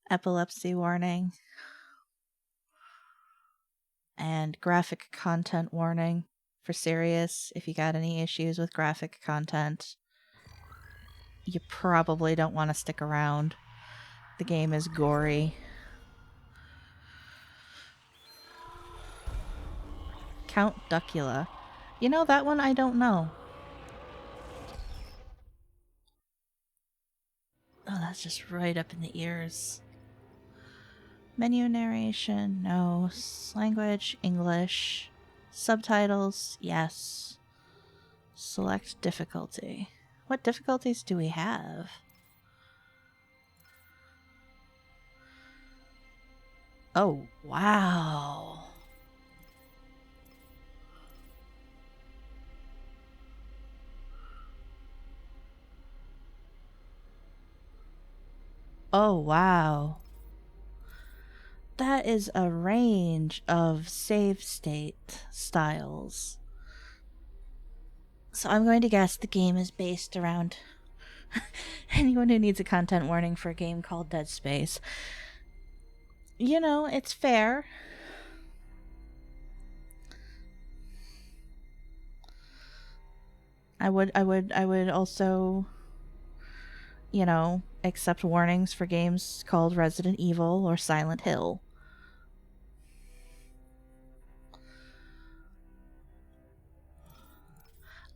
epilepsy warning, and graphic content warning for serious. If you got any issues with graphic content, you probably don't want to stick around. The game is gory. Count Duckula. You know, that one I don't know. Oh, that's just right up in the ears. Menu narration, no. Language, English. Subtitles, yes. Select difficulty. What difficulties do we have? Oh, wow. Oh, wow. That is a range of save state styles. So I'm going to guess the game is based around anyone who needs a content warning for a game called Dead Space. You know, it's fair. I would also, you know, accept warnings for games called Resident Evil or Silent Hill.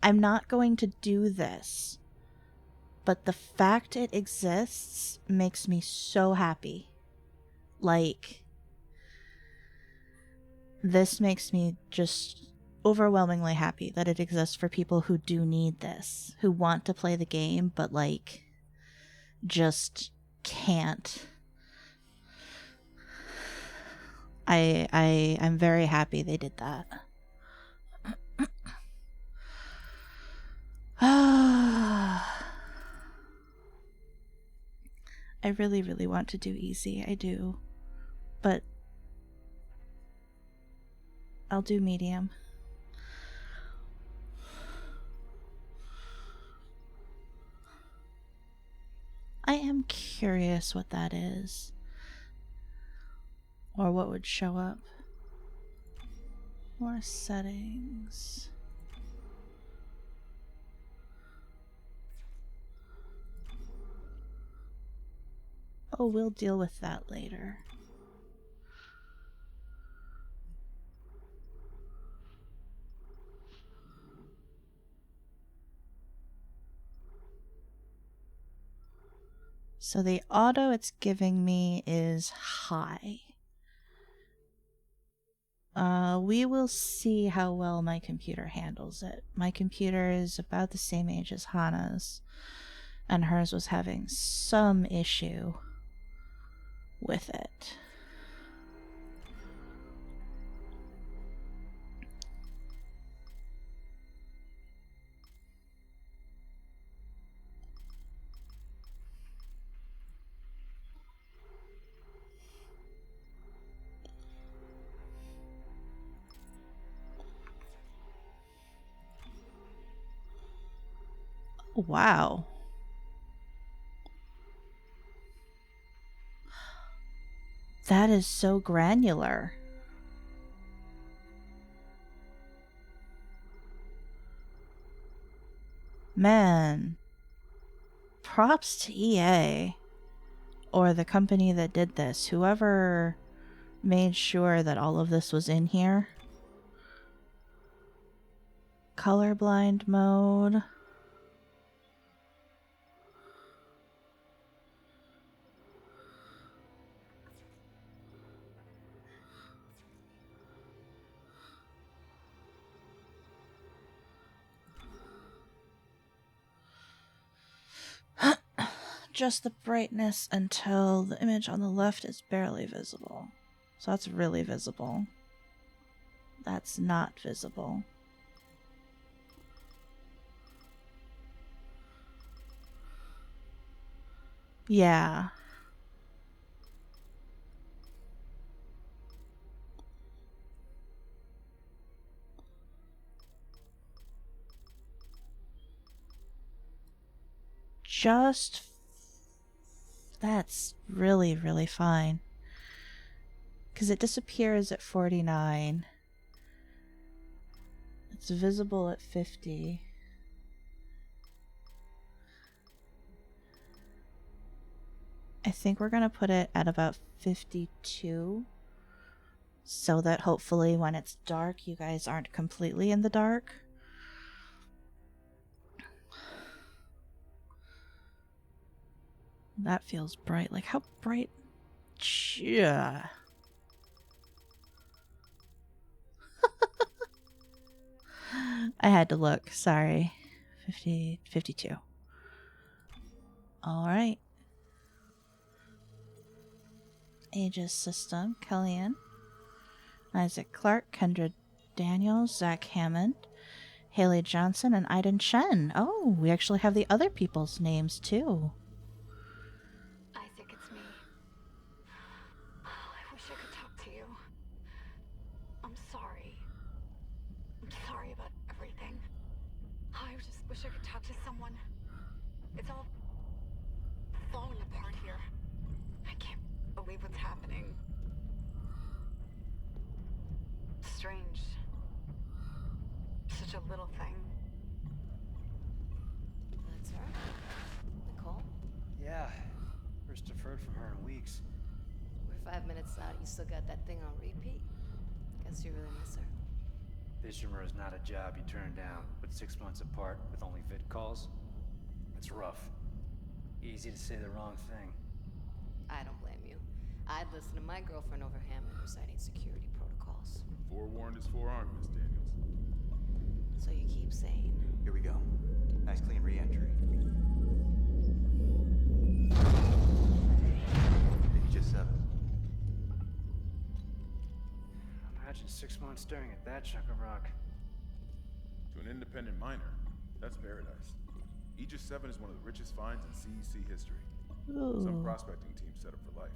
I'm not going to do this, but the fact it exists makes me so happy. Like, this makes me just overwhelmingly happy that it exists for people who do need this, who want to play the game, but, like, just can't. I'm very happy they did that. I really, really want to do easy. I do. But I'll do medium. I am curious what that is. Or what would show up. More settings. Oh, we'll deal with that later. So the auto it's giving me is high. We will see how well my computer handles it. My computer is about the same age as Hannah's, and hers was having some issue with it. Wow. That is so granular. Man. Props to EA. Or the company that did this. Whoever made sure that all of this was in here. Colorblind mode. Just the brightness until the image on the left is barely visible. So that's really visible. That's not visible. Yeah. Just That's really, really fine. Because it disappears at 49. It's visible at 50. I think we're going to put it at about 52. So that hopefully when it's dark, you guys aren't completely in the dark. That feels bright. Like, how bright? Yeah. I had to look. Sorry. 50, 52. All right. Aegis System, Kellyanne. Isaac Clarke, Kendra Daniels, Zach Hammond, Haley Johnson, and Aiden Chen. Oh, we actually have the other people's names, too. Isaac, it's me. I wish I could talk to you. I'm sorry. I'm sorry about everything. I just wish I could talk to someone. It's all falling apart here. I can't believe what's happening. Strange. Such a little thing. That's her? Nicole? Yeah. First deferred from her in weeks. We're 5 minutes out. You still got that thing on repeat? Guess you really miss her. Dismemberment is not a job you turn down, but 6 months apart with only vid calls? It's rough. Easy to say the wrong thing. I don't blame you. I'd listen to my girlfriend over Hammond reciting security protocols. Forewarned is forearmed, Miss Daniels. So you keep saying. Here we go. Nice clean re-entry. Aegis 7. Imagine 6 months staring at that chunk of rock. To an independent miner, that's paradise. Aegis 7 is one of the richest finds in CEC history. Ooh. Some prospecting team set up for life.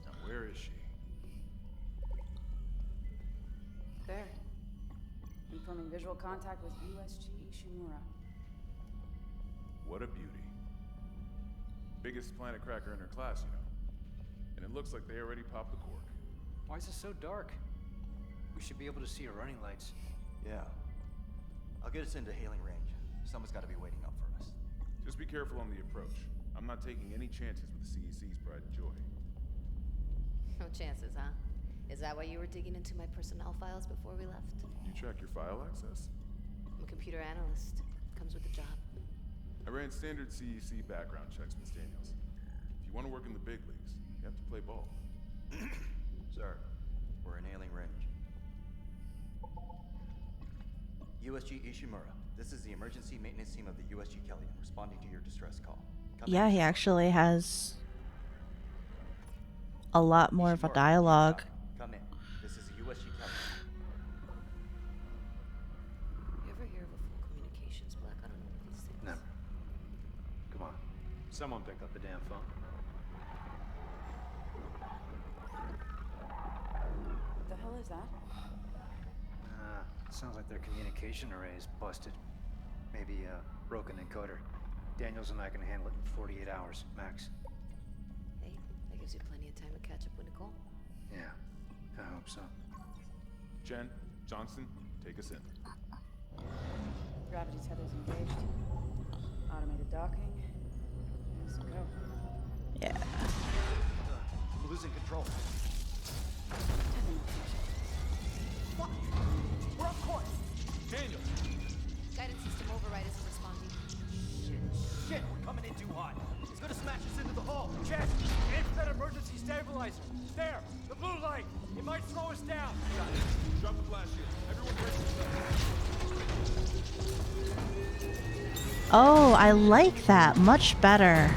Now, where is she? There. Confirming visual contact with USG Ishimura. What a beauty. Biggest planet cracker in her class, you know. And it looks like they already popped the cork. Why is it so dark? We should be able to see her running lights. Yeah. I'll get us into hailing range. Someone's got to be waiting up for us. Just be careful on the approach. I'm not taking any chances with the CEC's pride and joy. No chances, huh? Is that why you were digging into my personnel files before we left? You track your file access? I'm a computer analyst. Comes with the job. I ran standard CEC background checks, Miss Daniels. If you want to work in the big leagues, you have to play ball. Sir, we're in hailing range. USG Ishimura, this is the emergency maintenance team of the USG Kellyanne responding to your distress call. Yeah, he actually has a lot more of a dialogue. Come in. This is the USG Kellyanne. You ever hear of a full communications black? I don't know what these things. Never. Come on. Someone pick up the damn phone. What the hell is that? Sounds like their communication array is busted. Maybe a broken encoder. Daniels and I can handle it in 48 hours, max. Hey, that gives you plenty of time to catch up with Nicole. Yeah, I hope so. Chen, Johnson, take us in. Gravity tethers engaged. Automated docking. Let's go. Yeah. I'm losing control. Fuck! We're off course! Daniel! Guidance system override isn't responding. Shit, we're coming in too hot. It's gonna smash us into the hull. Check! Aim for that emergency stabilizer. There! The blue light! It might slow us down. Got it. Drop the flash shield. Everyone brace yourself. Oh, I like that. Much better.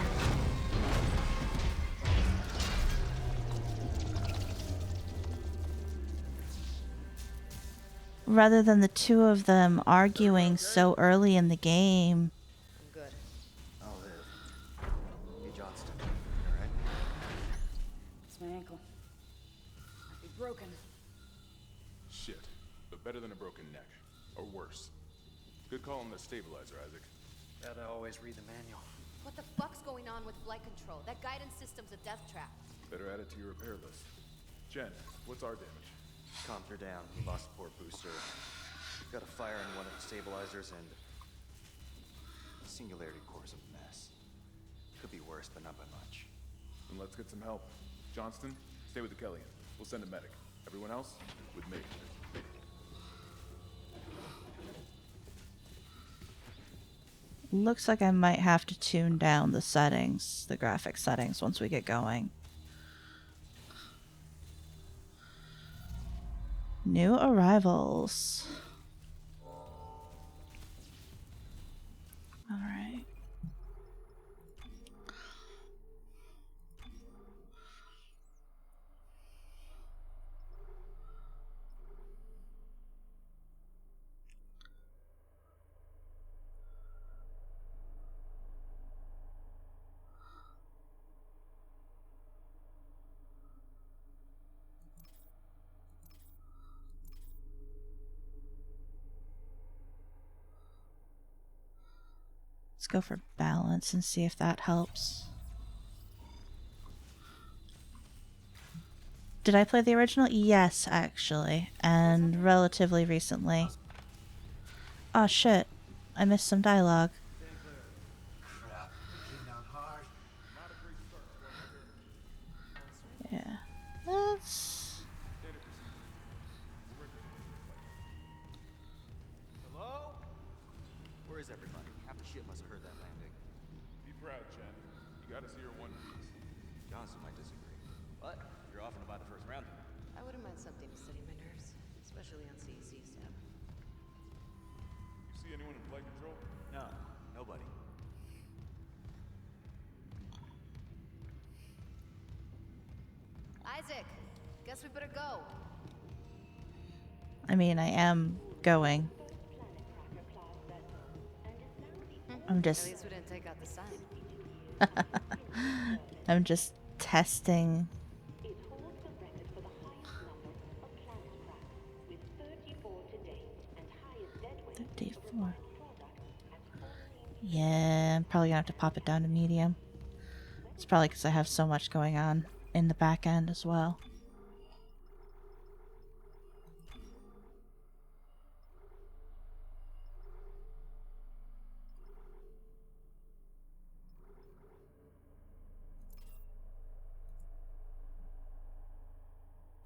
Rather than the two of them arguing so early in the game. I'm good. I'll live. Hey, Johnston. You alright? It's my ankle. Might be broken. Shit. But better than a broken neck. Or worse. Good call on the stabilizer, Isaac. Gotta always read the manual. What the fuck's going on with flight control? That guidance system's a death trap. Better add it to your repair list. Jen, what's our damage? Comms are down. We lost a port booster. Got a fire in one of the stabilizers, and the singularity core's a mess. Could be worse, but not by much. Then let's get some help. Johnston, stay with the Kellyan. We'll send a medic. Everyone else, with me. Looks like I might have to tune down the settings, the graphic settings, once we get going. New arrivals. All right. Let's go for balance and see if that helps. Did I play the original? Yes, actually. And relatively recently. Oh shit. I missed some dialogue. Crap, it came down hard. Yeah. Let's... Hello? Where is everybody? Half the ship must have heard that landing. Be proud, Jen. You gotta see her one piece. Johnson might disagree. But you're offering to buy the first round. I wouldn't mind something to steady my nerves, especially on CEC stuff. You see anyone in flight control? No, nobody. Isaac, guess we better go. I mean, I am going. I'm At just... least we didn't take out the sign. I'm just testing. It holds the record for the highest number of planet crashes, with 34 to date, and highest dead weight 34. Yeah, I'm probably gonna have to pop it down to medium. It's probably because I have so much going on in the back end as well.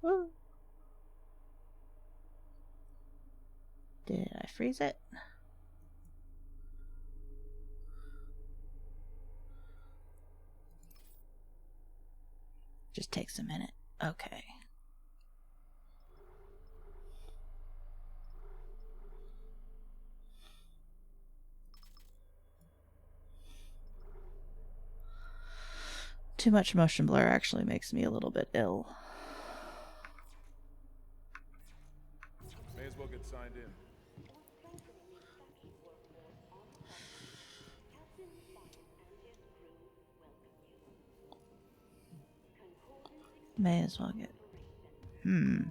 Woo. Did I freeze it? Just takes a minute. Okay. Too much motion blur actually makes me a little bit ill. May as well get signed in. May as well get... Man,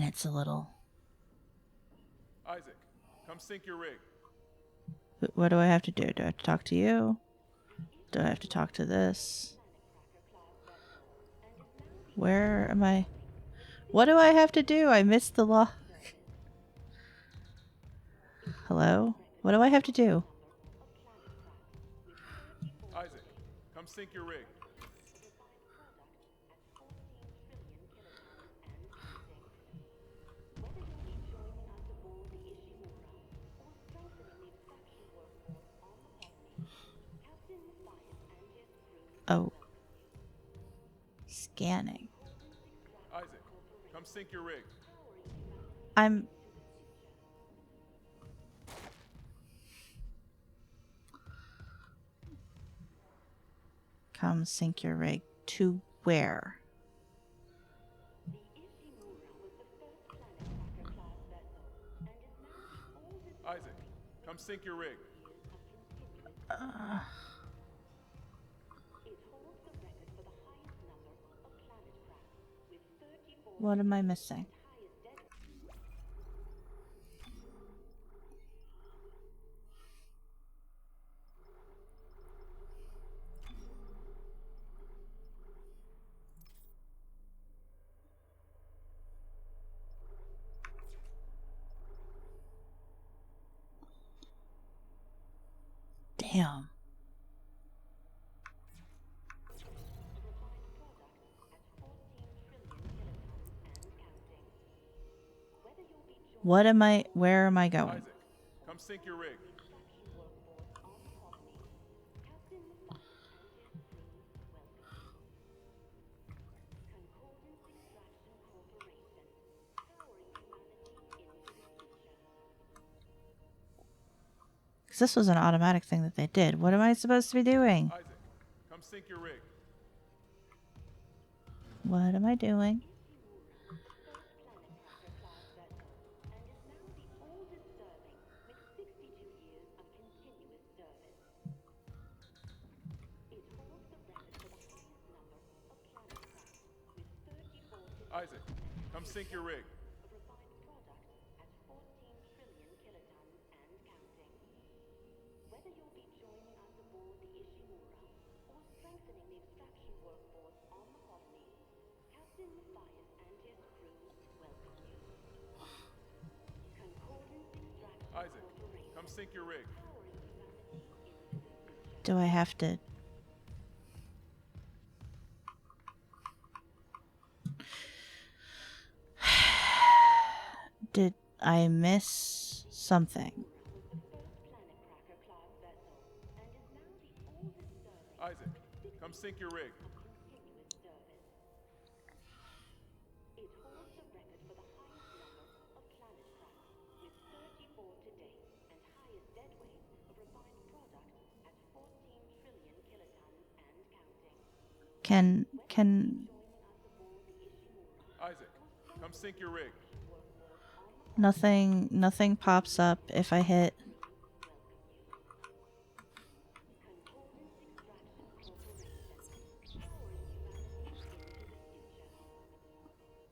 it's a little... Isaac, come sync your rig. What do I have to do? Do I have to talk to you? Do I have to talk to this? Where am I? What do I have to do? I missed the lock. Hello? What do I have to do? Isaac, come sync your rig. Oh. Scanning. Isaac, come sync your rig. I'm... Come sync your rig to where? Isaac, come sync your rig. What am I missing? Damn. What am I? Where am I going? Isaac, come sync your rig. Because this was an automatic thing that they did. What am I supposed to be doing? Isaac, come sync your rig. What am I doing? Isaac, come sync your rig. Isaac, come sync your rig. Do I have to? Did I miss something? Isaac, come sync your rig. Can Isaac, come sync your rig. nothing pops up if I hit?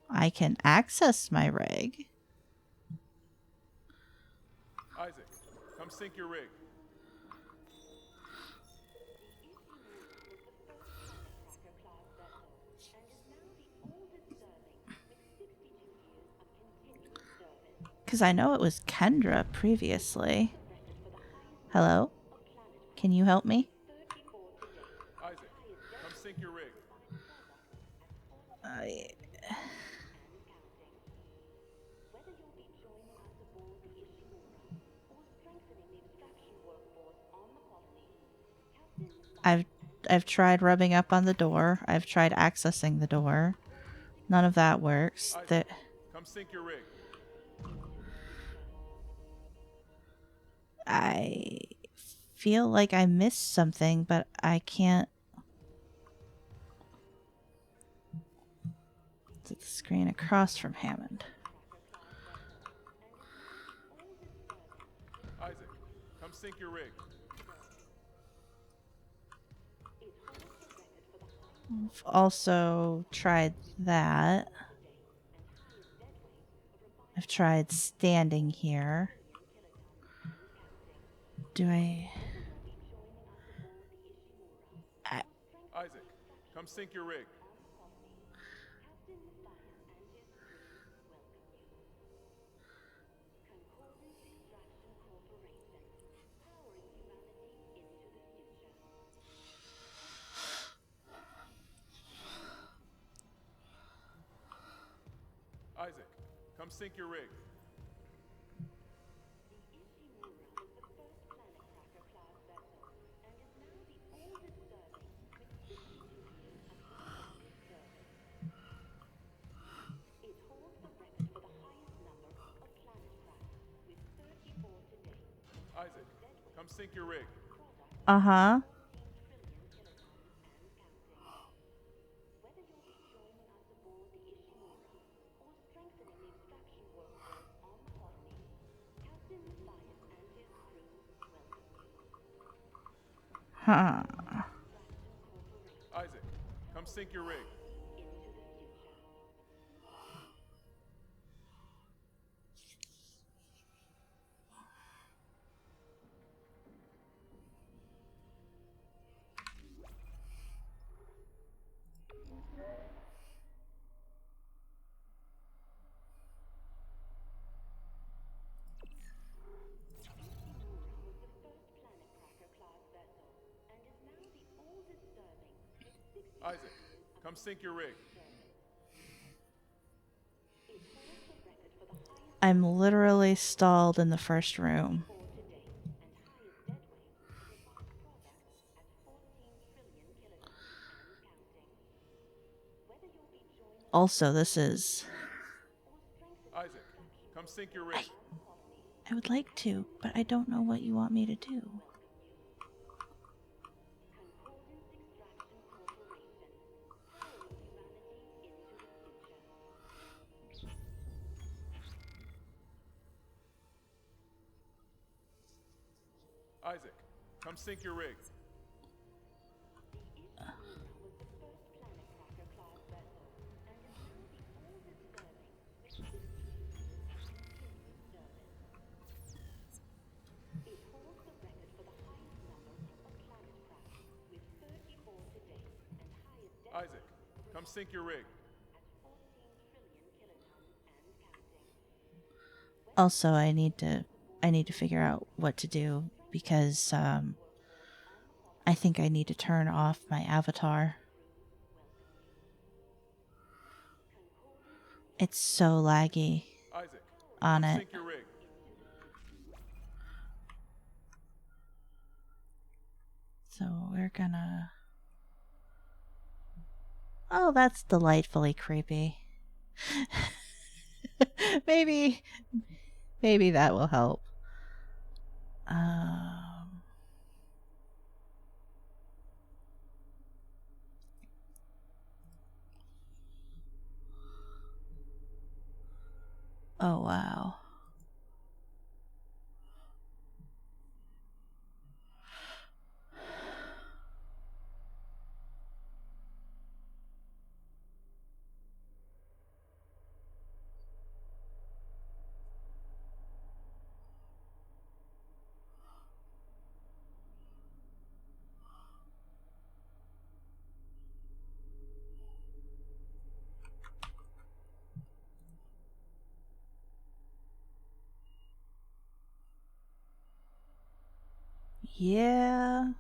I can access my rig. Isaac, come sync your rig. Because I know it was Kendra previously. Hello? Can you help me? Isaac, come sync your rig. I've tried rubbing up on the door. I've tried accessing the door. None of that works. Isaac, come sync your rig. I feel like I missed something, but I can't. It's the screen across from Hammond. Isaac, come sync your rig. I've also tried that. I've tried standing here. Do I... Isaac, come sync your rig. Isaac, come sync your rig. Isaac, come sync your rig. Uh-huh. Huh. Isaac, come sync your rig. Isaac, come sync your rig. I'm literally stalled in the first room. Also, this is... Isaac, come sync your rig. I would like to, but I don't know what you want me to do. Isaac, come sync your rig. Isaac, come sync your rig. Also, I need to figure out what to do because I think I need to turn off my avatar. It's so laggy Isaac, on come it. sync your rig. So we're gonna... Oh, that's delightfully creepy. maybe that will help. Oh, wow. Yeah.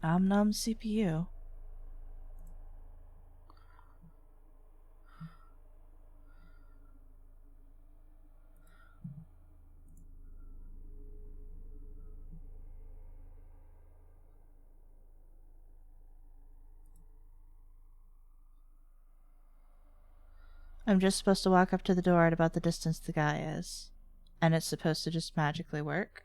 Om CPU. I'm just supposed to walk up to the door at about the distance the guy is. And it's supposed to just magically work.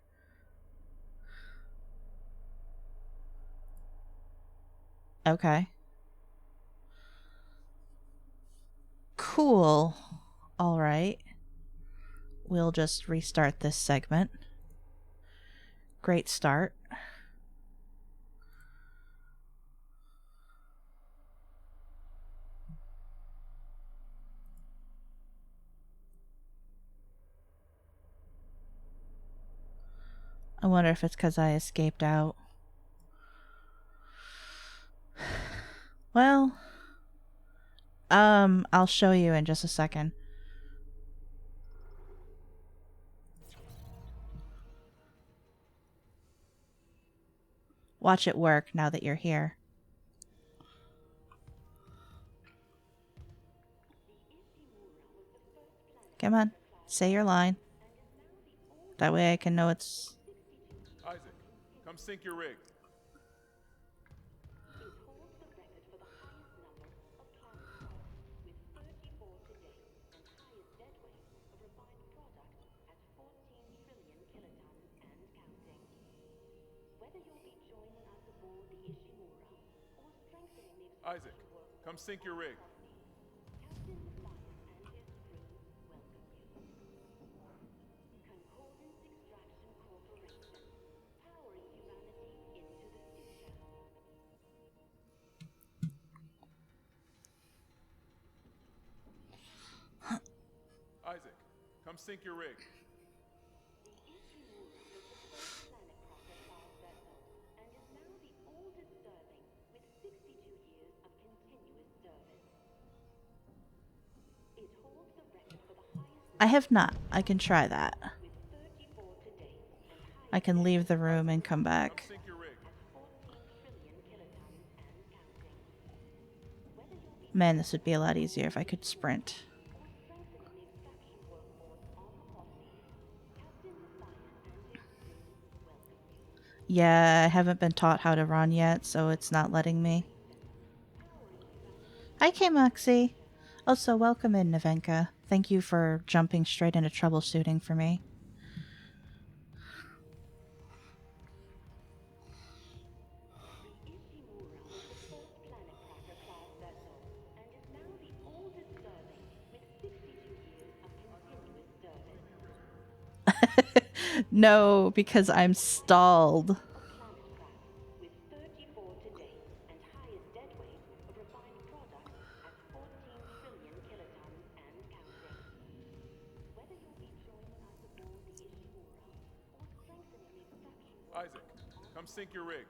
Okay. Cool. Alright. We'll just restart this segment. Great start. I wonder if it's because I escaped out. Well, I'll show you in just a second. Watch it work now that you're here. Come on, say your line. That way I can know it's... Isaac, come sync your rig. Isaac, come sync your rig. Isaac, come sync your rig. I have not. I can try that. I can leave the room and come back. Sink your rig. Man, this would be a lot easier if I could sprint. Yeah, I haven't been taught how to run yet, so it's not letting me. Hi, K-Moxie. Also, welcome in, Nevenka. Thank you for jumping straight into troubleshooting for me. No, because I'm stalled. Isaac, come sink your rig.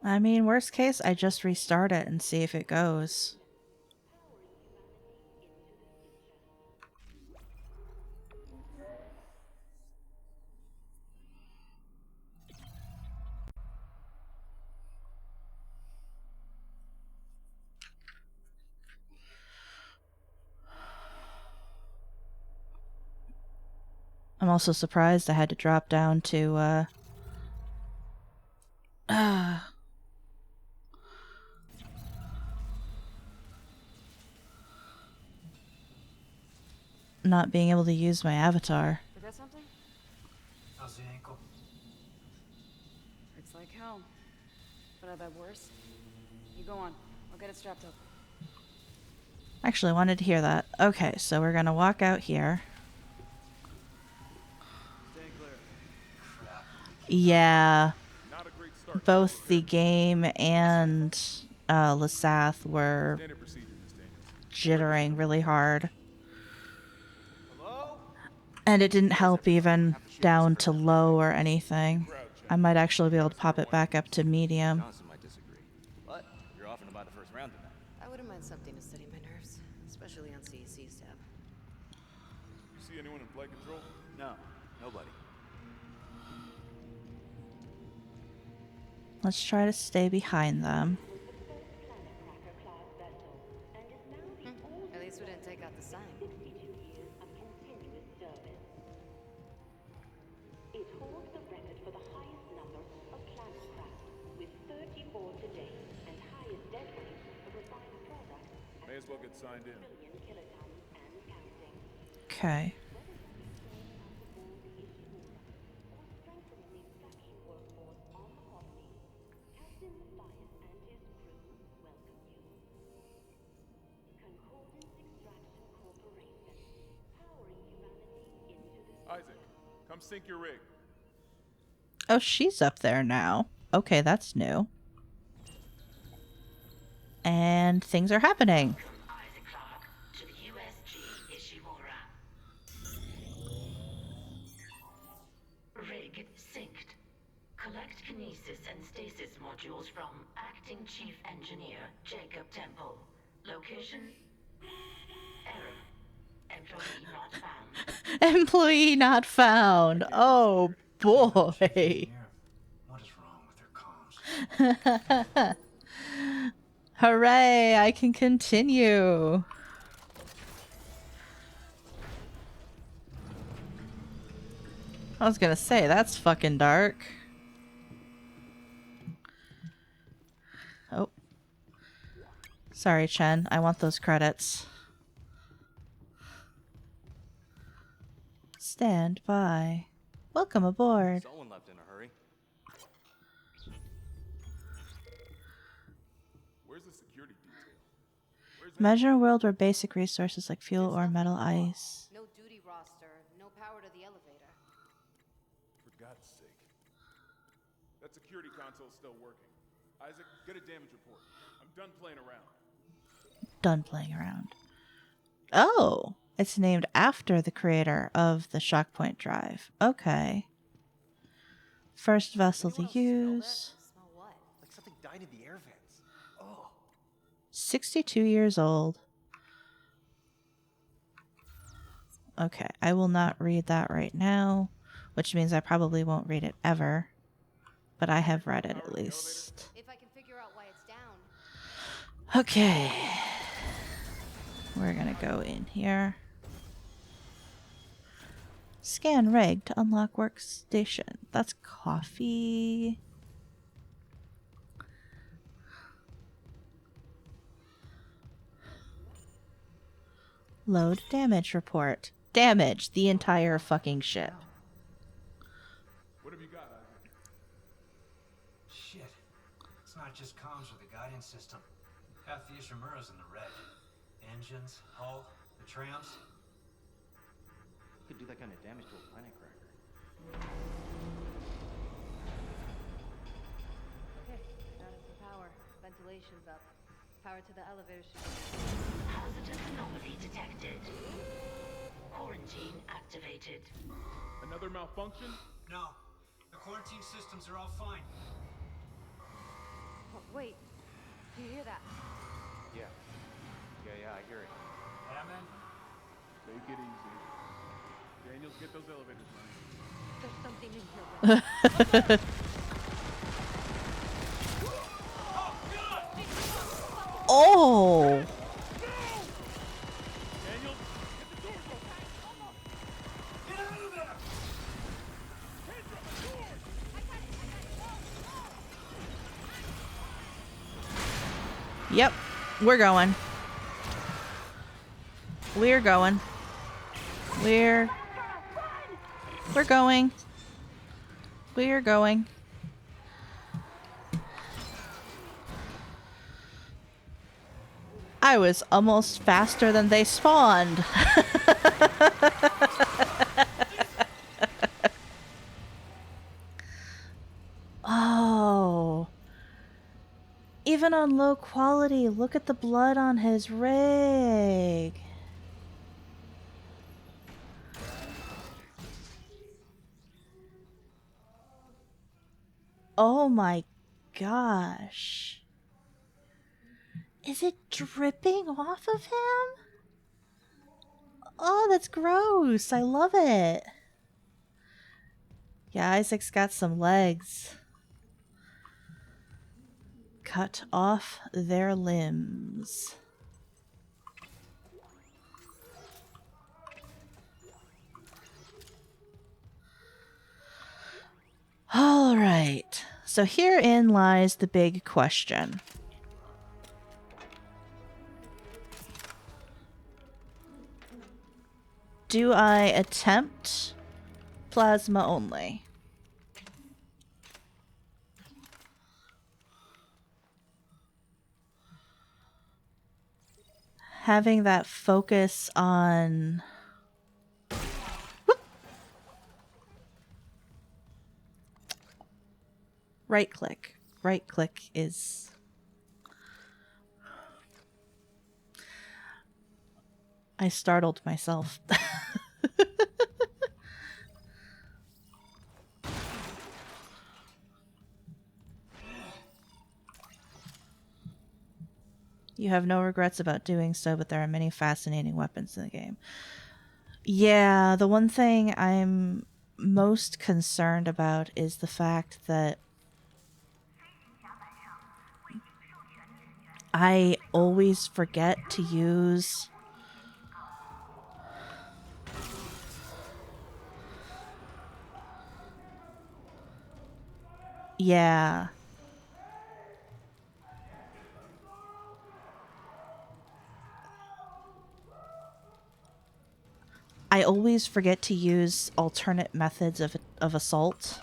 I mean, worst case, I just restart it and see if it goes. I'm also surprised I had to drop down to, not being able to use my avatar. Forget something? How's the ankle? It's like hell. But I've had worse. You go on. I'll get it strapped up. Actually, I wanted to hear that. Okay, so we're gonna walk out here. Yeah, Not a great start. both the game and Lasath were Standard procedure, Miss Daniels. jittering really hard. Hello? And it didn't help even down to low or anything. I might actually be able to pop it back up to medium. Johnson might disagree. But you're off and about the first round tonight. I wouldn't mind something to steady my nerves, especially on CEC's tab. You see anyone in flight control? No, nobody. Let's try to stay behind them. At least we didn't take out the sign. It holds the record for the highest number of planet crafts, with 34 today, and highest dead weight of refined product May as well get signed in. million kilotons and counting. Okay. Strengthening the extraction workforce on the colony, Captain Matthias and his crew welcome you. Concordance Extraction Corporation, powering humanity into the Isaac, come sink your rig. Oh, she's up there now. Okay, that's new. And things are happening. Isaac Clarke to the USG Ishimura. Rig synced. Collect kinesis and stasis modules from Acting Chief Engineer Jacob Temple. Location? Error. Employee not found. Employee not found. Oh boy. What is wrong with their comms? Hooray, I can continue. I was gonna say, that's fucking dark. Oh. Sorry, Chen. I want those credits. Stand by. Welcome aboard. Someone left in a hurry. Where's the security detail? Where's Imagine a world where basic resources like fuel or metal ice. No duty roster, no power to the elevator. For God's sake. That security console's still working. Isaac, get a damage report. I'm done playing around. Done playing around. Oh, it's named after the creator of the Shockpoint drive. Okay. First vessel to use. Smell what? Like something died in the air vents. Oh. 62 years old. Okay, I will not read that right now, which means I probably won't read it ever. But I have read it at least. If I can figure out why it's down. Okay. We're gonna go in here. Scan reg to unlock workstation. That's coffee. Load damage report. Damage the entire fucking ship. What have you got, Isaac? Shit. It's not just comms or the guidance system. Half the Ishimura's in the red. Engines, hull, the trams. Could do that kind of damage to a planet cracker. Okay, got us some power. Ventilation's up. Power to the elevators. Hazardous anomaly detected. Quarantine activated. Another malfunction? No. The quarantine systems are all fine. Oh, wait. Do you hear that? Yeah. Yeah, I hear it. Hammond? Take it easy. Daniels, get those elevators running. There's something in here. Oh! Daniels, get the doors open. Get out of there! Hands on the doors! Yep, we're going. We're going. We're going. We're going. I was almost faster than they spawned. Oh. Even on low quality, look at the blood on his rig. Oh my gosh. Is it dripping off of him? Oh, that's gross. I love it. Yeah, Isaac's got some legs. Cut off their limbs. All right. So herein lies the big question. Do I attempt plasma only? Having that focus on... Whoop. Right click. Right click is... I startled myself. You have no regrets about doing so, but there are many fascinating weapons in the game. Yeah, the one thing I'm most concerned about is the fact that I always forget to use... Yeah. I always forget to use alternate methods of assault.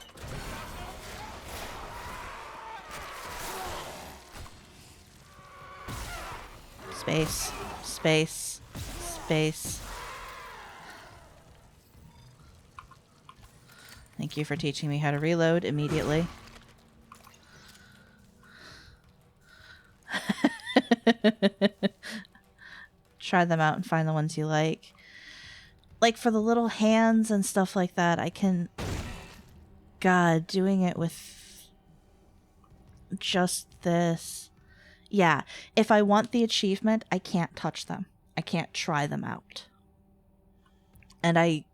Space. Space. Space. Thank you for teaching me how to reload immediately. Try them out and find the ones you like. Like for the little hands and stuff like that, I can... God, doing it with just this... Yeah, if I want the achievement, I can't touch them. I can't try them out. And I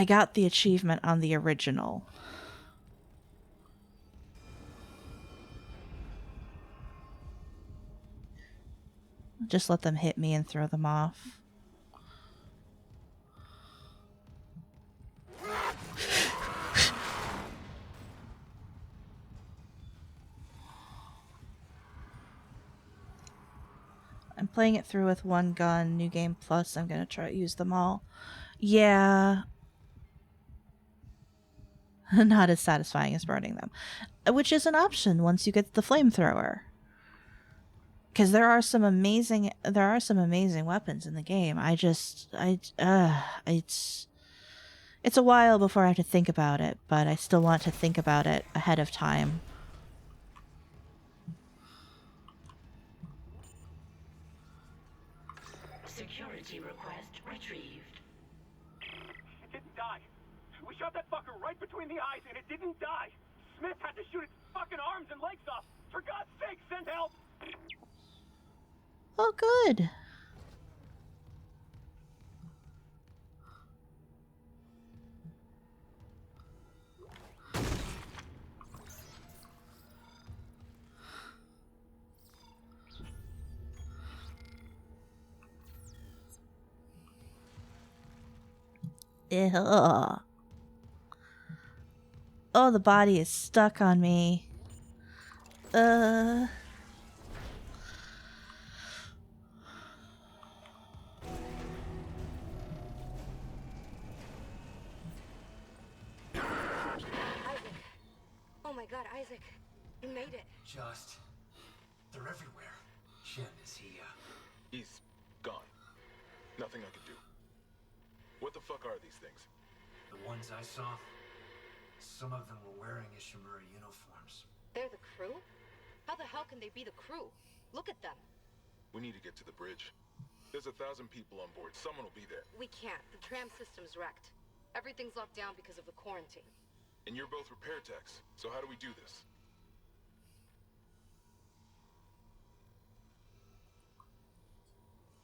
got the achievement on the original. Just let them hit me and throw them off. I'm playing it through with one gun, new game plus. I'm gonna try to use them all. Yeah. Not as satisfying as burning them. Which is an option once you get the flamethrower. Because there are some amazing weapons in the game. It's a while before I have to think about it, but I still want to think about it ahead of time. Security request retrieved. It didn't die. We shot that fucker right between the eyes and it didn't die. Smith had to shoot its fucking arms and legs off. For God's sake, send help! Oh, good. Ugh. Oh, the body is stuck on me. Isaac. Oh my god, Isaac. You made it. Just... they're everywhere. Shin, is he, He's gone. Nothing I can do. What the fuck are these things? The ones I saw, some of them were wearing Ishimura uniforms. They're the crew? How the hell can they be the crew? Look at them. We need to get to the bridge. There's 1,000 people on board. Someone will be there. We can't. The tram system's wrecked. Everything's locked down because of the quarantine. And you're both repair techs, so how do we do this?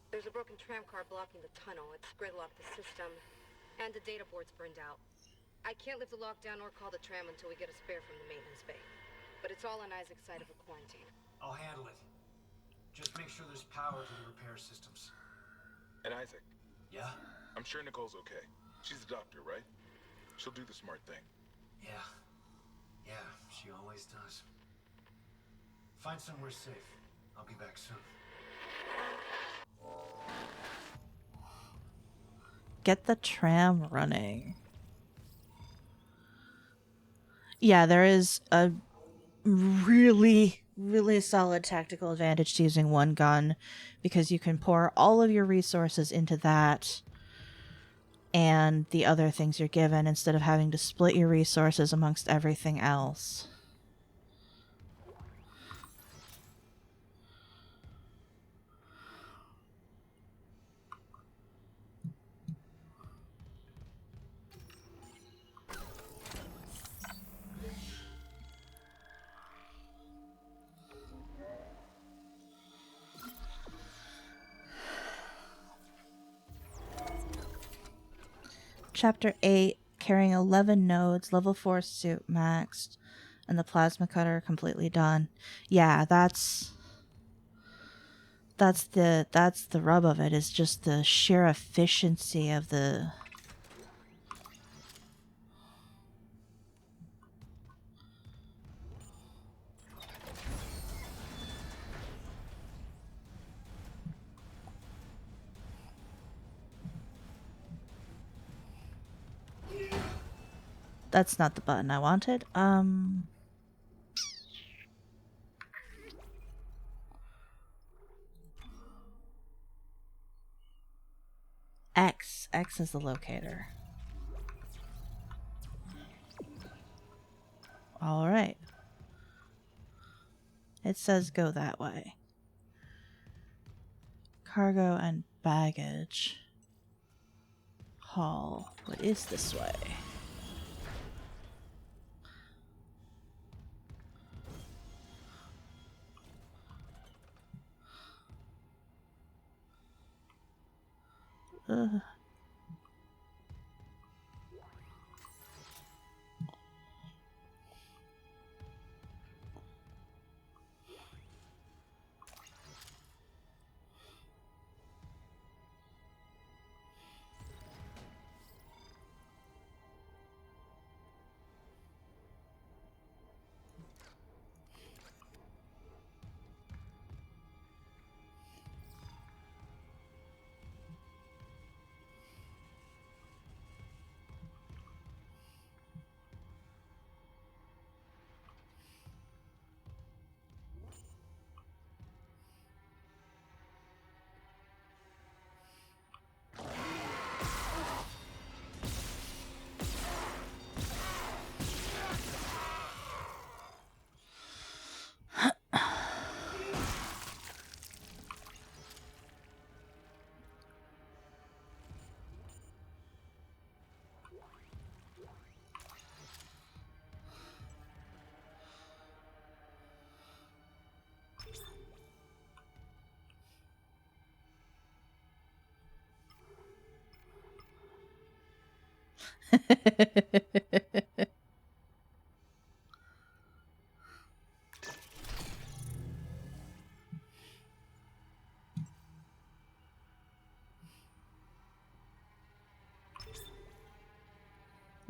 There's a broken tram car blocking the tunnel. It's gridlocked the system. And the data board's burned out. I can't lift the lockdown or call the tram until we get a spare from the maintenance bay. But it's all on Isaac's side of the quarantine. I'll handle it. Just make sure there's power to the repair systems. And Isaac, Yeah? I'm sure Nicole's okay. She's a doctor, right? She'll do the smart thing. Yeah. Yeah, she always does. Find somewhere safe. I'll be back soon. Get the tram running. Yeah, there is a really, really solid tactical advantage to using one gun because you can pour all of your resources into that and the other things you're given instead of having to split your resources amongst everything else. Chapter 8, carrying 11 nodes, level 4 suit maxed, and the plasma cutter completely done. Yeah, that's the rub of it, is just the sheer efficiency of the... That's not the button I wanted. X. X is the locator. Alright. It says go that way. Cargo and baggage. Hall. What is this way? Ugh.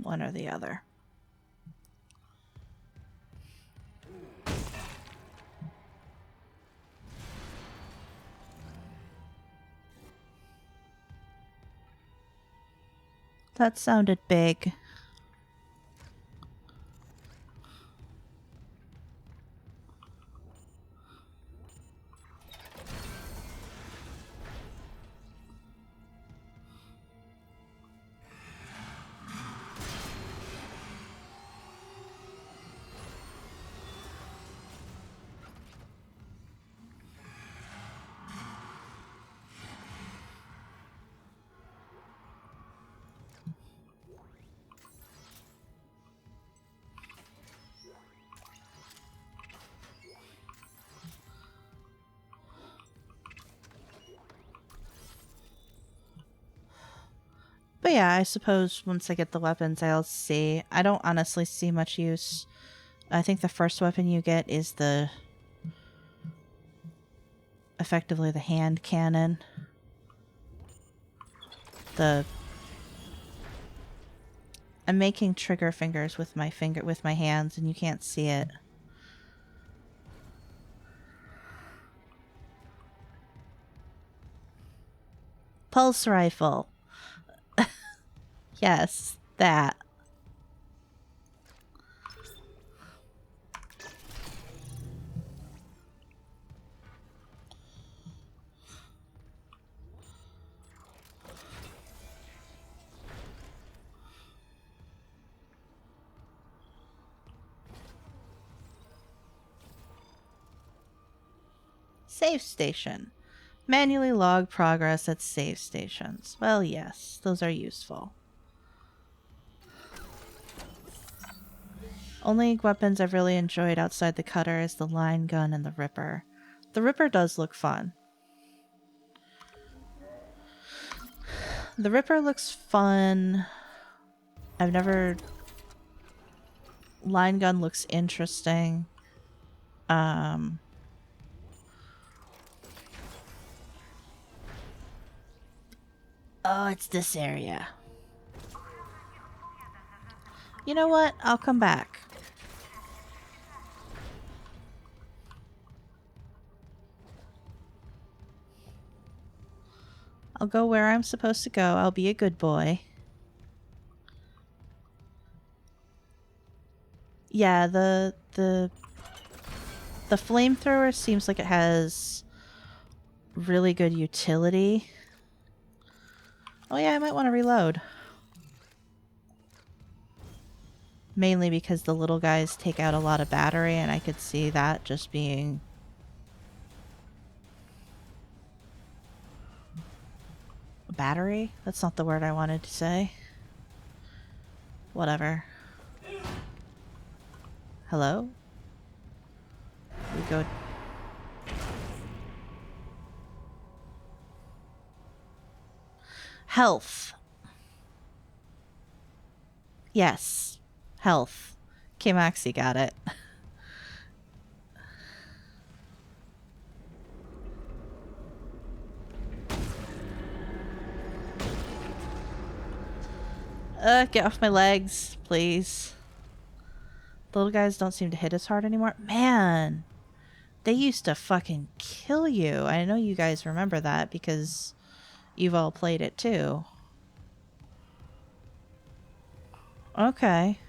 One or the other. That sounded big. But yeah, I suppose once I get the weapons, I'll see. I don't honestly see much use. I think the first weapon you get is effectively the hand cannon. I'm making trigger fingers with my hands, and you can't see it. Pulse rifle. Yes, that. Save station. Manually log progress at save stations. Well, yes, those are useful. Only weapons I've really enjoyed outside the cutter is the line gun and the Ripper. The Ripper does look fun. The Ripper looks fun. Line gun looks interesting. Oh, it's this area. You know what? I'll come back. I'll go where I'm supposed to go. I'll be a good boy. Yeah, the flamethrower seems like it has really good utility. Oh yeah, I might want to reload. Mainly because the little guys take out a lot of battery, and I could see that just being... Battery? That's not the word I wanted to say. Whatever. Hello? We go... Health. Yes. Health. K-Maxi got it. Get off my legs, please. The little guys don't seem to hit as hard anymore. Man, they used to fucking kill you. I know you guys remember that because you've all played it too. Okay.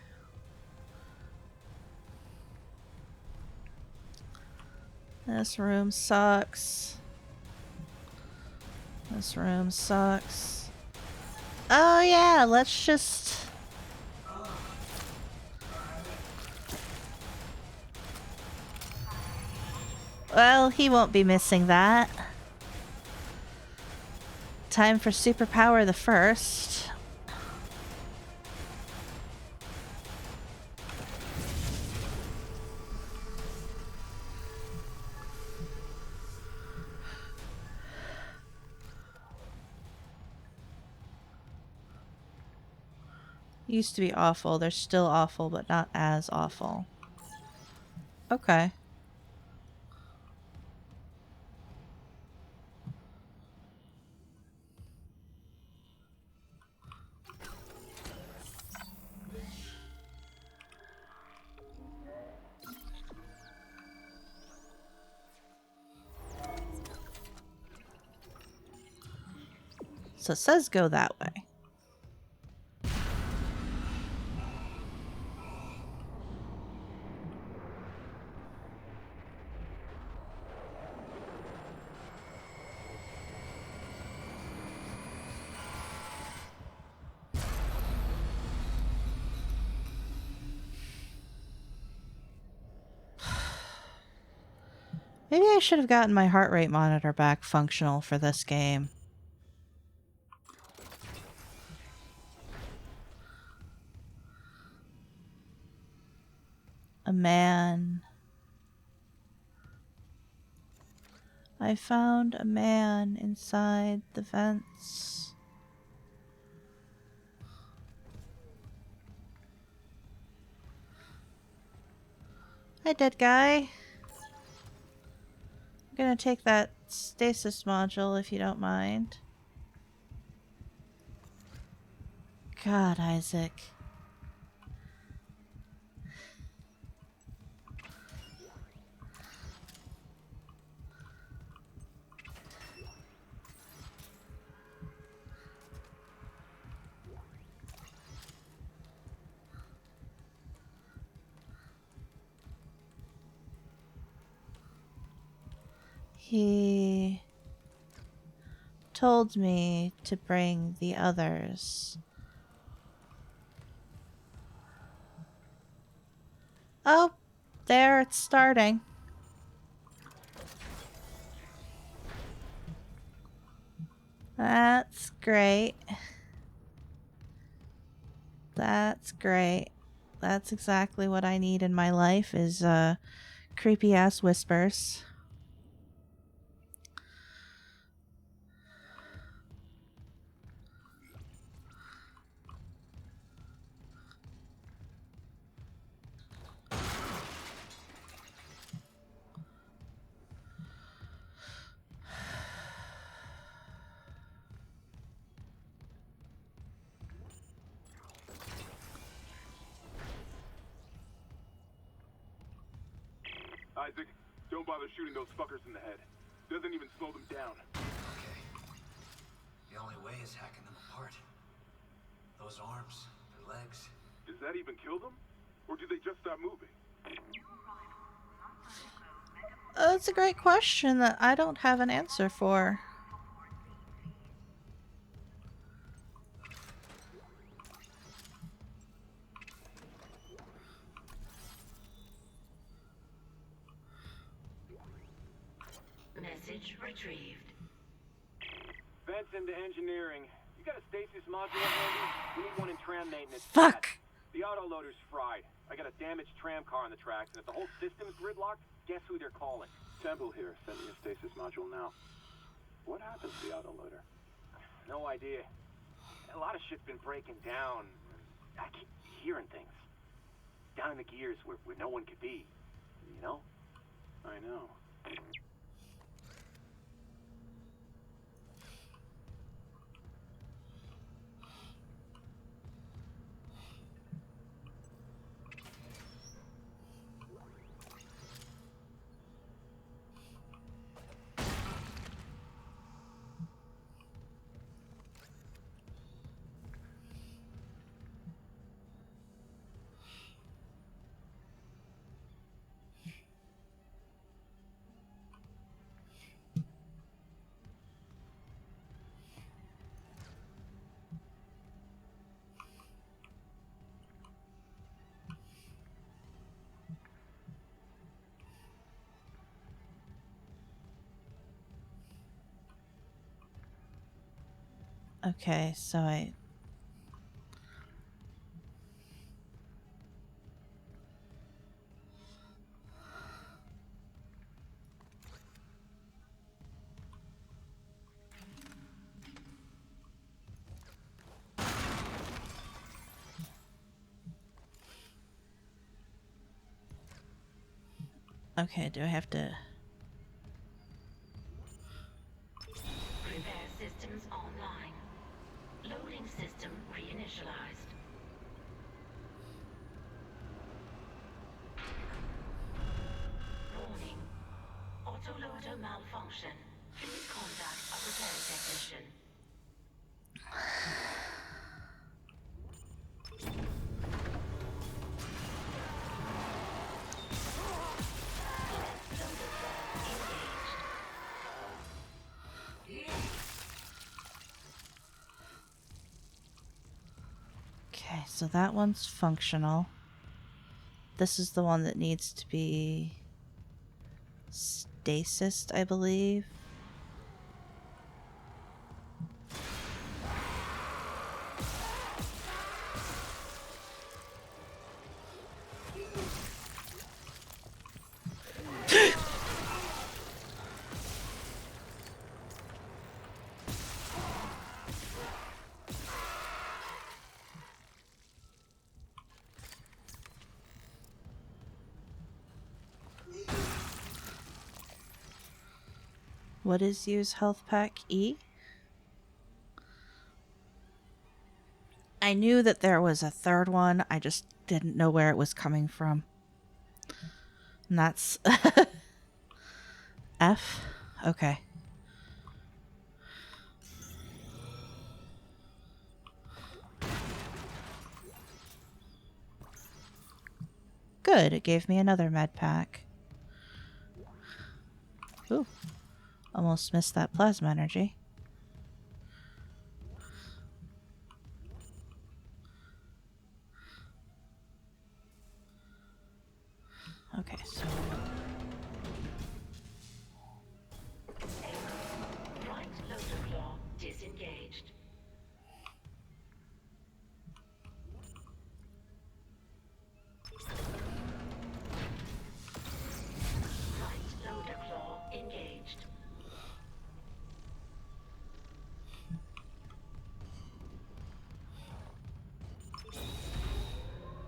This room sucks. This room sucks. Oh yeah, let's just... Well, he won't be missing that. Time for Superpower the First. Used to be awful. They're still awful, but not as awful. Okay. So it says go that way. Maybe I should have gotten my heart rate monitor back functional for this game. A man. I found a man inside the vents. Hi, dead guy. I'm gonna take that stasis module if you don't mind. God, Isaac. He told me to bring the others. Oh, there, it's starting. That's great. That's great. That's exactly what I need in my life is creepy ass whispers. Isaac, don't bother shooting those fuckers in the head. Doesn't even slow them down. Okay. The only way is hacking them apart. Those arms, their legs. Does that even kill them? Or do they just stop moving? It's a great question that I don't have an answer for. Message retrieved. Vents into engineering. You got a stasis module handy? We need one in tram maintenance. Fuck! The autoloader's fried. I got a damaged tram car on the tracks, and if the whole system's gridlocked, guess who they're calling? Temple here, send me a stasis module now. What happened to the autoloader? No idea. A lot of shit's been breaking down. I keep hearing things. Down in the gears where no one could be. You know? I know. Okay, so I... Okay, do I have to... Repair systems online. Loading system reinitialized. Warning. Autoloader malfunction. Please contact a repair technician. Okay, so that one's functional. This is the one that needs to be stasis, I believe. What is use health pack E? I knew that there was a third one, I just didn't know where it was coming from. And that's F? Okay. Good, it gave me another med pack. Ooh. Almost missed that plasma energy. Okay, so... Right loader claw disengaged. Right loader claw engaged.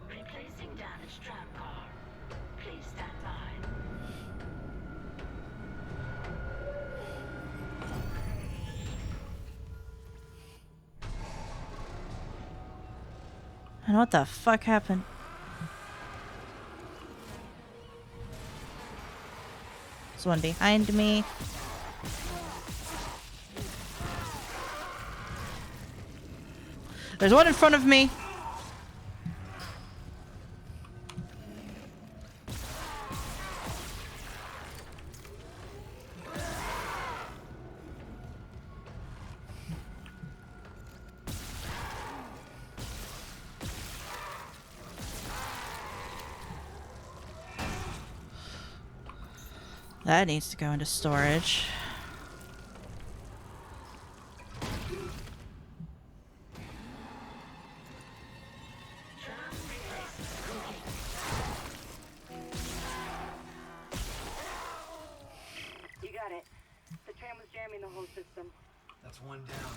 Replacing damaged tram car. Please stand by. And what the fuck happened? There's one behind me. There's one in front of me. That needs to go into storage. You got it. The tram was jamming the whole system. That's one down.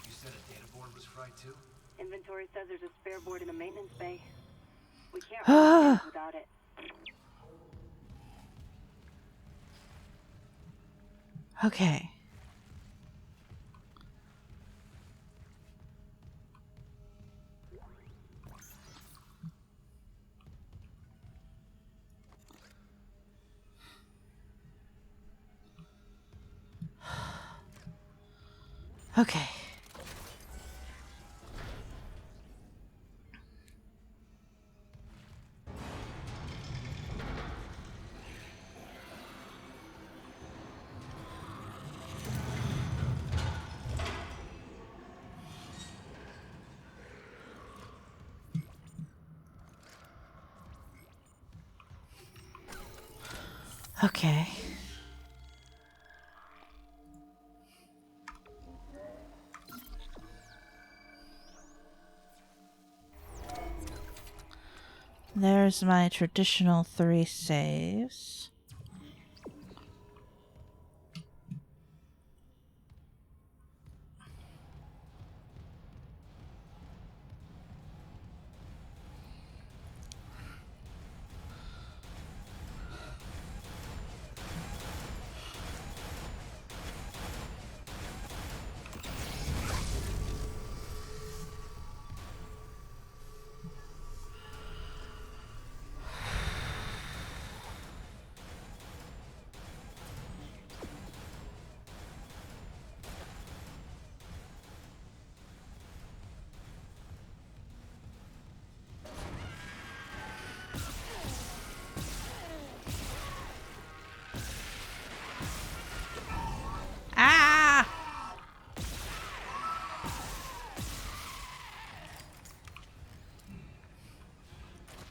You said a data board was fried too? Inventory says there's a spare board in the maintenance bay. We can't run without it. Okay. Okay. Okay. There's my traditional 3 saves.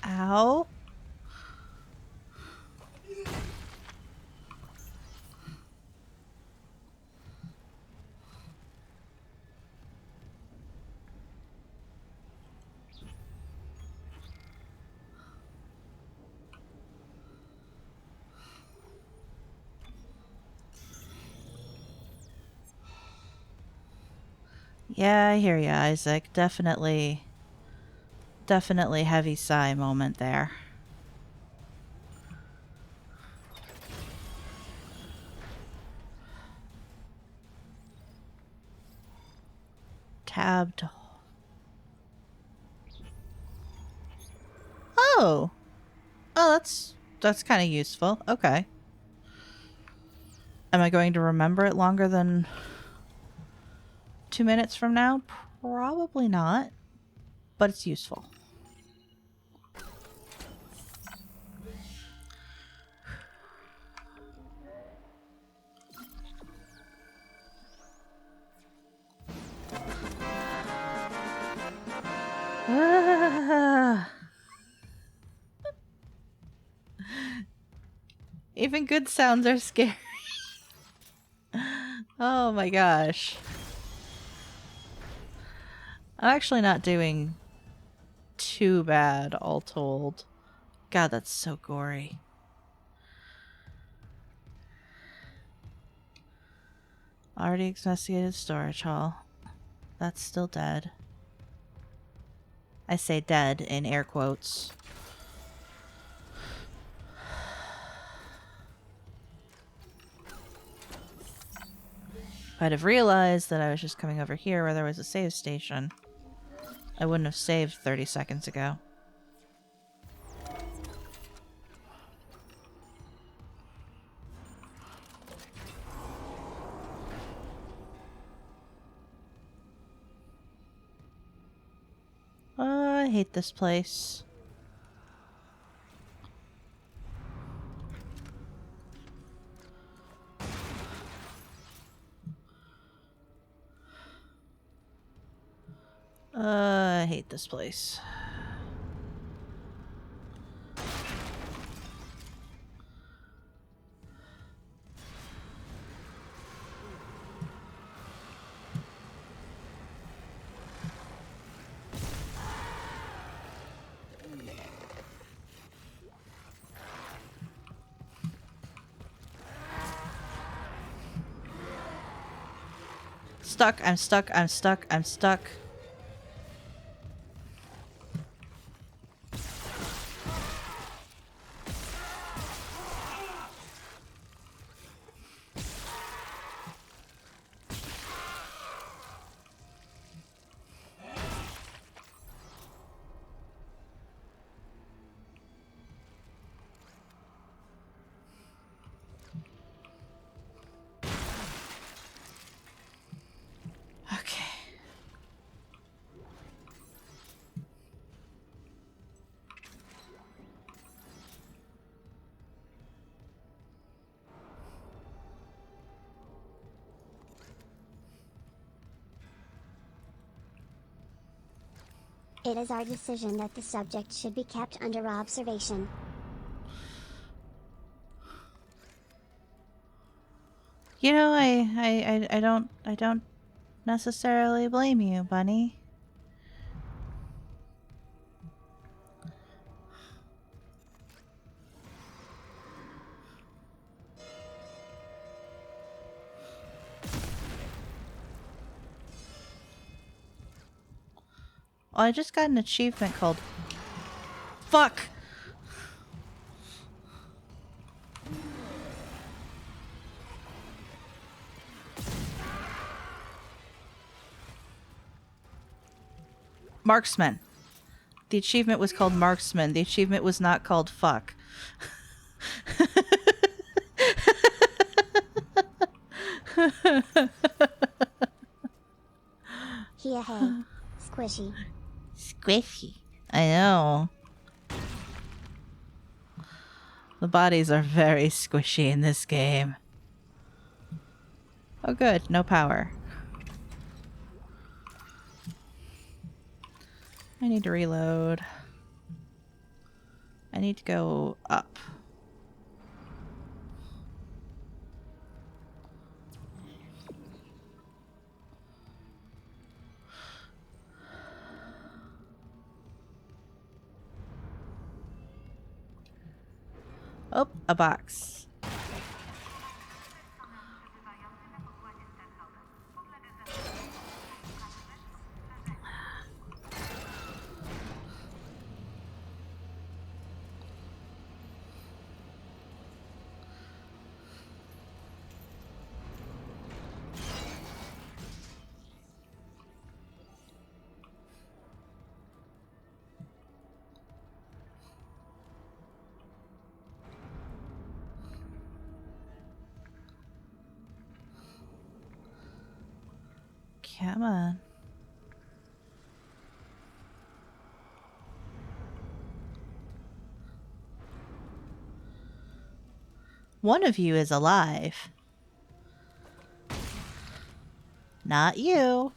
Ow. Yeah, I hear you, Isaac. Definitely heavy sigh moment there. Tabbed. Oh! Oh, that's kind of useful. Okay. Am I going to remember it longer than 2 minutes from now? Probably not, but it's useful. Even good sounds are scary. Oh my gosh. I'm actually not doing too bad, all told. God, that's so gory. Already investigated storage hall. That's still dead. I say dead in air quotes. If I'd have realized that I was just coming over here where there was a save station, I wouldn't have saved 30 seconds ago. I hate this place. I hate this place. Stuck, I'm stuck, I'm stuck, I'm stuck. Okay. It is our decision that the subject should be kept under observation. You know, I don't necessarily blame you, Bunny. Oh, I just got an achievement called... Fuck! Marksman. The achievement was called Marksman. The achievement was not called fuck. Here, hey. Squishy. Squishy. I know. The bodies are very squishy in this game. Oh good, no power. I need to reload. I need to go up. Oh, a box. Come on. One of you is alive. Not you.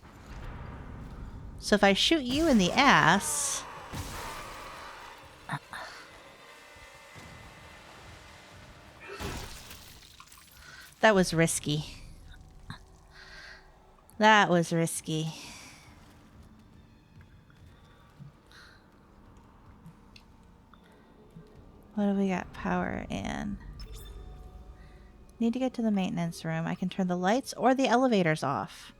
So if I shoot you in the ass... That was risky. That was risky. What do we got power in? Need to get to the maintenance room. I can turn the lights or the elevators off.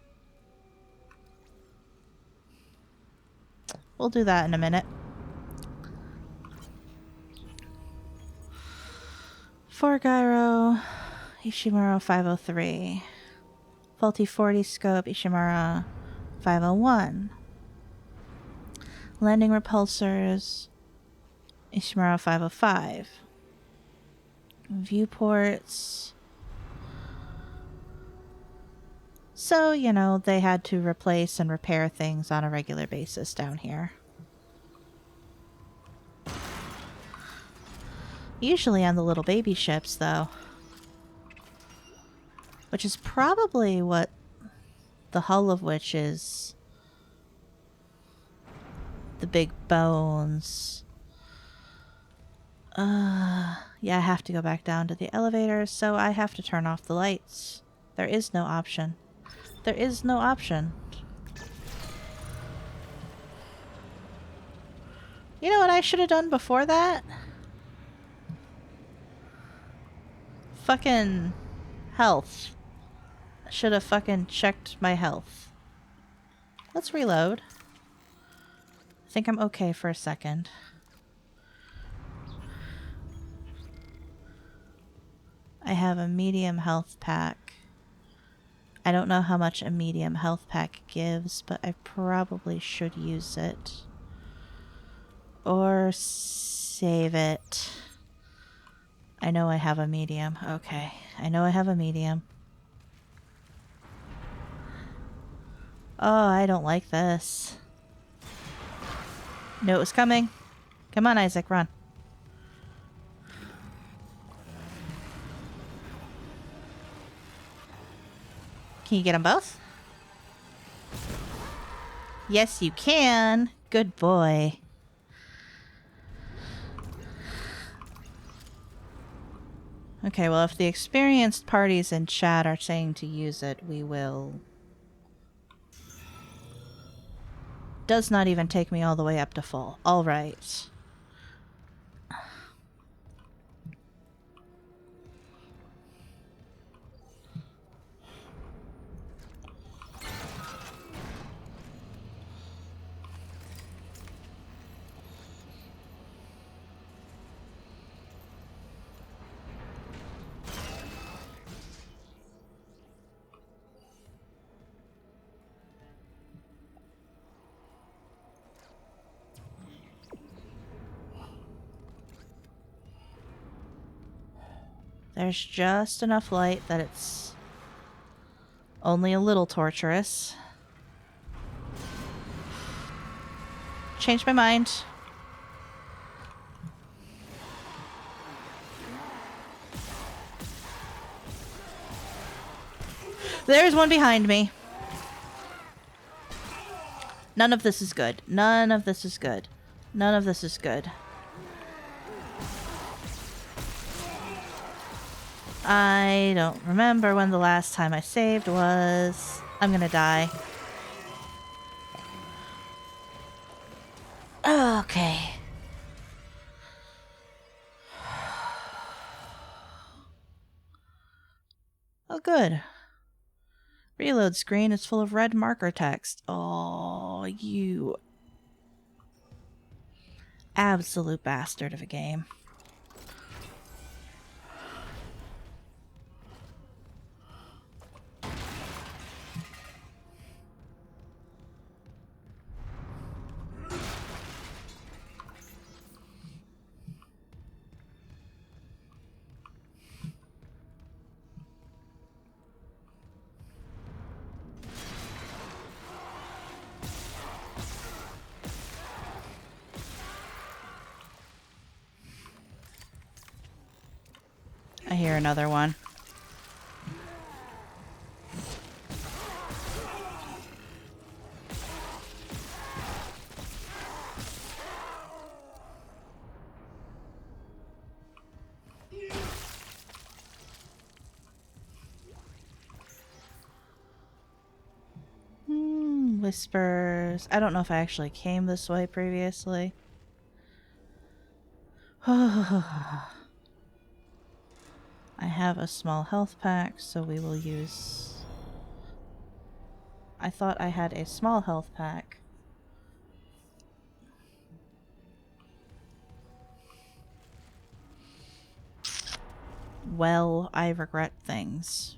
We'll do that in a minute. 4 gyro, Ishimura 503. Faulty 40 scope, Ishimura 501. Landing repulsors, Ishimura 505. Viewports. So, you know, they had to replace and repair things on a regular basis down here. Usually on the little baby ships, though. Which is probably what the hull of which is the big bones. Yeah, I have to go back down to the elevator, so I have to turn off the lights. There is no option. There is no option. You know what I should have done before that? Fucking health. I should have fucking checked my health. Let's reload. I think I'm okay for a second. I have a medium health pack. I don't know how much a medium health pack gives, but I probably should use it. Or save it. I know I have a medium. Okay. I know I have a medium. Oh, I don't like this. Knew it was coming. Come on, Isaac, run. Can you get them both? Yes, you can. Good boy. Okay, well, if the experienced parties in chat are saying to use it, we will. Does not even take me all the way up to full. All right. There's just enough light that it's only a little torturous. Changed my mind. There's one behind me. None of this is good. None of this is good. None of this is good. I don't remember when the last time I saved was. I'm gonna die. Okay. Oh, good. Reload screen is full of red marker text. Oh, you absolute bastard of a game. I hear another one. Whispers. I don't know if I actually came this way previously. I have a small health pack, so we will use... I thought I had a small health pack. Well, I regret things.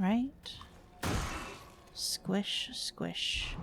Right? Squish, squish.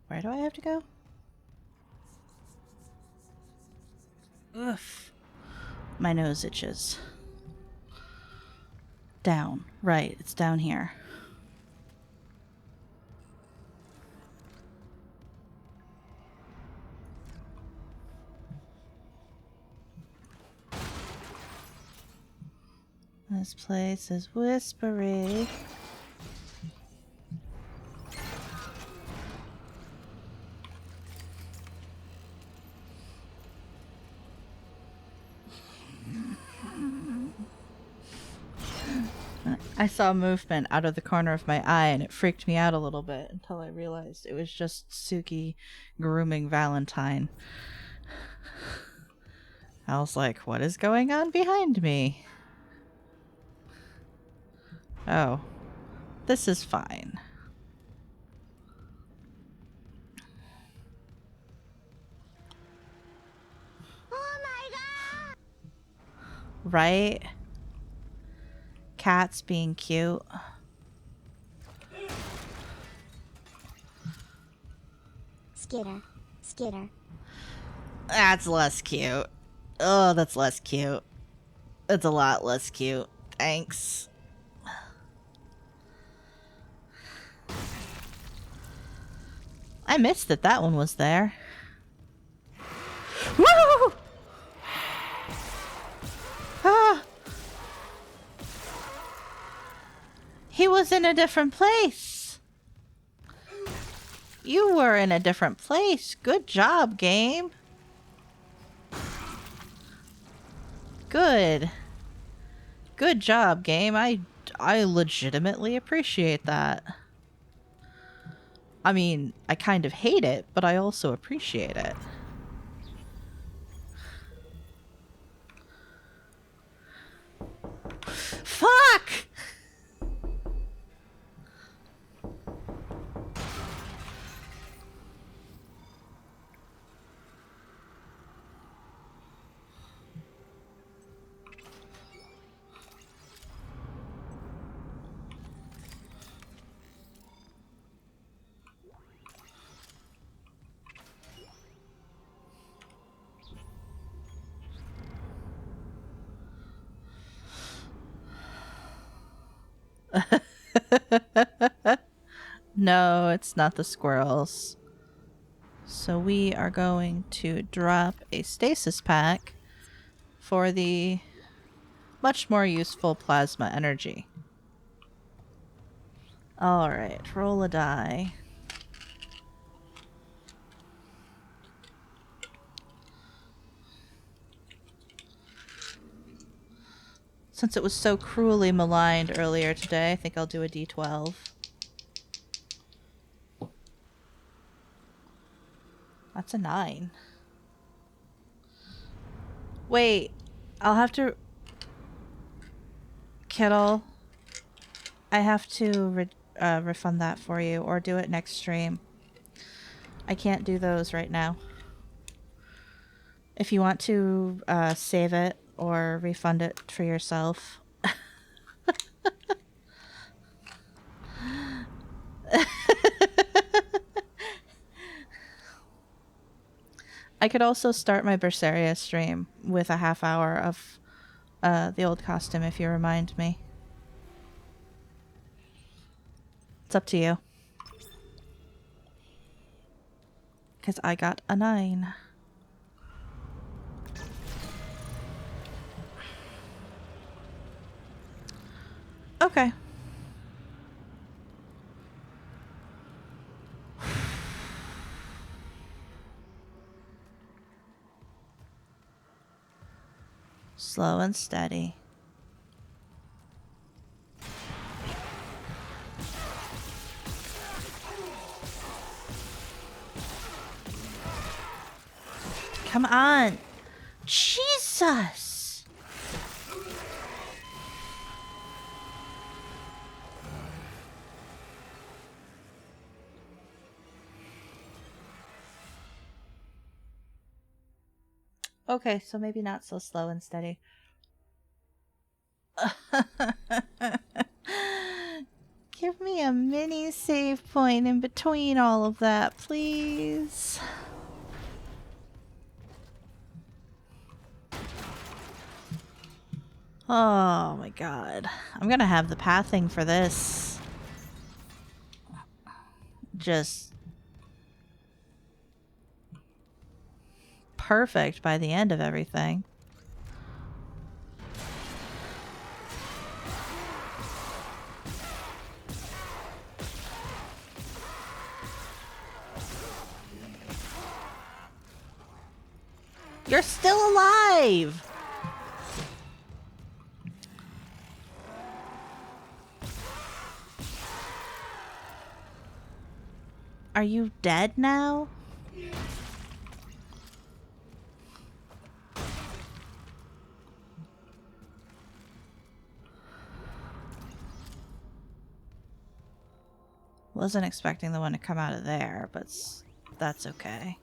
Where do I have to go? Oof. My nose itches. Down. Right, it's down here. This place is whispery. I saw movement out of the corner of my eye and it freaked me out a little bit until I realized it was just Suki grooming Valentine. I was like, what is going on behind me? Oh, this is fine. Oh my god! Right? Cats being cute. Skitter. Skitter. That's less cute. Oh, that's less cute. It's a lot less cute. Thanks. I missed that that one was there. Woo! Ah! He was in a different place. You were in a different place. Good job, game. Good. Good job, game. I legitimately appreciate that. I mean, I kind of hate it, but I also appreciate it. Fuck! No, it's not the squirrels. So we are going to drop a stasis pack for the much more useful plasma energy. Alright, roll a die. Since it was so cruelly maligned earlier today, I think I'll do a d12. That's a 9. Wait, I'll have to... Kittle, I have to refund that for you, or do it next stream. I can't do those right now. If you want to save it or refund it for yourself. I could also start my Berseria stream with a half hour of the old costume if you remind me. It's up to you. Because I got a 9. Okay. Slow and steady. Come on. Jesus. Okay, so maybe not so slow and steady. Give me a mini save point in between all of that, please. Oh my god. I'm gonna have the pathing for this. Just perfect by the end of everything. You're still alive! Are you dead now? Wasn't expecting the one to come out of there, but that's okay.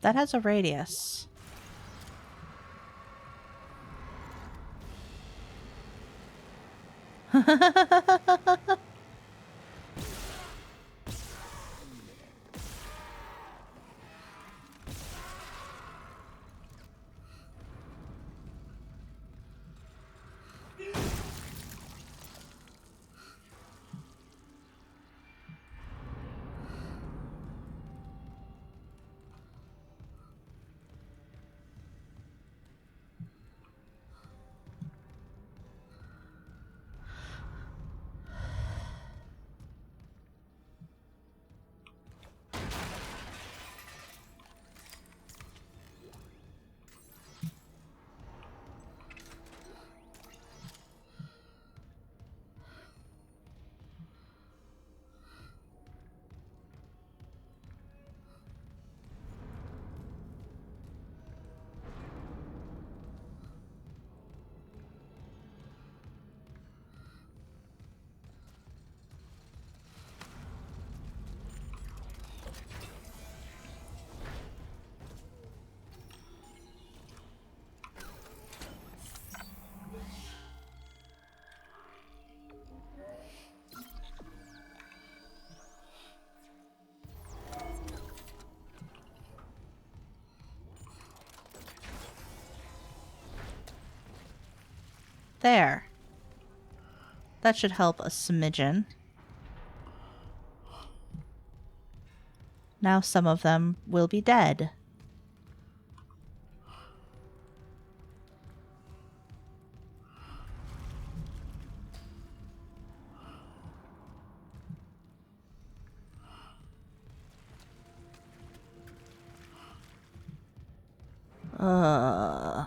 that has a radius. There. That should help a smidgen. Now some of them will be dead. Uh...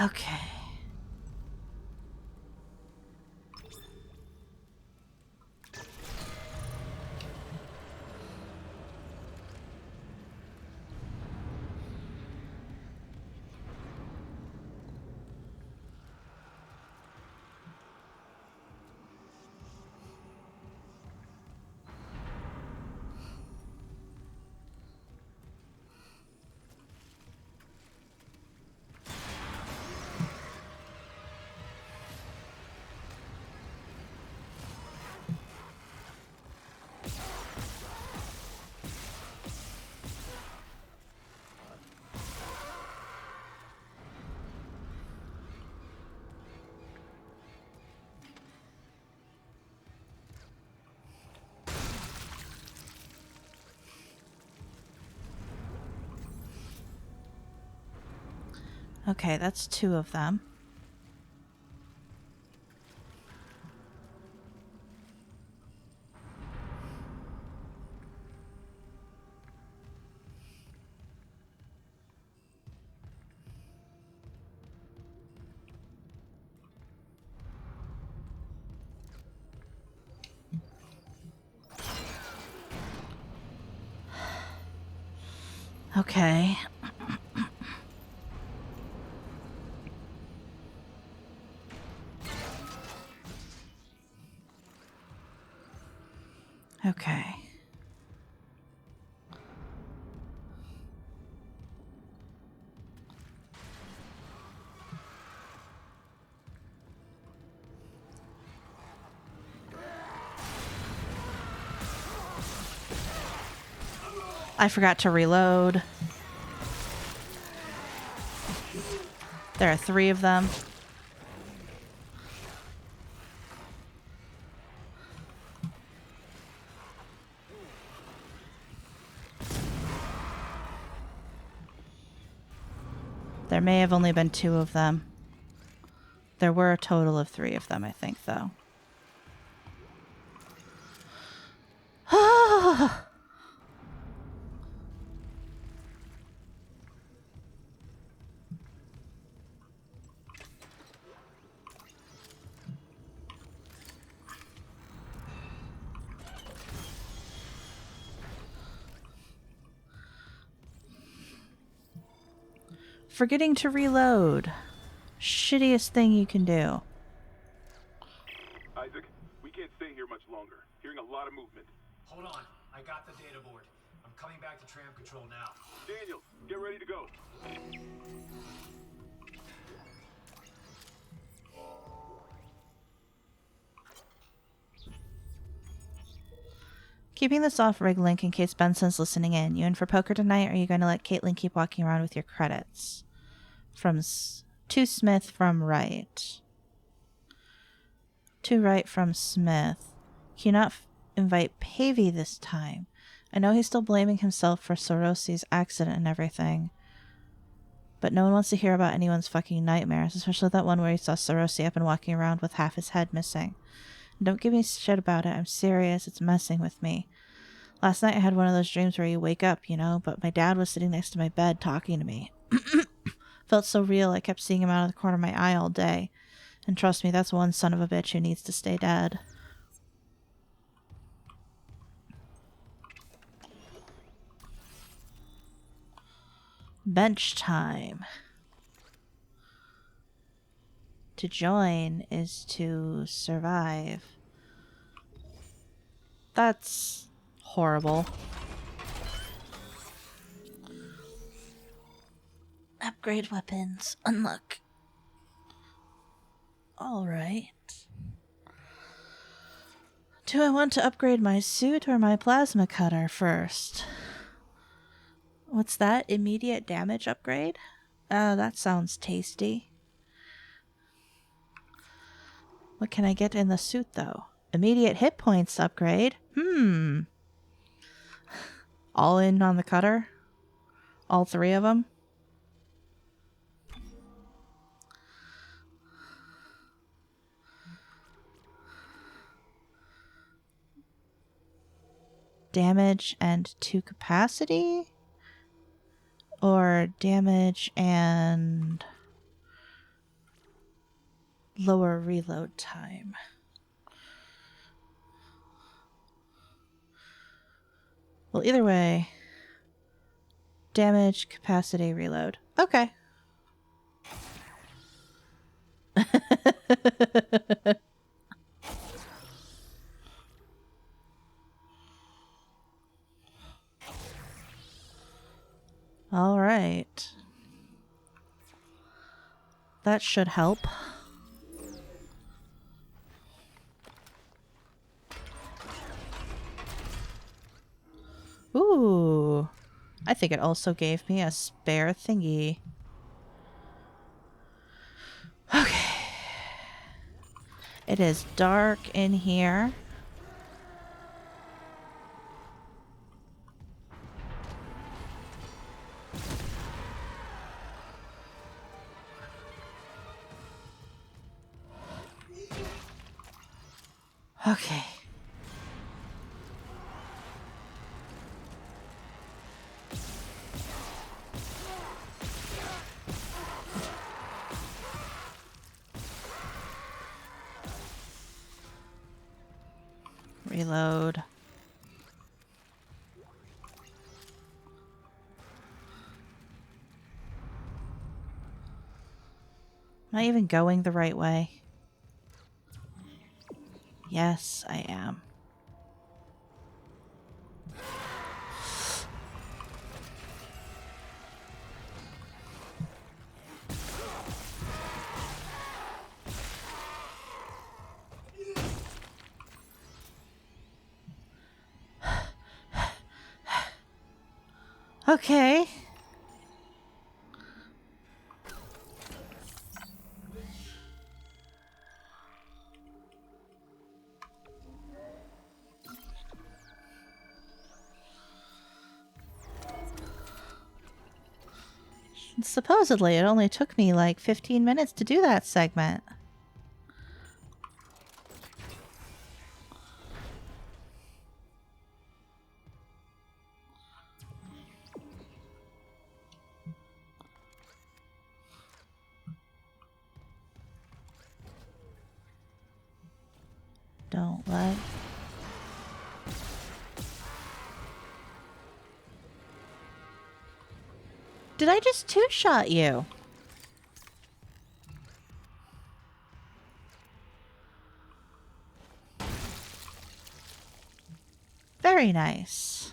Okay. Okay, that's 2 of them. Okay. Okay. I forgot to reload. There are 3 of them. There may have only been 2 of them. There were a total of 3 of them, I think, though. Forgetting to reload. Shittiest thing you can do. Isaac, we can't stay here much longer. Hearing a lot of movement. Hold on. I got the data board. I'm coming back to tram control now. Daniel, get ready to go. Keeping this off rig link in case Benson's listening in. You in for poker tonight, or are you going to let Caitlin keep walking around with your credits? To Smith from right. To right from Smith. Can you not invite Pavey this time? I know he's still blaming himself for Sorosi's accident and everything. But no one wants to hear about anyone's fucking nightmares, especially that one where he saw Sorosi up and walking around with half his head missing. And don't give me shit about it. I'm serious. It's messing with me. Last night I had one of those dreams where you wake up, you know, but my dad was sitting next to my bed talking to me. Felt so real, I kept seeing him out of the corner of my eye all day. And trust me, that's one son of a bitch who needs to stay dead. Bench time. To join is to survive. That's horrible. Upgrade weapons. Unlock. Alright. Do I want to upgrade my suit or my plasma cutter first? What's that? Immediate damage upgrade? That sounds tasty. What can I get in the suit, though? Immediate hit points upgrade? All in on the cutter? All 3 of them? Damage and 2 capacity? Or damage and lower reload time? Well, either way, damage, capacity, reload. Okay. All right. That should help. Ooh. I think it also gave me a spare thingy. Okay. It is dark in here. Okay. Reload. Am I even going the right way? Yes, I am. Okay. Supposedly, it only took me like 15 minutes to do that segment. Don't let... Did I just two-shot you? Very nice.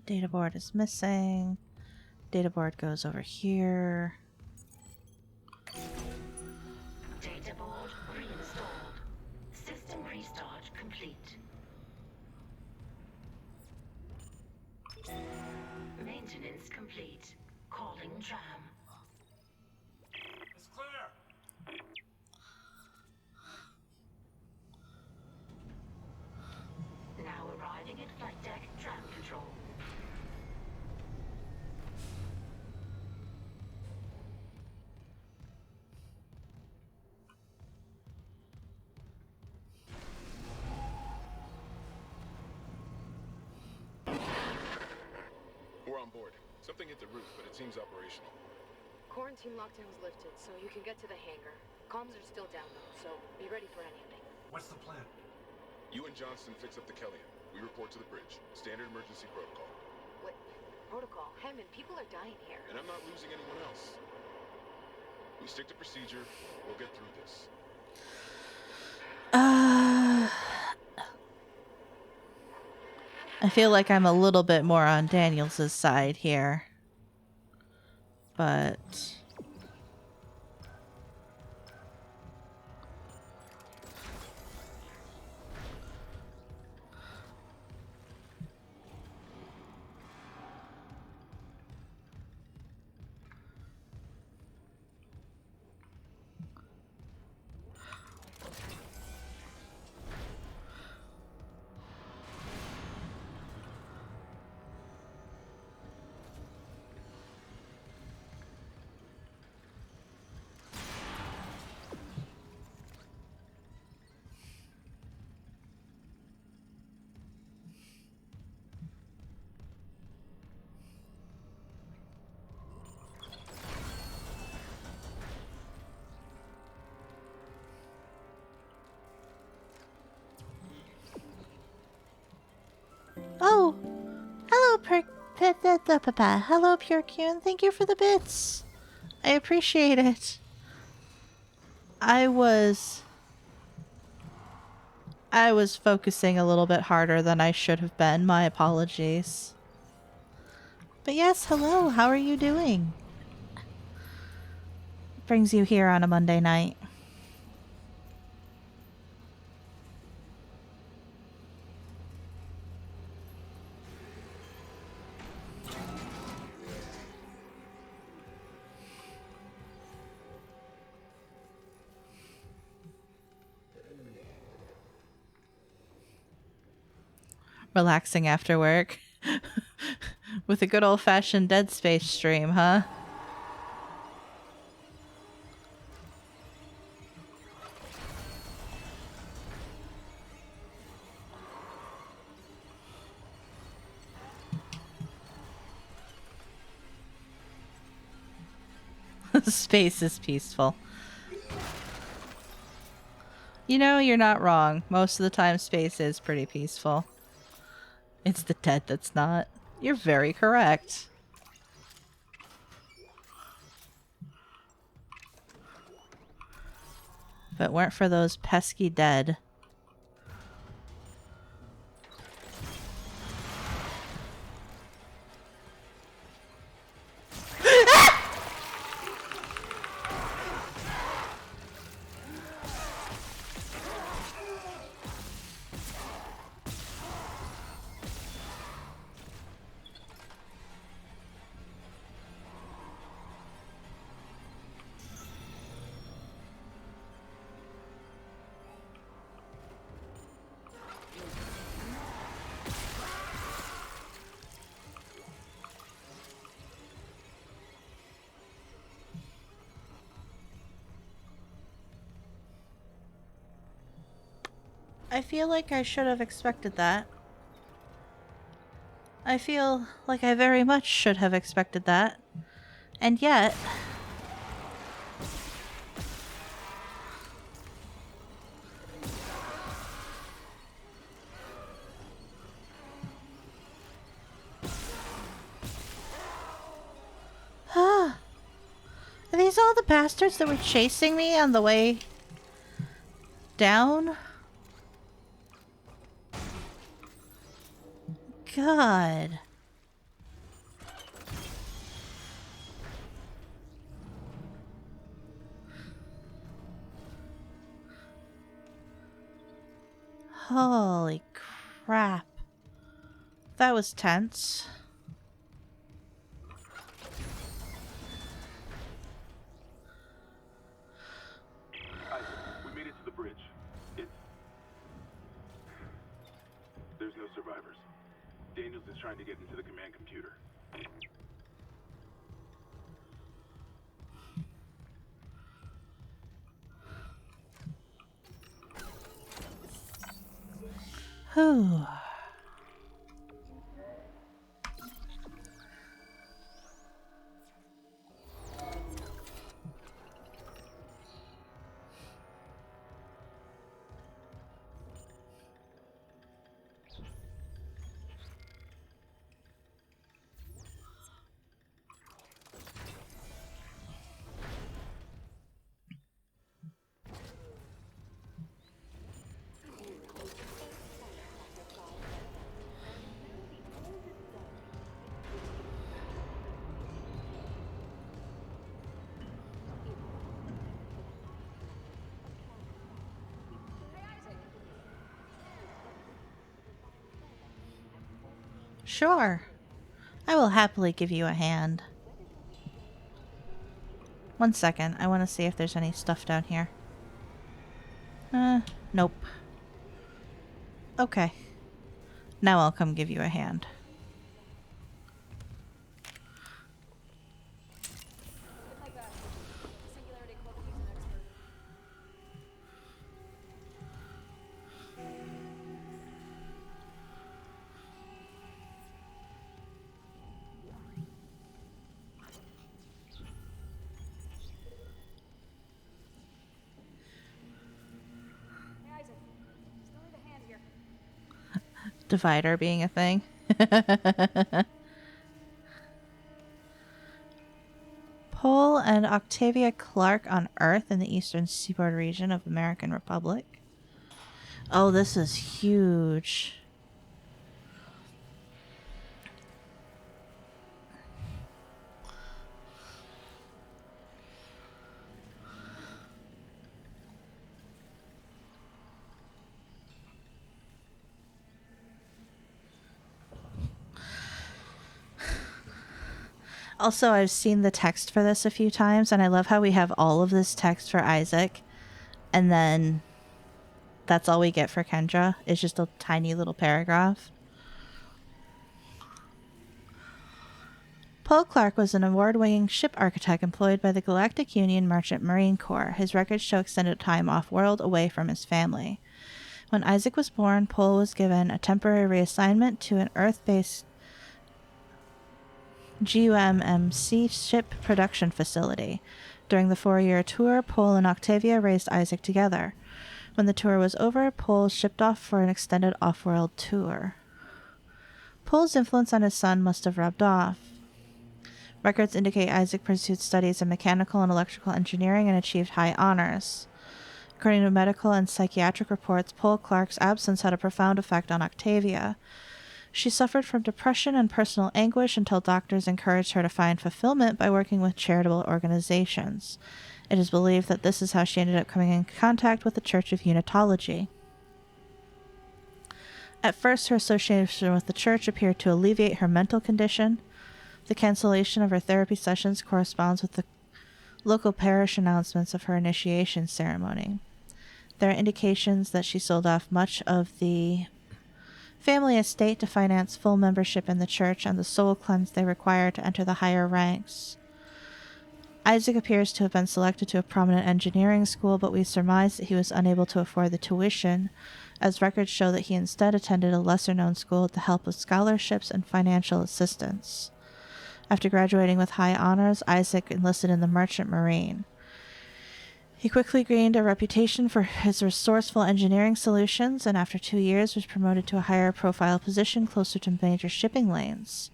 Data board is missing. Data board goes over here. Data board reinstalled. System restart complete. Maintenance complete. Calling tram. It's clear. Now arriving at flight deck tram control. We're on board. Something hit the roof, but it seems operational. Quarantine lockdown's lifted, so you can get to the hangar. Comms are still down though, so be ready for anything. What's the plan? You and Johnston fix up the Kellyan. We report to the bridge. Standard emergency protocol. What? Protocol? Hammond, people are dying here. And I'm not losing anyone else. We stick to procedure. We'll get through this. I feel like I'm a little bit more on Daniels' side here. But... Oh! Hello, Hello, Pure Cune. Thank you for the bits. I appreciate it. I was focusing a little bit harder than I should have been. My apologies. But yes, hello. How are you doing? Brings you here on a Monday night. Relaxing after work. With a good old-fashioned Dead Space stream, huh? Space is peaceful. You know, you're not wrong. Most of the time, space is pretty peaceful. It's the dead that's not. You're very correct. If it weren't for those pesky dead. I feel like I should have expected that. I feel like I very much should have expected that. And yet... Are these all the bastards that were chasing me on the way down? God. Holy crap. That was tense. Isaac, we made it to the bridge. There's no survivors. Daniels is trying to get into the command computer. Whew. Sure. I will happily give you a hand. One second. I want to see if there's any stuff down here. Nope. Okay. Now I'll come give you a hand. Divider being a thing. Paul and Octavia Clark on Earth in the eastern seaboard region of American Republic. Oh, this is huge. Also, I've seen the text for this a few times, and I love how we have all of this text for Isaac, and then that's all we get for Kendra. It's just a tiny little paragraph. Paul Clark was an award-winning ship architect employed by the Galactic Union Merchant Marine Corps. His records show extended time off-world away from his family. When Isaac was born, Paul was given a temporary reassignment to an Earth-based GUMMC ship production facility. During the 4-year tour, Paul and Octavia raised Isaac together. When the tour was over, Paul shipped off for an extended off-world tour. Paul's influence on his son must have rubbed off. Records indicate Isaac pursued studies in mechanical and electrical engineering and achieved high honors. According to medical and psychiatric reports, Paul Clark's absence had a profound effect on Octavia. She suffered from depression and personal anguish until doctors encouraged her to find fulfillment by working with charitable organizations. It is believed that this is how she ended up coming in contact with the Church of Unitology. At first, her association with the church appeared to alleviate her mental condition. The cancellation of her therapy sessions corresponds with the local parish announcements of her initiation ceremony. There are indications that she sold off much of the family estate to finance full membership in the church and the soul cleanse they require to enter the higher ranks. Isaac appears to have been selected to a prominent engineering school, but we surmise that he was unable to afford the tuition, as records show that he instead attended a lesser-known school with the help of scholarships and financial assistance. After graduating with high honors, Isaac enlisted in the Merchant Marine. He quickly gained a reputation for his resourceful engineering solutions, and after 2 years was promoted to a higher profile position closer to major shipping lanes.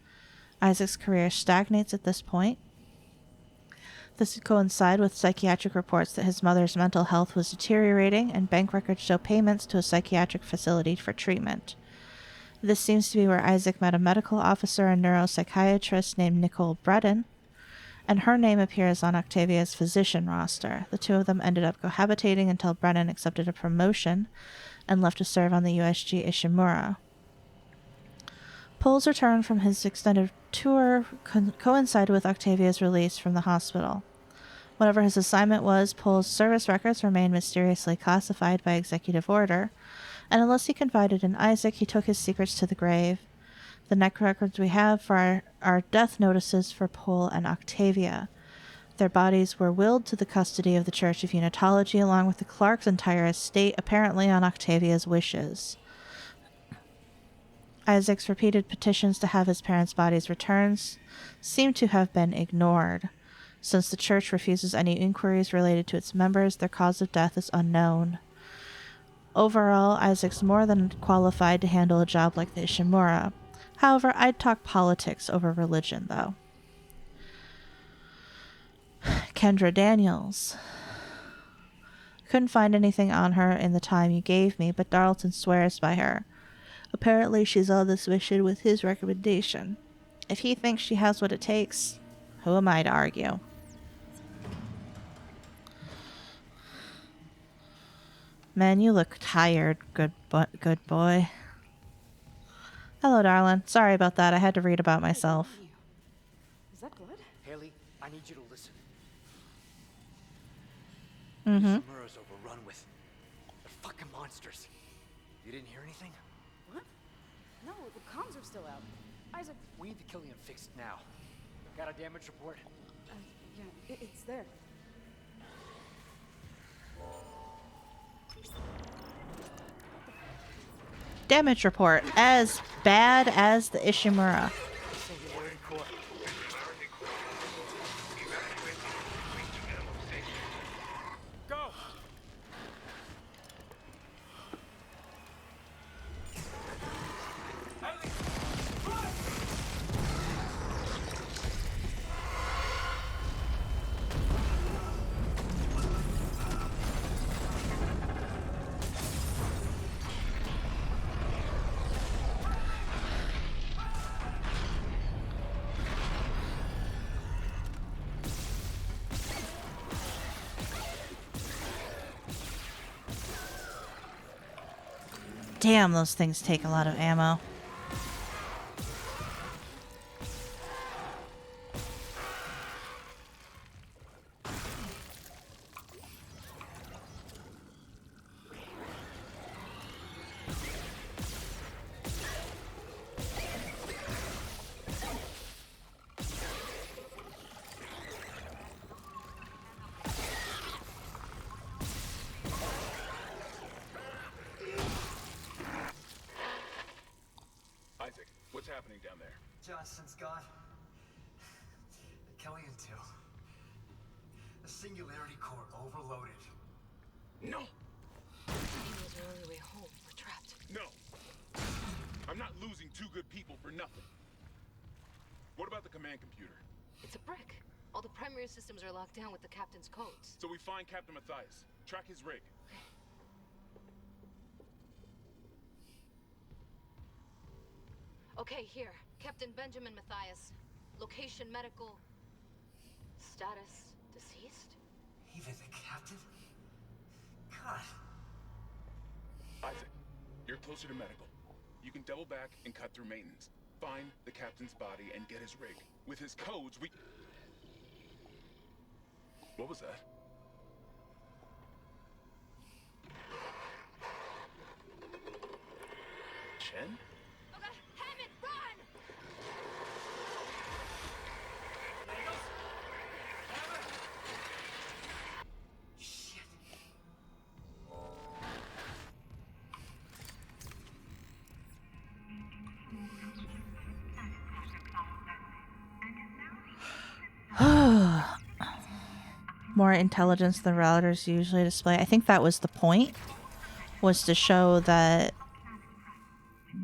Isaac's career stagnates at this point. This would coincide with psychiatric reports that his mother's mental health was deteriorating, and bank records show payments to a psychiatric facility for treatment. This seems to be where Isaac met a medical officer and neuropsychiatrist named Nicole Breton, and her name appears on Octavia's physician roster. The two of them ended up cohabitating until Brennan accepted a promotion and left to serve on the USG Ishimura. Pohl's return from his extended tour coincided with Octavia's release from the hospital. Whatever his assignment was, Pohl's service records remained mysteriously classified by executive order, and unless he confided in Isaac, he took his secrets to the grave. The next records we have for are death notices for Pohl and Octavia. Their bodies were willed to the custody of the Church of Unitology along with the Clark's entire estate, apparently on Octavia's wishes. Isaac's repeated petitions to have his parents' bodies returned seem to have been ignored. Since the church refuses any inquiries related to its members, their cause of death is unknown. Overall, Isaac's more than qualified to handle a job like the Ishimura. However, I'd talk politics over religion, though. Kendra Daniels. Couldn't find anything on her in the time you gave me, but Darlton swears by her. Apparently she's on this mission with his recommendation. If he thinks she has what it takes, who am I to argue? Man, you look tired, good boy. Hello, darling. Sorry about that. I had to read about myself. Is that good? Haley, I need you to listen. Ishimura's overrun with... they're fucking monsters. You didn't hear anything? What? No, the comms are still out. Isaac... We need the Killian fixed now. Got a damage report? Yeah, it's there. Damage report. As bad as the Ishimura. Singularity core. Go! Damn, those things take a lot of ammo. Isaac, what's happening down there? Johnson's gone. Kelly and two. The singularity core overloaded. No! Maybe there's an early way home. We're trapped. No! I'm not losing two good people for nothing. What about the command computer? It's a brick. All the primary systems are locked down with the captain's codes. So we find Captain Matthias. Track his rig. Okay, here. Captain Benjamin Matthias. Location medical. Status deceased? Even the captain? God. Isaac, you're closer to medical. You can double back and cut through maintenance. Find the captain's body and get his rig. With his codes, we... What was that? Chen? Okay, Hammond, run! Shit. More intelligence than routers usually display. I think that was the point, was to show that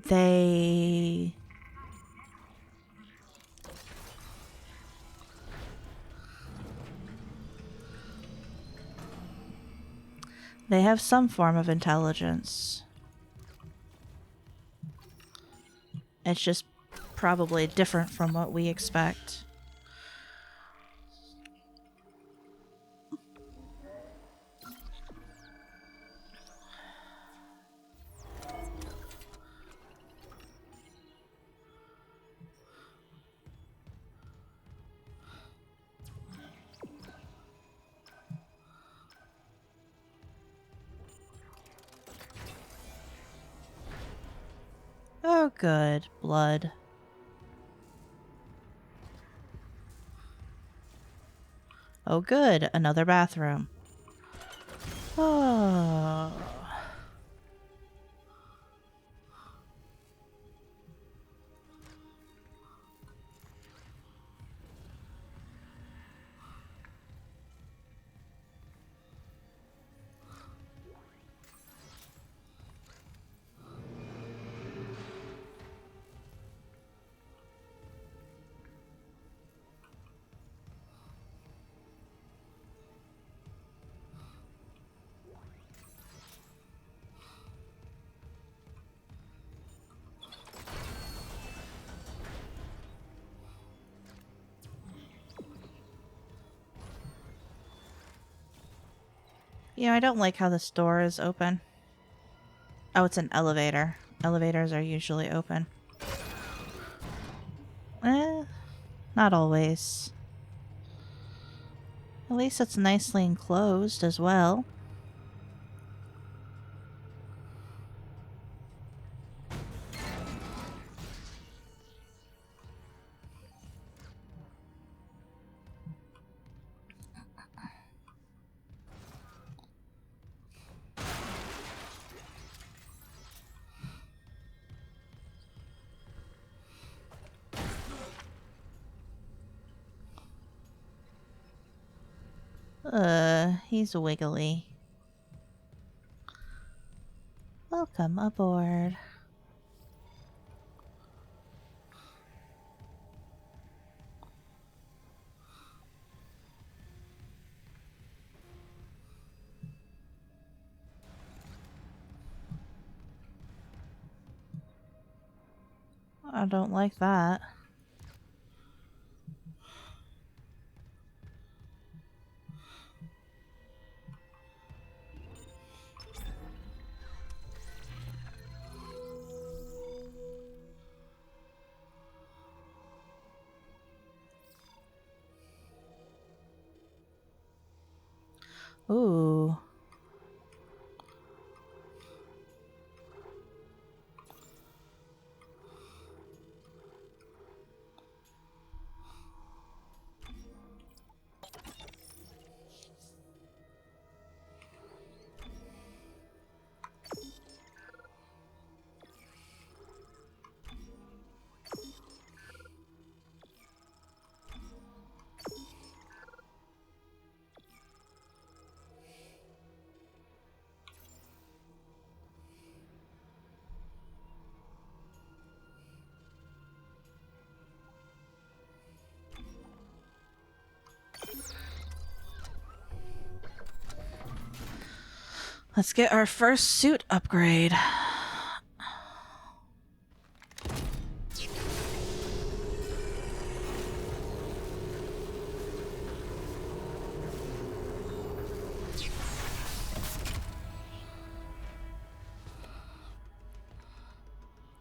they have some form of intelligence. It's just probably different from what we expect. Oh, good. Blood. Oh, good. Another bathroom. Oh. Yeah, I don't like how this door is open. Oh, it's an elevator. Elevators are usually open. Not always. At least it's nicely enclosed as well. He's wiggly. Welcome aboard. I don't like that. Ooh. Let's get our first suit upgrade.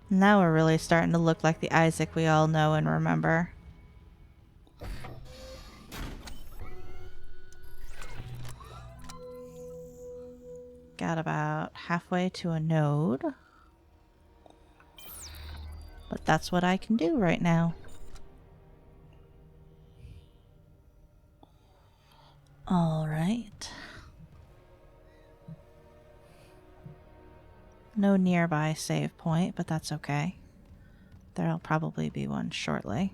Now we're really starting to look like the Isaac we all know and remember. Got about halfway to a node. But that's what I can do right now. Alright. No nearby save point, but that's okay. There'll probably be one shortly.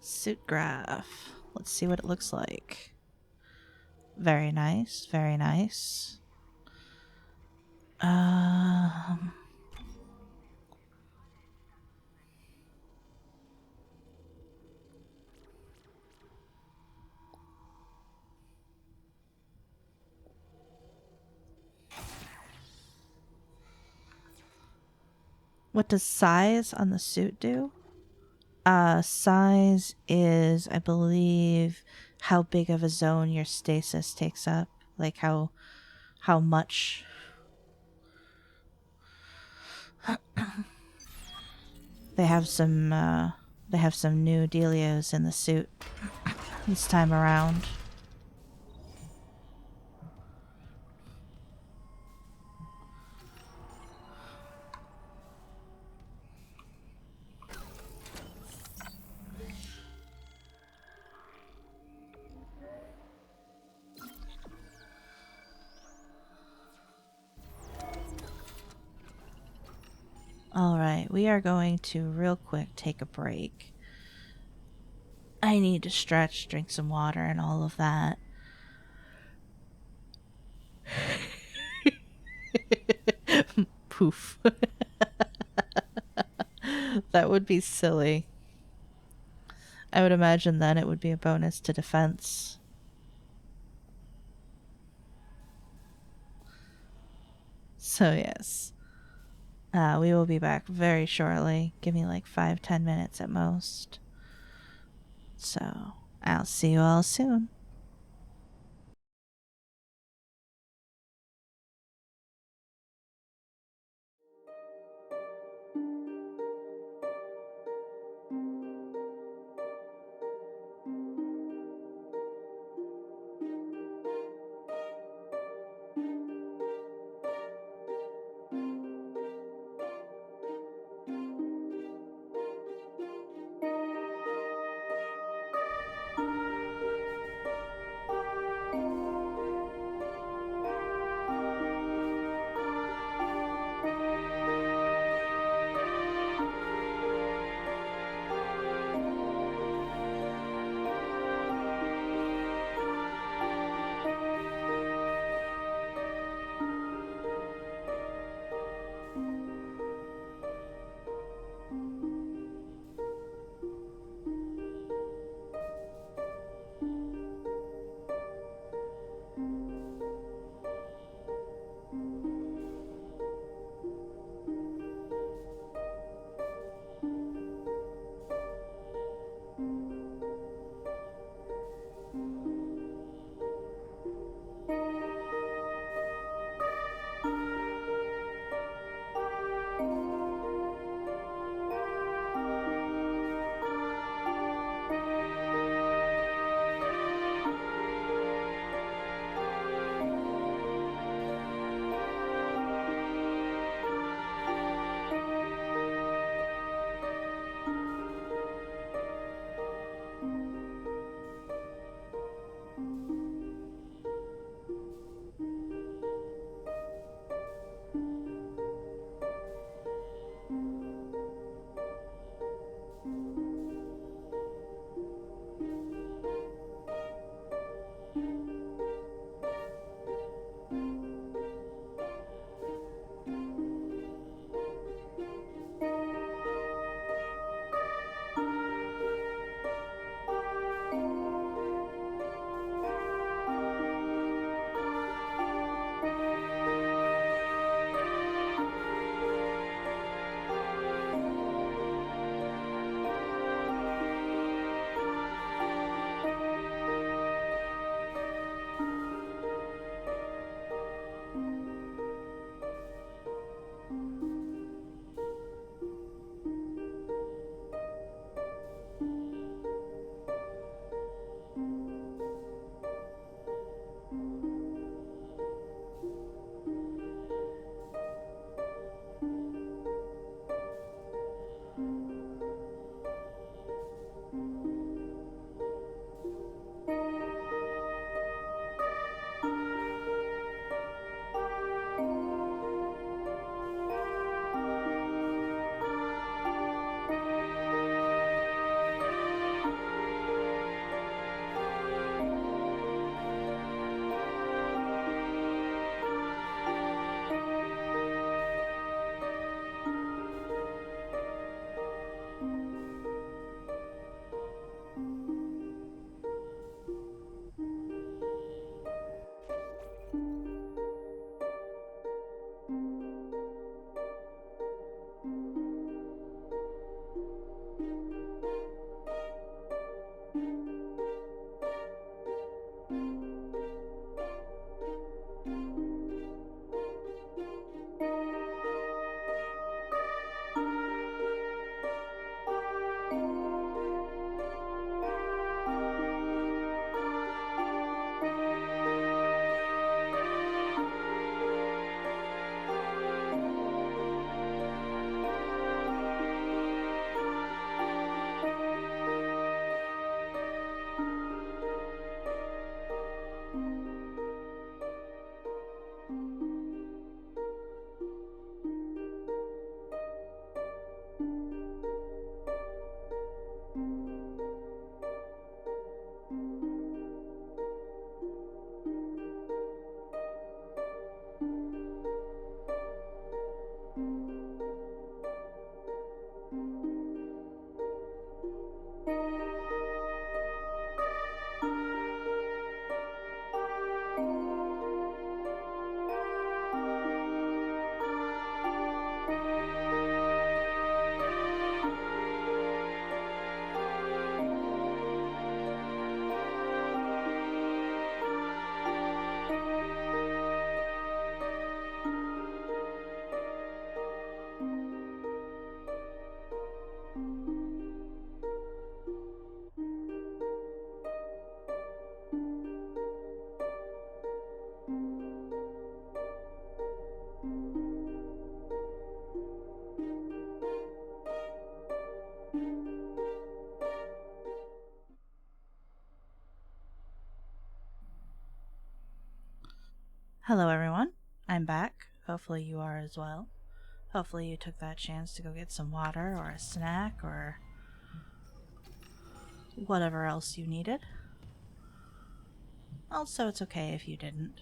Suit graph. Let's see what it looks like. Very nice, very nice. What does size on the suit do? Size is, I believe, how big of a zone your stasis takes up. Like how much. They have some new dealios in the suit this time around. Alright, we are going to real quick take a break. I need to stretch, drink some water, and all of that. Poof. That would be silly. I would imagine then it would be a bonus to defense. So yes. We will be back very shortly. Give me like 5-10 minutes at most. So, I'll see you all soon. Hello, everyone. I'm back. Hopefully, you are as well. Hopefully, you took that chance to go get some water or a snack or whatever else you needed. Also, it's okay if you didn't.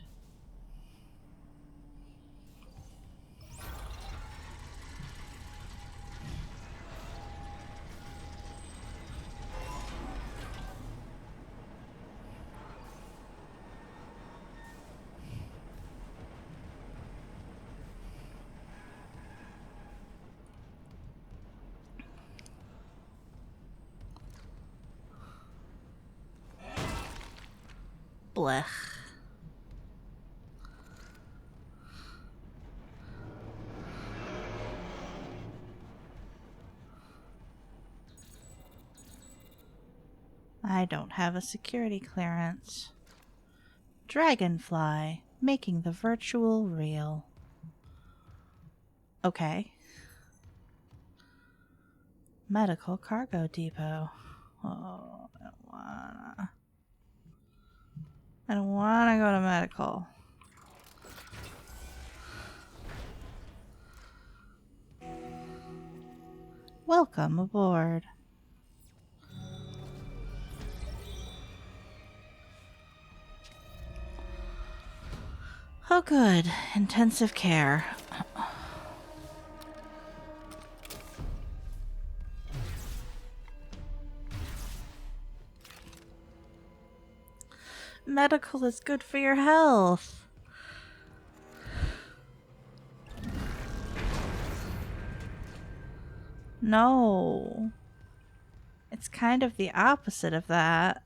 Blech. I don't have a security clearance. Dragonfly, making the virtual real. Okay. Medical cargo depot. Oh, I don't wanna go to medical. Welcome aboard. Oh good, intensive care. Medical is good for your health. No. It's kind of the opposite of that.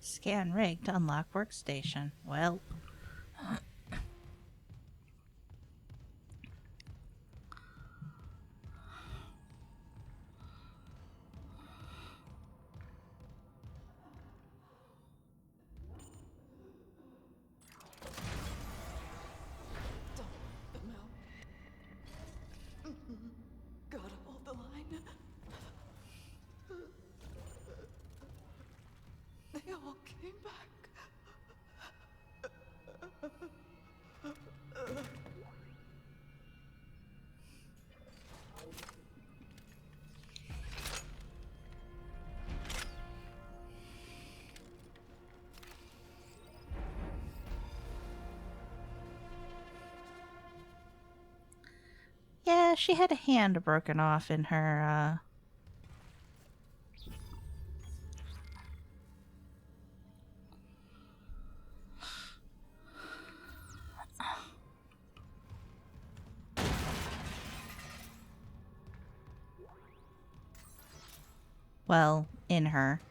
Scan rig to unlock workstation. Well. Gotta hold the line. They all came back. Yeah, she had a hand broken off in her, well, in her.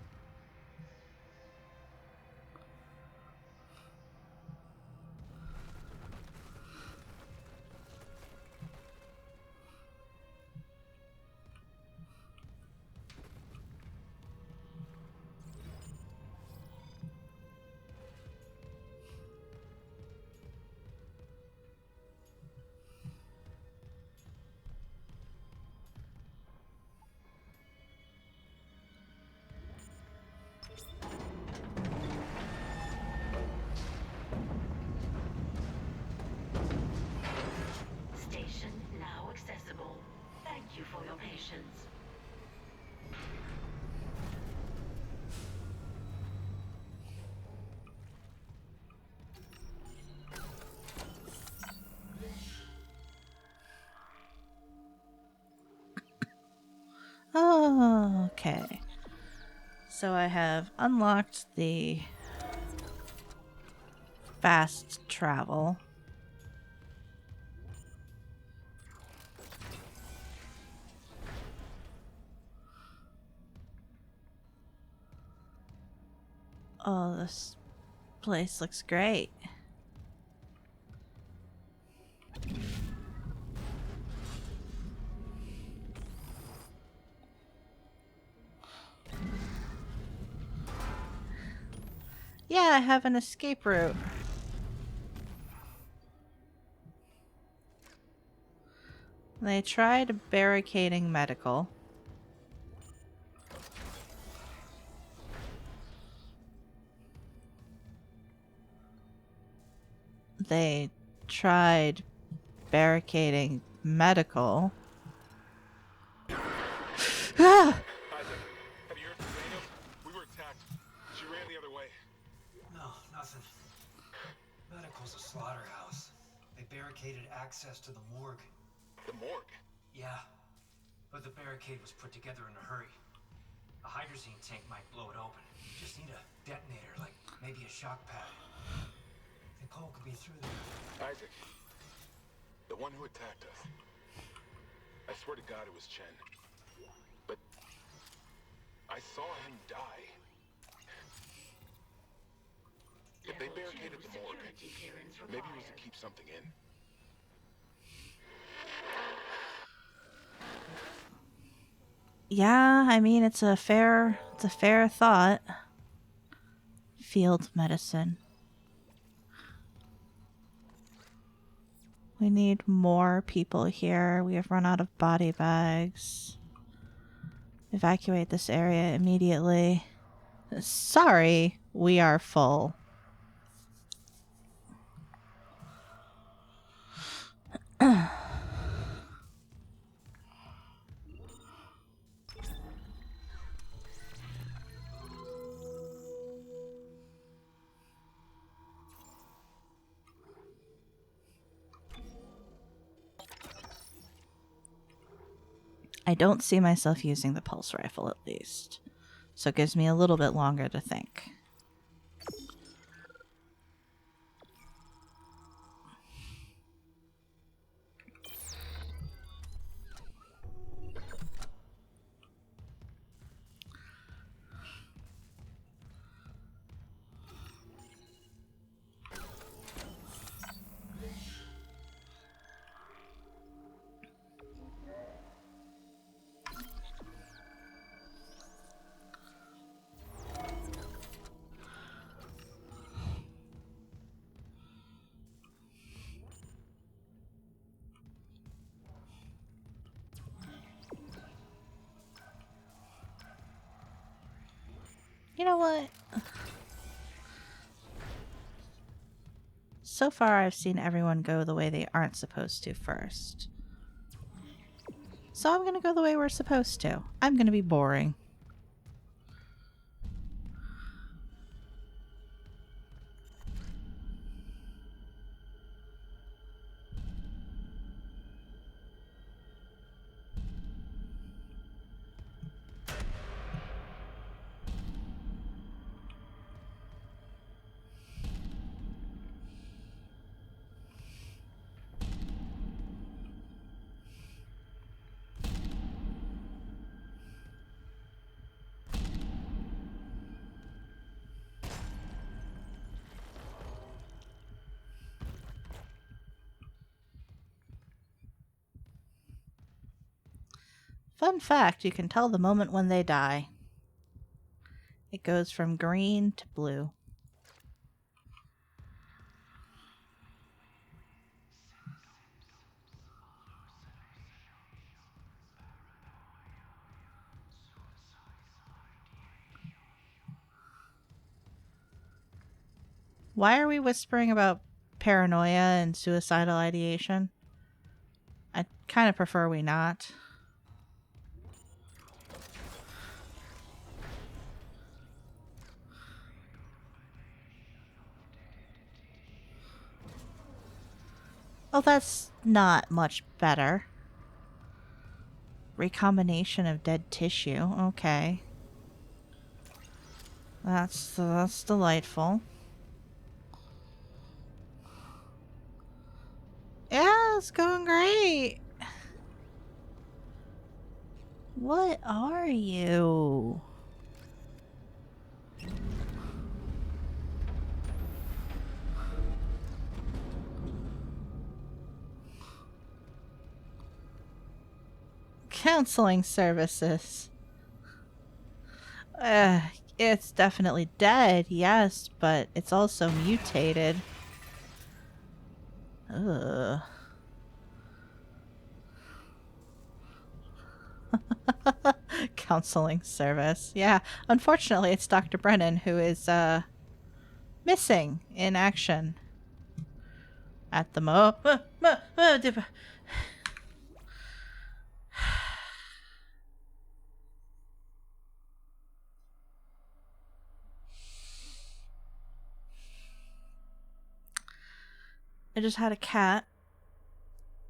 your patience. Oh, okay. So I have unlocked the fast travel. Oh, this place looks great. Yeah, I have an escape route. They tried barricading medical. They tried barricading medical. Ah! Isaac, have you heard from Daniels? We were attacked. She ran the other way. No, nothing. Medical's a slaughterhouse. They barricaded access to the morgue. The morgue? Yeah, but the barricade was put together in a hurry. A hydrazine tank might blow it open. You just need a detonator, like maybe a shock pad. Nicole could be through there. Isaac, the one who attacked us. I swear to God it was Chen. But I saw him die. If they barricaded the morgue, maybe it was to keep something in. Yeah, I mean it's a fair thought. Field medicine. We need more people here. We have run out of body bags. Evacuate this area immediately. Sorry, we are full. I don't see myself using the pulse rifle, at least. So it gives me a little bit longer to think. You know what? So far, I've seen everyone go the way they aren't supposed to first. So I'm gonna go the way we're supposed to. I'm gonna be boring. Fun fact, you can tell the moment when they die. It goes from green to blue. Why are we whispering about paranoia and suicidal ideation? I kind of prefer we not. Oh, that's not much better. Recombination of dead tissue. Okay. That's delightful. Yeah, it's going great. What are you? Counseling services. It's definitely dead, yes, but it's also mutated. Ugh. Counseling service. Yeah, unfortunately, it's Dr. Brennan who is missing in action at the I just had a cat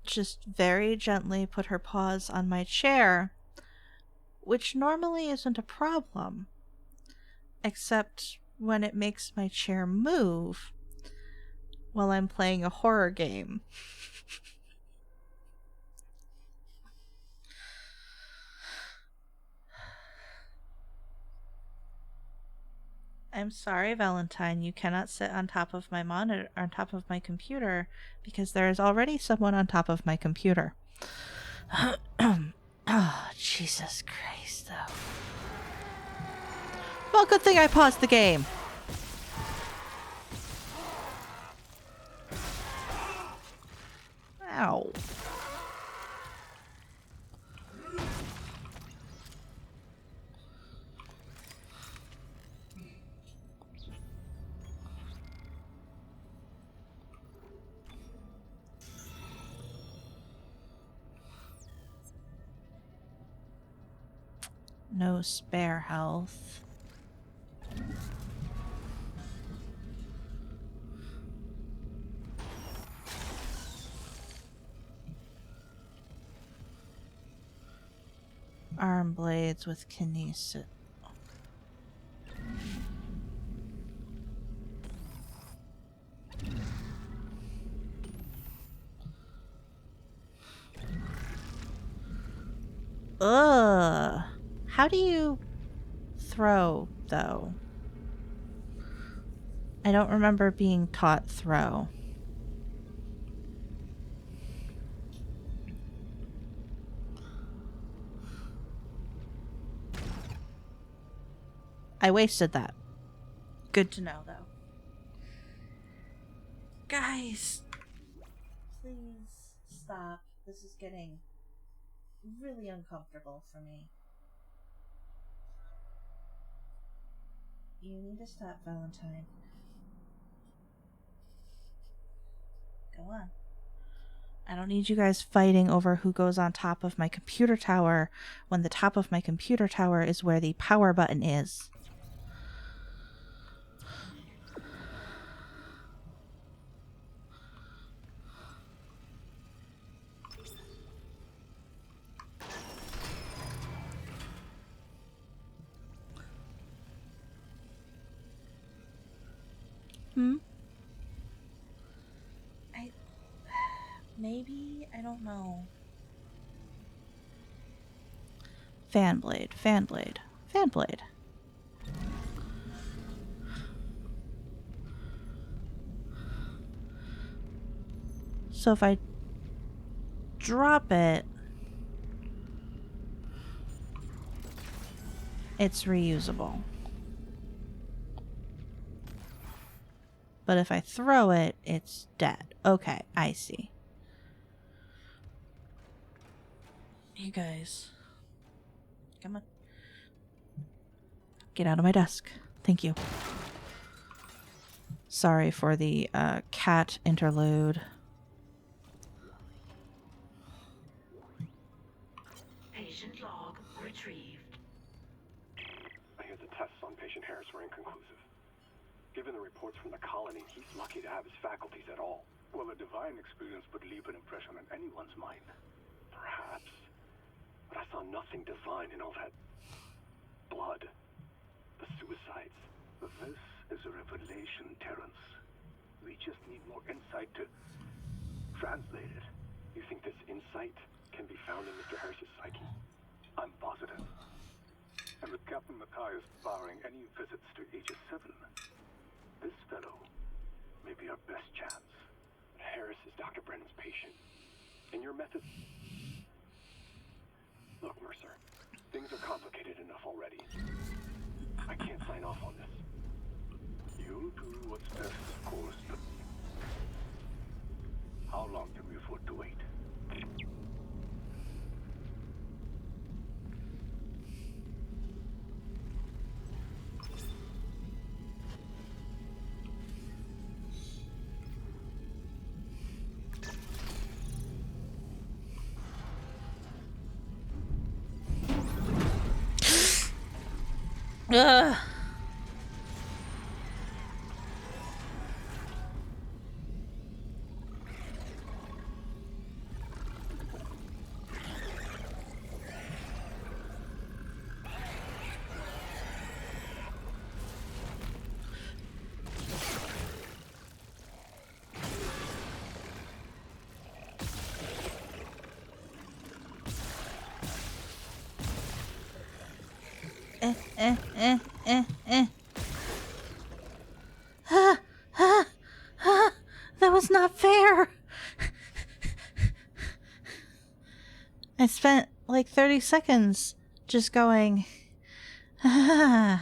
just very gently put her paws on my chair, which normally isn't a problem, except when it makes my chair move while I'm playing a horror game. I'm sorry, Valentine, you cannot sit on top of my monitor, on top of my computer, because there is already someone on top of my computer. Oh, Jesus Christ, though. Well, good thing I paused the game. Ow. No spare health. Arm blades with kinesis. Ugh. How do you throw, though? I don't remember being taught throw. I wasted that. Good to know, though. Guys, please stop. This is getting really uncomfortable for me. You need to stop, Valentine. Go on. I don't need you guys fighting over who goes on top of my computer tower when the top of my computer tower is where the power button is. Maybe? I don't know. Fan blade, fan blade, fan blade. So if I drop it, it's reusable. But if I throw it, it's dead. Okay, I see. You guys. Come on. Get out of my desk. Thank you. Sorry for the cat interlude. Patient log retrieved. I hear the tests on patient Harris were inconclusive. Given the reports from the colony, he's lucky to have his faculties at all. Well, a divine experience would leave an impression on anyone's mind. Perhaps. But I saw nothing divine in all that blood. The suicides. This is a revelation, Terrence. We just need more insight to translate it. You think this insight can be found in Mr. Harris's psyche? I'm positive. And with Captain Matthias barring any visits to Aegis 7, this fellow may be our best chance. Harris is Dr. Brennan's patient. And your method... Look, Mercer, things are complicated enough already. I can't sign off on this. You do what's best, of course, but... How long can we afford to wait? Ugh. That was not fair. I spent like 30 seconds just going. And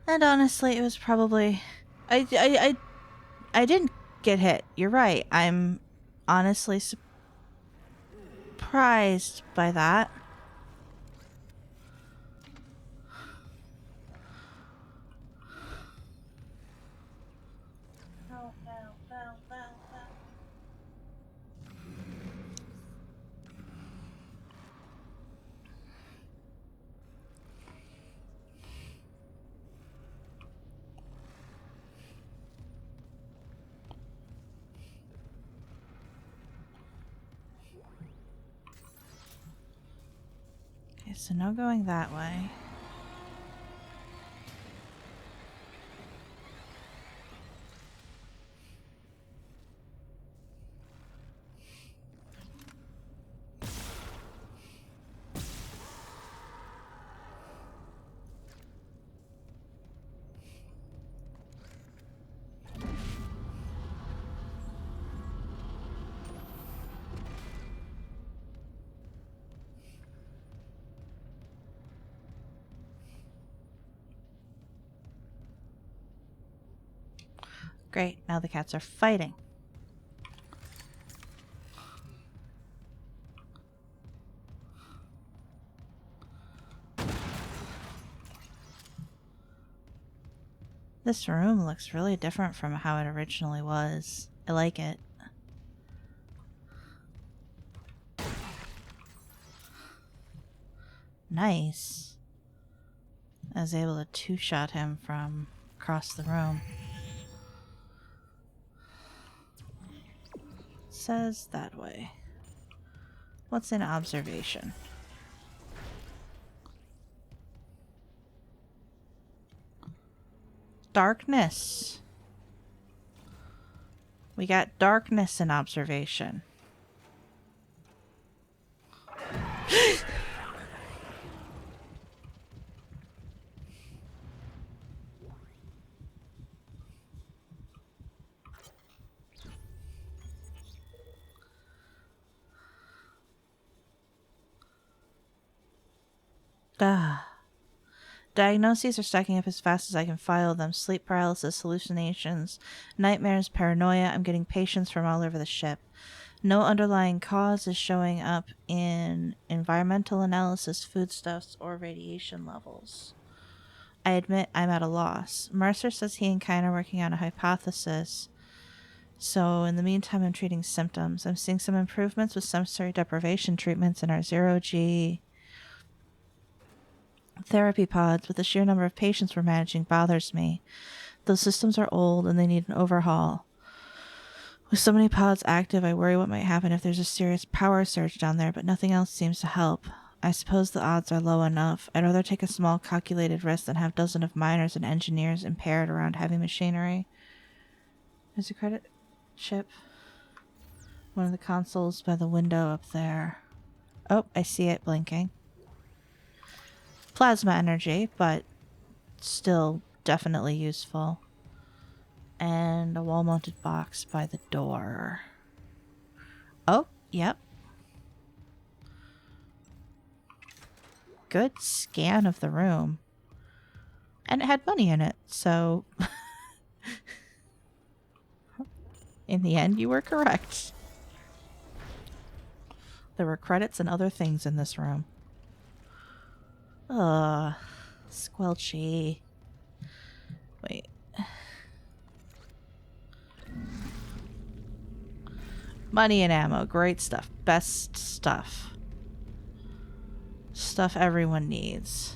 honestly, it was probably... I didn't get hit. You're right. I'm honestly surprised by that. Okay, so no going that way. Great, now the cats are fighting. This room looks really different from how it originally was. I like it. Nice. I was able to two-shot him from across the room. Says that way. What's in observation? Darkness. We got darkness in observation. Diagnoses are stacking up as fast as I can file them. Sleep paralysis, hallucinations, nightmares, paranoia. I'm getting patients from all over the ship. No underlying cause is showing up in environmental analysis, foodstuffs, or radiation levels. I admit I'm at a loss. Mercer says he and Kine are working on a hypothesis. So in the meantime, I'm treating symptoms. I'm seeing some improvements with sensory deprivation treatments in our 0G therapy pods, but the sheer number of patients we're managing bothers me. Those systems are old and they need an overhaul. With so many pods active, I worry what might happen if there's a serious power surge down there, but nothing else seems to help. I suppose the odds are low enough. I'd rather take a small calculated risk than have dozens of miners and engineers impaired around heavy machinery. There's a credit chip. One of the consoles by the window up there. Oh, I see it blinking. Plasma energy, but still definitely useful. And a wall-mounted box by the door. Oh, yep. Good scan of the room. And it had money in it, so... in the end, you were correct. There were credits and other things in this room. Ugh. Squelchy. Wait. Money and ammo. Great stuff. Best stuff. Stuff everyone needs.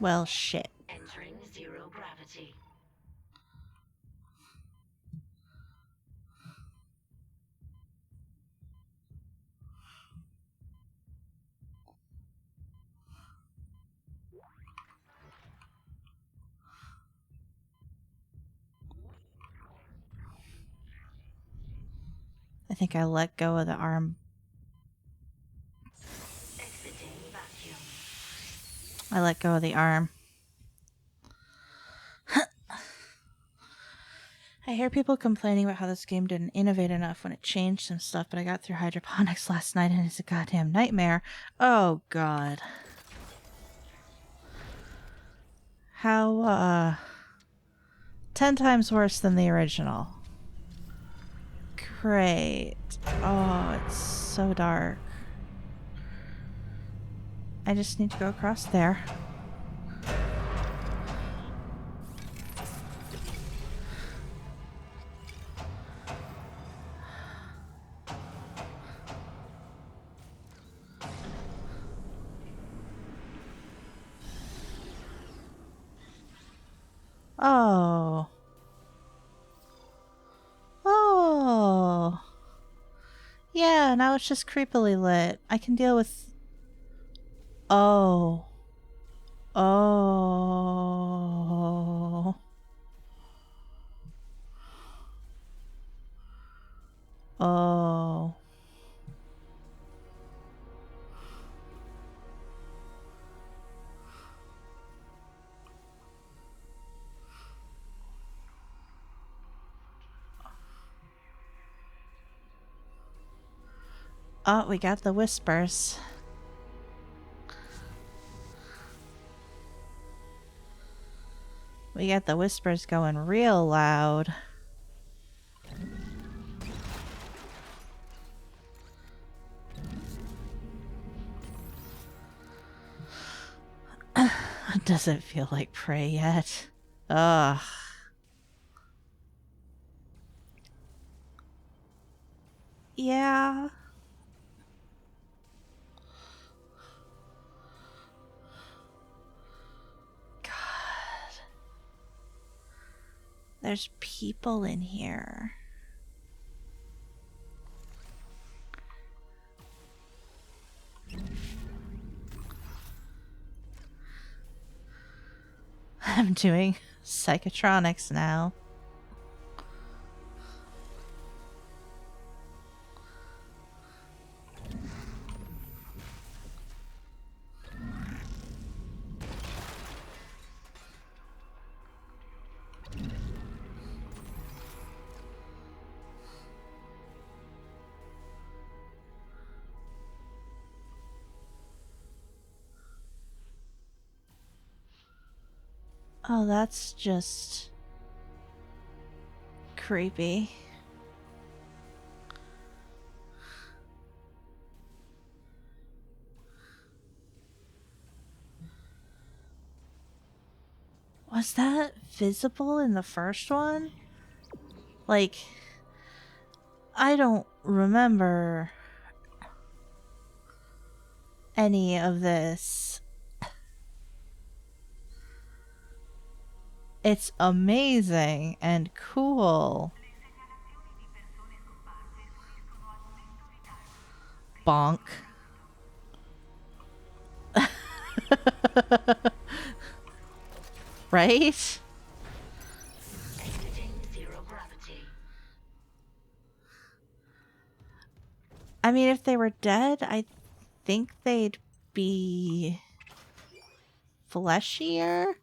Well, shit. Entering zero gravity. I think I let go of the arm. Exiting vacuum. I let go of the arm. I hear people complaining about how this game didn't innovate enough when it changed some stuff, but I got through hydroponics last night and it's a goddamn nightmare. Oh, God. How, 10 times worse than the original. Great. Oh, it's so dark. I just need to go across there. Oh. Oh. Yeah, now it's just creepily lit. I can deal with... Oh. Oh. Oh. Oh, we got the whispers. We got the whispers going real loud. Doesn't feel like prey yet. Ugh. Yeah. God. There's people in here. I'm doing psychotronics now. Oh, that's just creepy. Was that visible in the first one? Like, I don't remember any of this. It's amazing and cool. Bonk. Right? I mean, if they were dead, I think they'd be fleshier.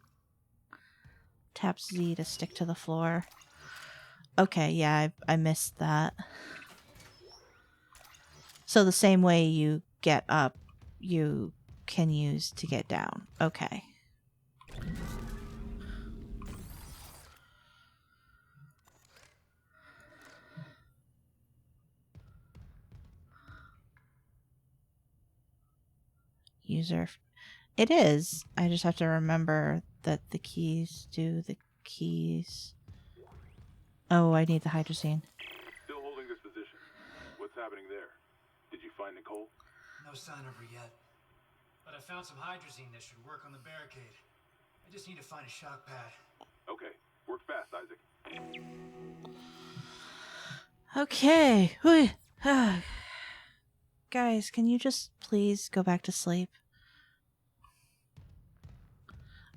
Tap Z to stick to the floor. Okay, yeah, I missed that. So the same way you get up, you can use to get down. Okay. User. It is. I just have to remember that the keys do the keys. Oh, I need the hydrazine. Still holding this position. What's happening there? Did you find Nicole? No sign of her yet. But I found some hydrazine that should work on the barricade. I just need to find a shock pad. Okay. Work fast, Isaac. Okay. Guys, can you just please go back to sleep?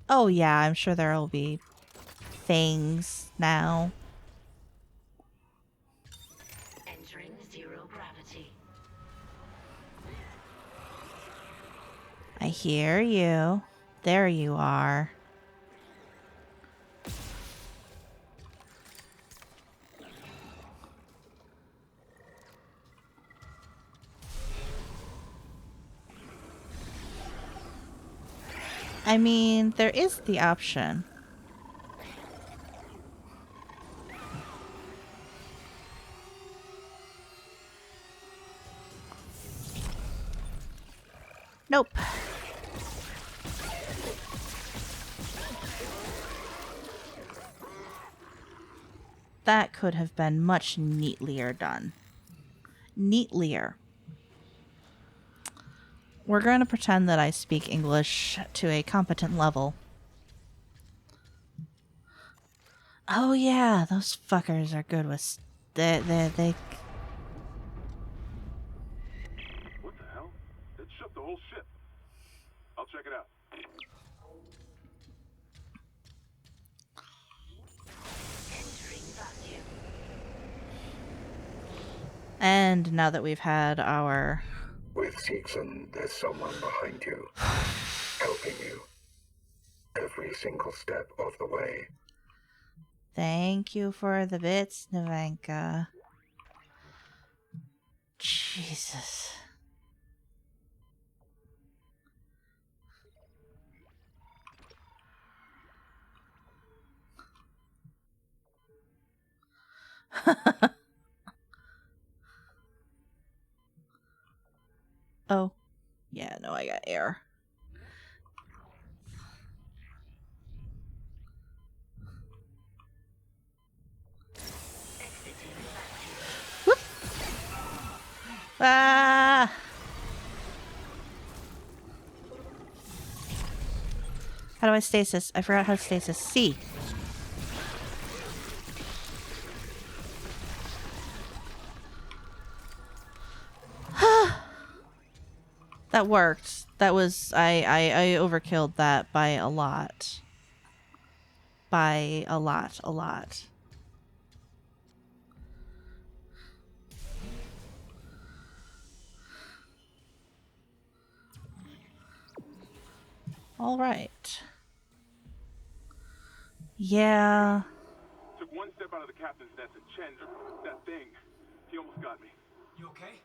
Oh yeah, I'm sure there will be things now. Entering zero gravity. I hear you. There you are. I mean, there is the option. Nope. That could have been much neatlier done. Neatlier. We're going to pretend that I speak English to a competent level. Oh yeah, those fuckers are good with... They... What the hell? It shut the whole ship. I'll check it out. And now that we've had our... With Seegson, there's someone behind you, helping you. Every single step of the way. Thank you for the bits, Navenka. Jesus. Oh. Yeah, no, I got air. Whoop. Ah! How do I stasis? I forgot how to stasis. C. That worked. That was... I overkilled that by a lot. by a lot, a lot. All right. Yeah. Took one step out of the captain's nest and Chen, that thing, he almost got me. You okay?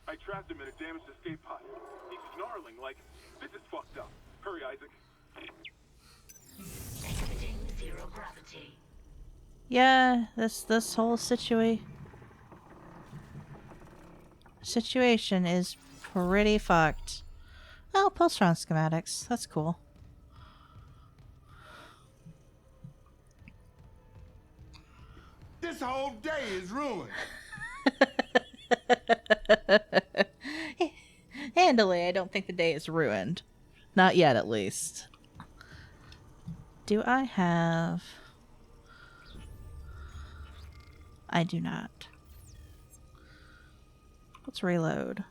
I trapped him in a damaged escape pod. He's snarling like, this is fucked up. Hurry, Isaac. Exiting zero gravity. Yeah, this whole situation is pretty fucked. Oh, post-run schematics. That's cool. This whole day is ruined. Handily, I don't think the day is ruined. Not yet, at least. Do I have... I do not. Let's reload.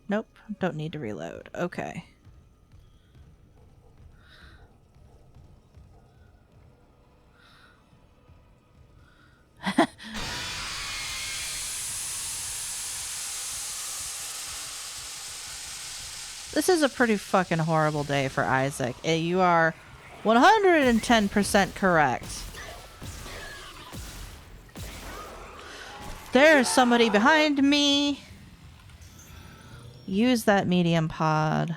Nope, don't need to reload. Okay. This is a pretty fucking horrible day for Isaac. You are 110% correct. There's somebody behind me. Use that medium pod.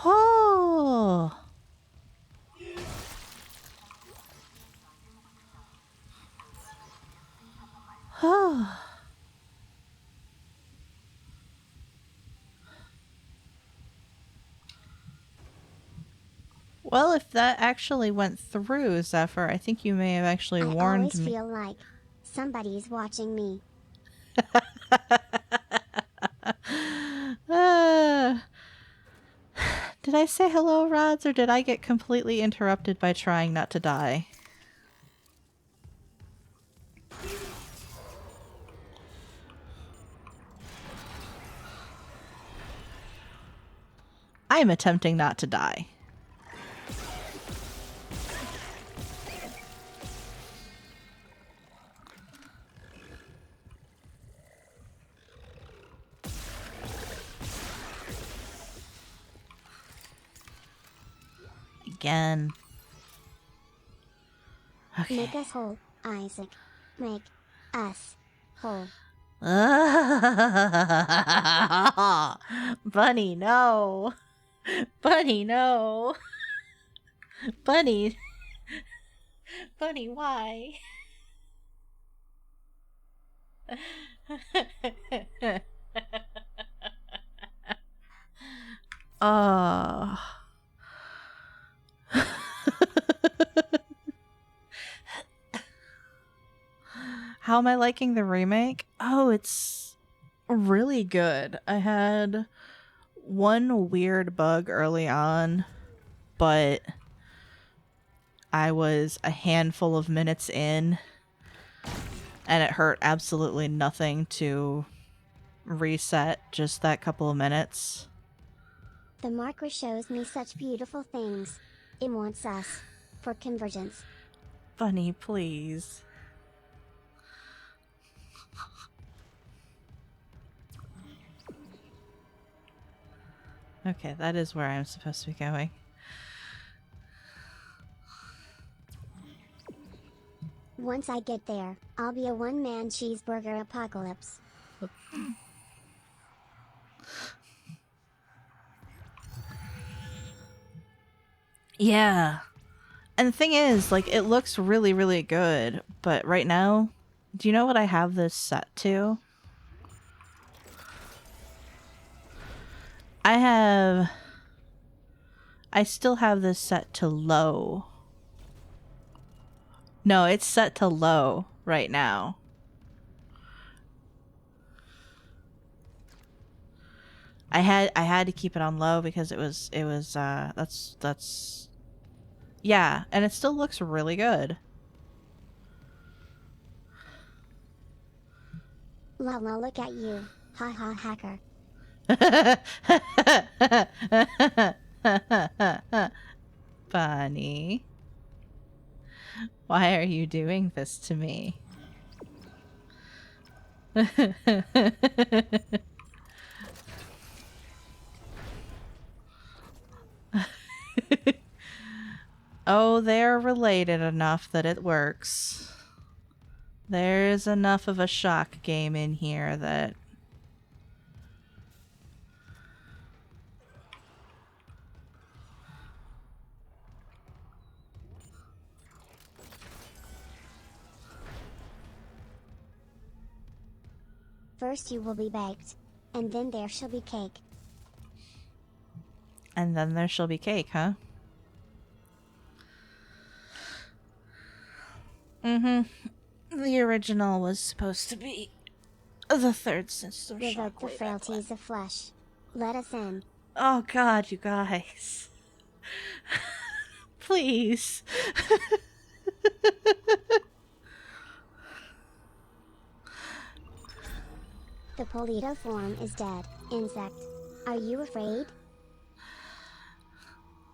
Oh. Oh. Well, if that actually went through, Zephyr, I think you may have actually warned me. I always feel like somebody's watching me. Did I say hello, Rods, or did I get completely interrupted by trying not to die? I'm attempting not to die. Again. Okay. Make us whole, Isaac. Make us whole. Bunny, no. Bunny, no. Bunny. Bunny, why? Oh. How am I liking the remake? Oh, it's really good. I had one weird bug early on, but I was a handful of minutes in, and it hurt absolutely nothing to reset just that couple of minutes. The marker shows me such beautiful things. It wants us for convergence. Bunny, please. Okay, that is where I'm supposed to be going. Once I get there, I'll be a one-man cheeseburger apocalypse. Yeah. And the thing is, like, it looks really, really good, but right now, do you know what I have this set to? I still have this set to low. No, it's set to low right now. I had to keep it on low because that's yeah, and it still looks really good. Lala, look at you. Ha ha, hacker. Bunny, why are you doing this to me? Oh, they're related enough that it works. There's enough of a shock game in here that... First you will be baked, and then there shall be cake. And then there shall be cake, huh? The original was supposed to be the third system Revoke shock the way back frailties of flesh. Let us in. when. Oh god, you guys. Please. The Polito form is dead. Insect. Are you afraid?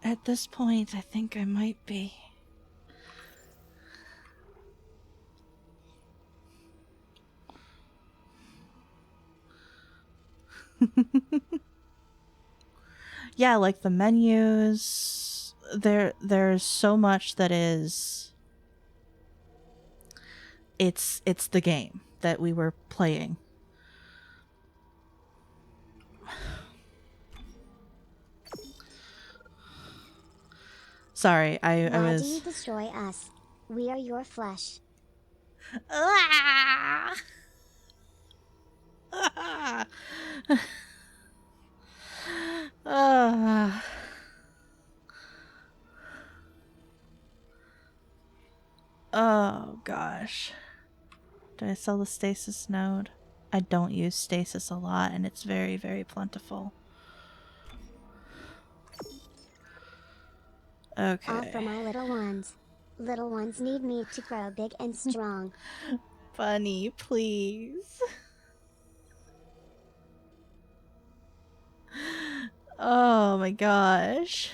At this point, I think I might be. Yeah, like the menus, there's so much that is it's the game that we were playing. Sorry, I Why was... do you destroy us? We are your flesh. Ah! Ah. Oh gosh. Do I sell the stasis node? I don't use stasis a lot and it's very, very plentiful. Okay. All for my little ones. Little ones need me to grow big and strong. Bunny, please. Oh my gosh.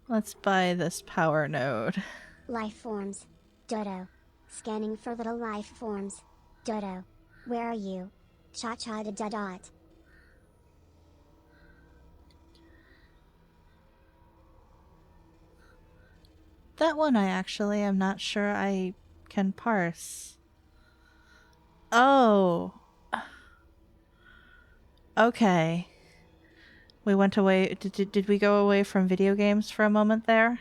Let's buy this power node. Life forms. Dodo. Scanning for little life forms. Dodo. Where are you? Cha-cha da da dot. That one I actually am not sure I can parse. Oh. Okay. We went away. Did we go away from video games for a moment there?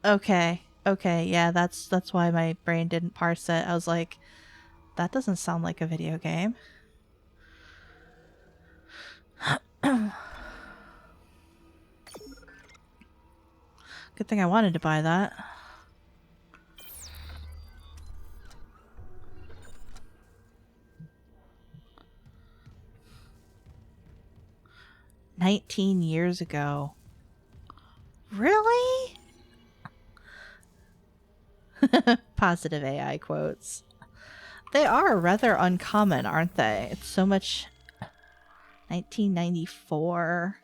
Okay. Okay, yeah, that's why my brain didn't parse it. I was like, that doesn't sound like a video game. Good thing I wanted to buy that. $19 years ago. Really? Positive AI quotes. They are rather uncommon, aren't they? It's so much... 1994.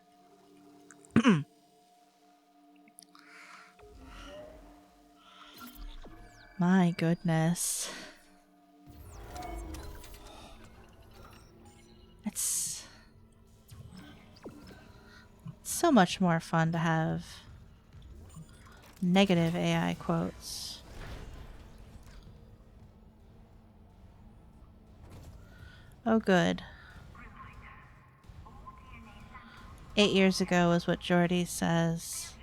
My goodness. It's so much more fun to have negative AI quotes. Oh, good. 8 years ago is what Jordy says.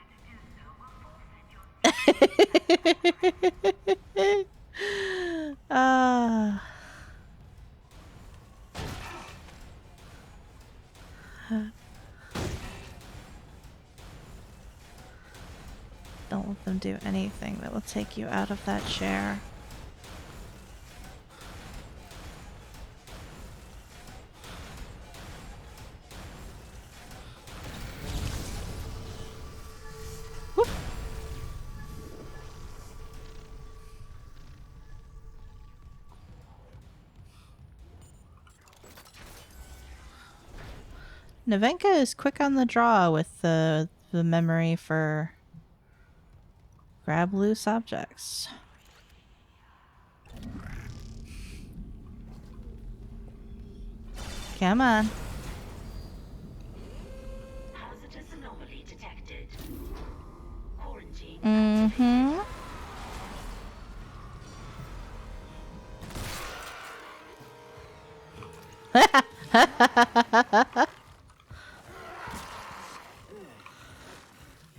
Ah. Don't let them do anything that will take you out of that chair. Whoop. Navenka is quick on the draw with the memory for grab loose objects. Come on. Hazardous anomaly detected. Quarantine. Mm-hmm.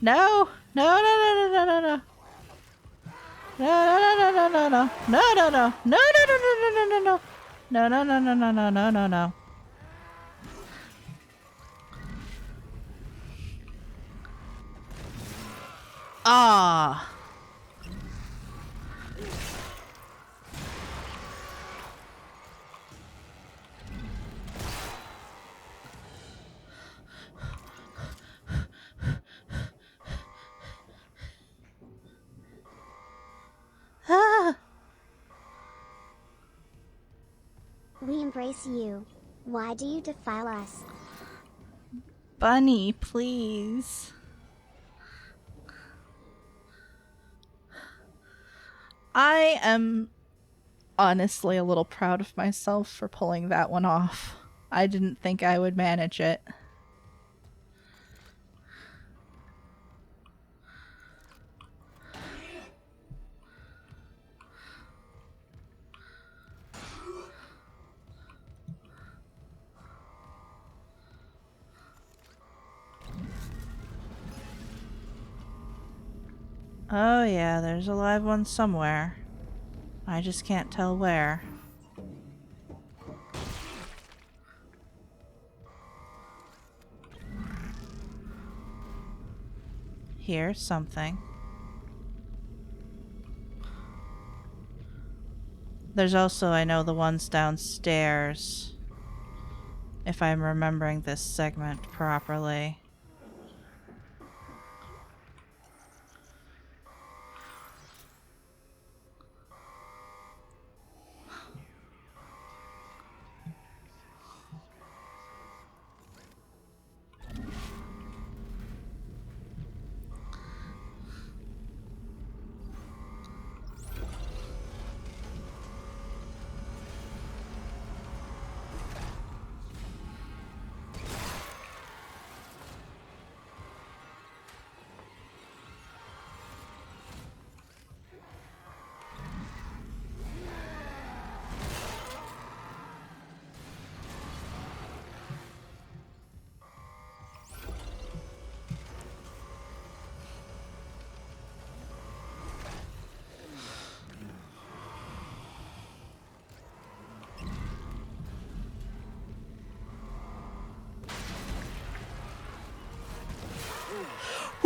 No! No, no, no, no, no, no. No, no, no, no, no, no, no. No, no, no. No, no, no, no, no, no, no. No, no, no, no, no, no, no, no, no. Ah. Ah. We embrace you. Why do you defile us? Bunny, please. I am honestly a little proud of myself for pulling that one off. I didn't think I would manage it. Oh yeah, there's a live one somewhere. I just can't tell where. Here's something. There's also, I know, the ones downstairs. If I'm remembering this segment properly.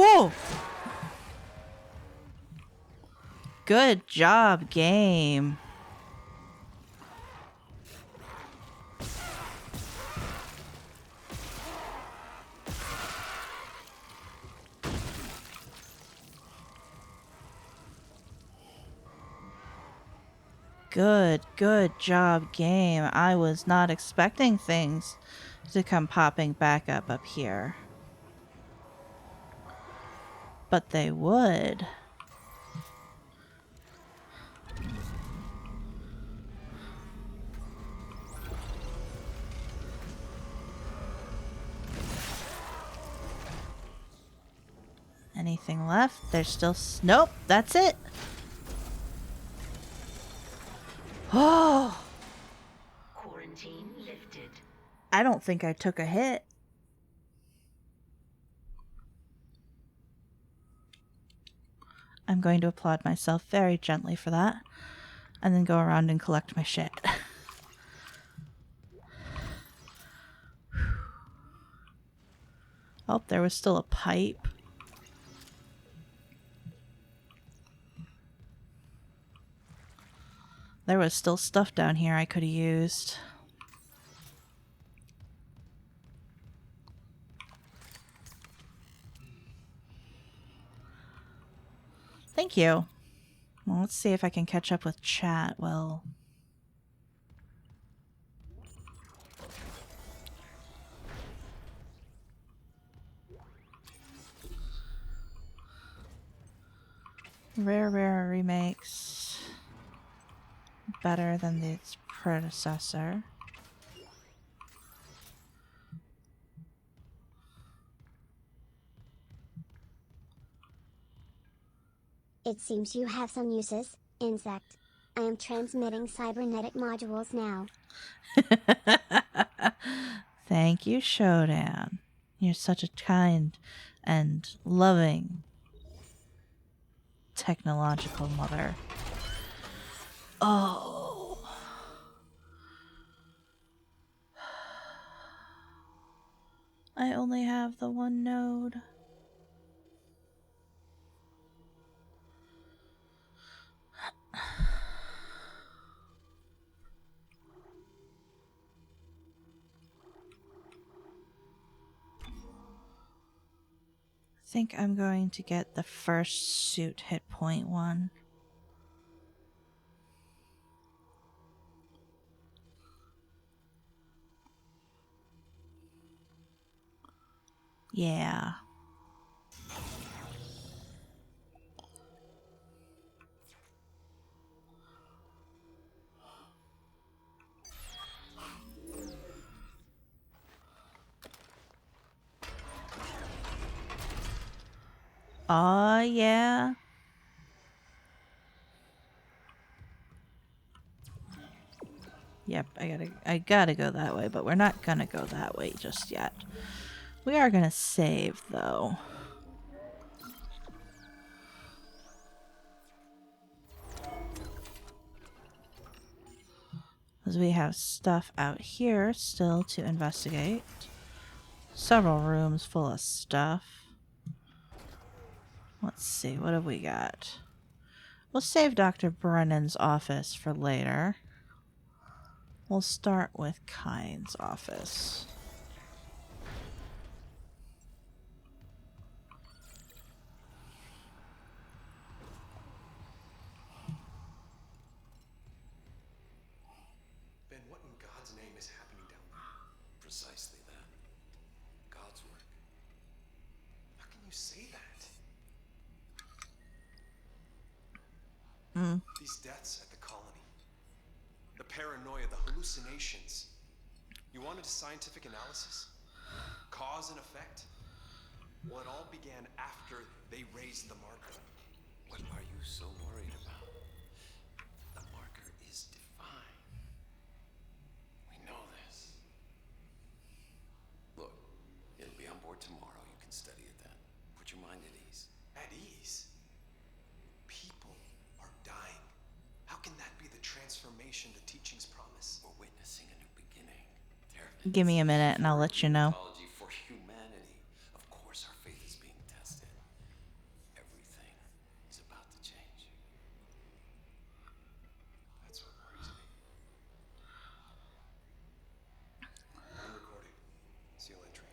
Whoa! Good job, game. Good job, game. I was not expecting things to come popping back up here. But they would. Anything left? There's still... Nope, that's it. Oh! Quarantine lifted. I don't think I took a hit. I'm going to applaud myself very gently for that. And then go around and collect my shit. Oh, there was still a pipe. There was still stuff down here I could have used. Thank you. Well, let's see if I can catch up with chat. Well... Rare remakes better than its predecessor. It seems you have some uses, insect. I am transmitting cybernetic modules now. Thank you, Shodan. You're such a kind and loving technological mother. Oh. I only have the one node. I think I'm going to get the first suit hit point one. Yeah. Aw, yeah. Yep, I gotta go that way, but we're not gonna go that way just yet. We are gonna save, though. Because we have stuff out here still to investigate. Several rooms full of stuff. Let's see, what have we got? We'll save Dr. Brennan's office for later. We'll start with Kyne's office. Ben, what in God's name is happening down there? Precisely that. God's work. How can you say that? These deaths at the colony. The paranoia, the hallucinations. You wanted a scientific analysis? Cause and effect? Well, it all began after they raised the marker. What are you so worried about? The marker is divine. We know this. Look, it'll be on board tomorrow. You can study it then. Put your mind at ease. At ease? People are dying. How can that be the transformation the teachings promise? We're witnessing a new beginning. Give me a minute and I'll let you know. For humanity. Of course our faith is being tested. Everything is about to change. That's what worries me. I'm recording. Seal entry.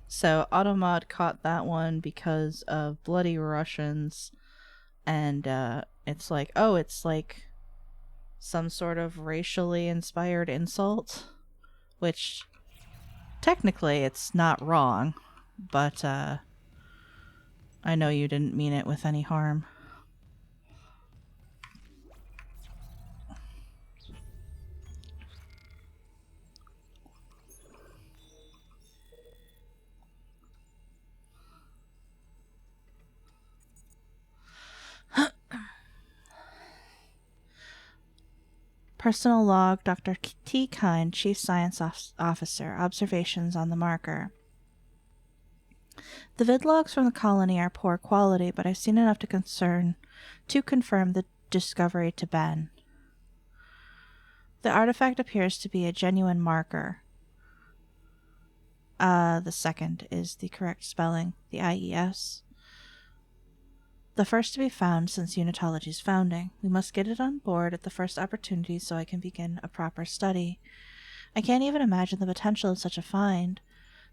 So Automod caught that one because of bloody Russians, and it's like, oh, it's like some sort of racially inspired insult, which technically it's not wrong, but I know you didn't mean it with any harm. Personal log, Dr. T. Kyne, Chief Science Officer. Observations on the marker. The vidlogs from the colony are poor quality, but I've seen enough to confirm the discovery to Ben. The artifact appears to be a genuine marker. The second is the correct spelling, the IES. The first to be found since Unitology's founding. We must get it on board at the first opportunity so I can begin a proper study. I can't even imagine the potential of such a find.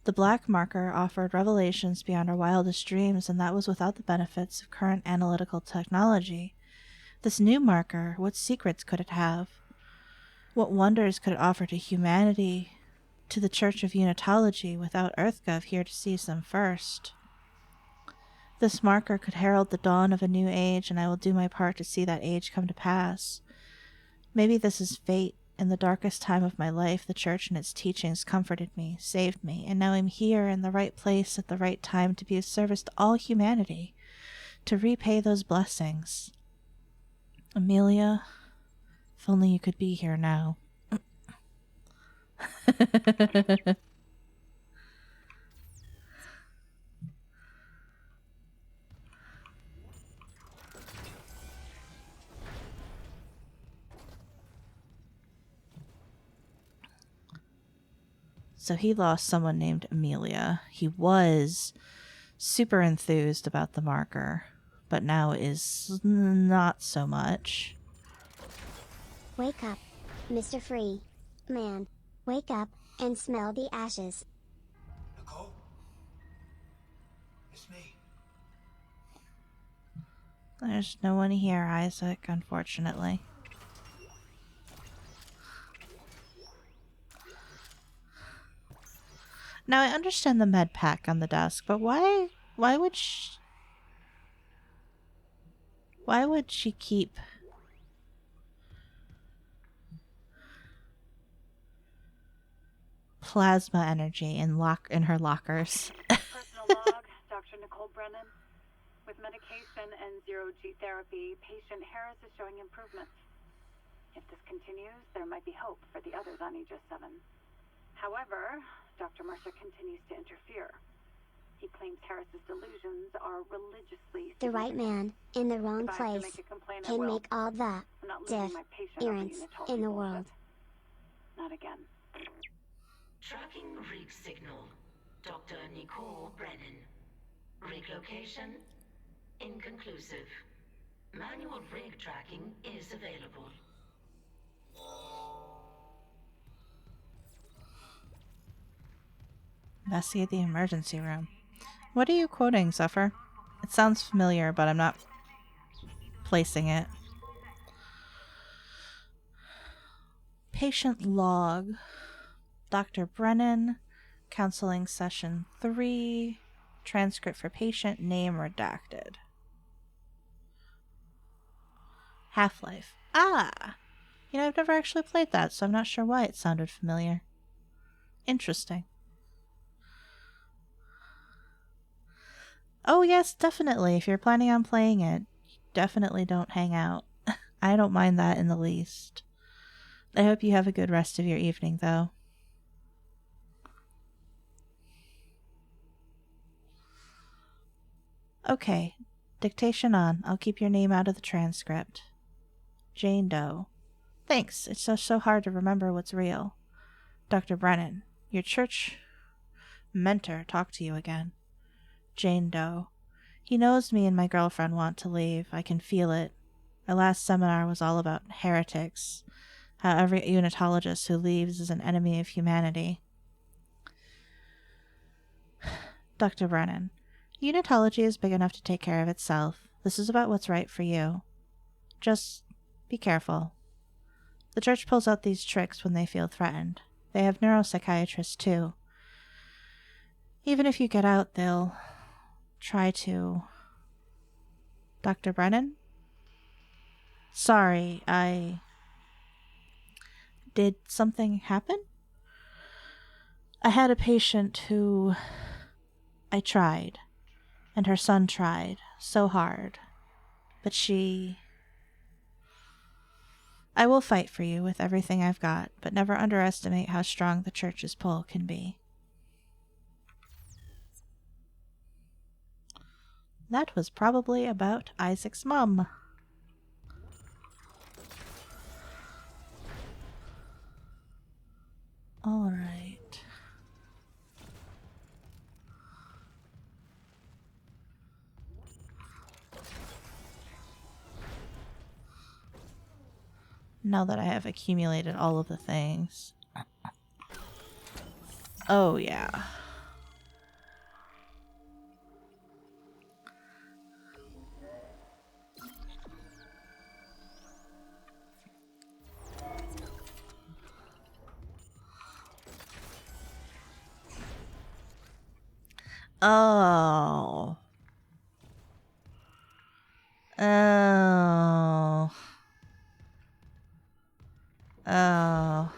The black marker offered revelations beyond our wildest dreams, and that was without the benefits of current analytical technology. This new marker, what secrets could it have? What wonders could it offer to humanity, to the Church of Unitology without EarthGov here to seize them first. This marker could herald the dawn of a new age, and I will do my part to see that age come to pass. Maybe this is fate. In the darkest time of my life, the Church and its teachings comforted me, saved me, and now I'm here in the right place at the right time to be of service to all humanity, to repay those blessings. Amelia, if only you could be here now. So he lost someone named Amelia. He was super enthused about the marker, but now is not so much. Wake up, Mr. Free. Man, wake up and smell the ashes. Nicole? It's me. There's no one here, Isaac, unfortunately. Now, I understand the med pack on the desk, but why would she keep plasma energy in her lockers? Personal log, Dr. Nicole Brennan. With medication and zero-G therapy, patient Harris is showing improvements. If this continues, there might be hope for the others on Aegis 7. However, Dr. Mercer continues to interfere. He claims Harris's delusions are religiously The right man in the wrong place can make all the difference in the world. Not again. Tracking rig signal. Dr. Nicole Brennan. Rig location? Inconclusive. Manual rig tracking is available. Investigate the emergency room. What are you quoting, Zephyr? It sounds familiar, but I'm not placing it. Patient log. Dr. Brennan. Counseling session 3. Transcript for patient. Name redacted. Half-Life. Ah! You know, I've never actually played that, so I'm not sure why it sounded familiar. Interesting. Oh yes, definitely. If you're planning on playing it, definitely don't hang out. I don't mind that in the least. I hope you have a good rest of your evening, though. Okay, dictation on. I'll keep your name out of the transcript. Jane Doe. Thanks, it's just so hard to remember what's real. Dr. Brennan, your church mentor talked to you again. Jane Doe. He knows me and my girlfriend want to leave. I can feel it. Our last seminar was all about heretics. How every unitologist who leaves is an enemy of humanity. Dr. Brennan. Unitology is big enough to take care of itself. This is about what's right for you. Just be careful. The church pulls out these tricks when they feel threatened. They have neuropsychiatrists too. Even if you get out, they'll try to... Dr. Brennan? Sorry, Did something happen? I had a patient who... I tried. And her son tried. So hard. But she... I will fight for you with everything I've got, but never underestimate how strong the church's pull can be. That was probably about Isaac's mom. Alright. Now that I have accumulated all of the things. Oh, yeah. Oh. Oh. Oh.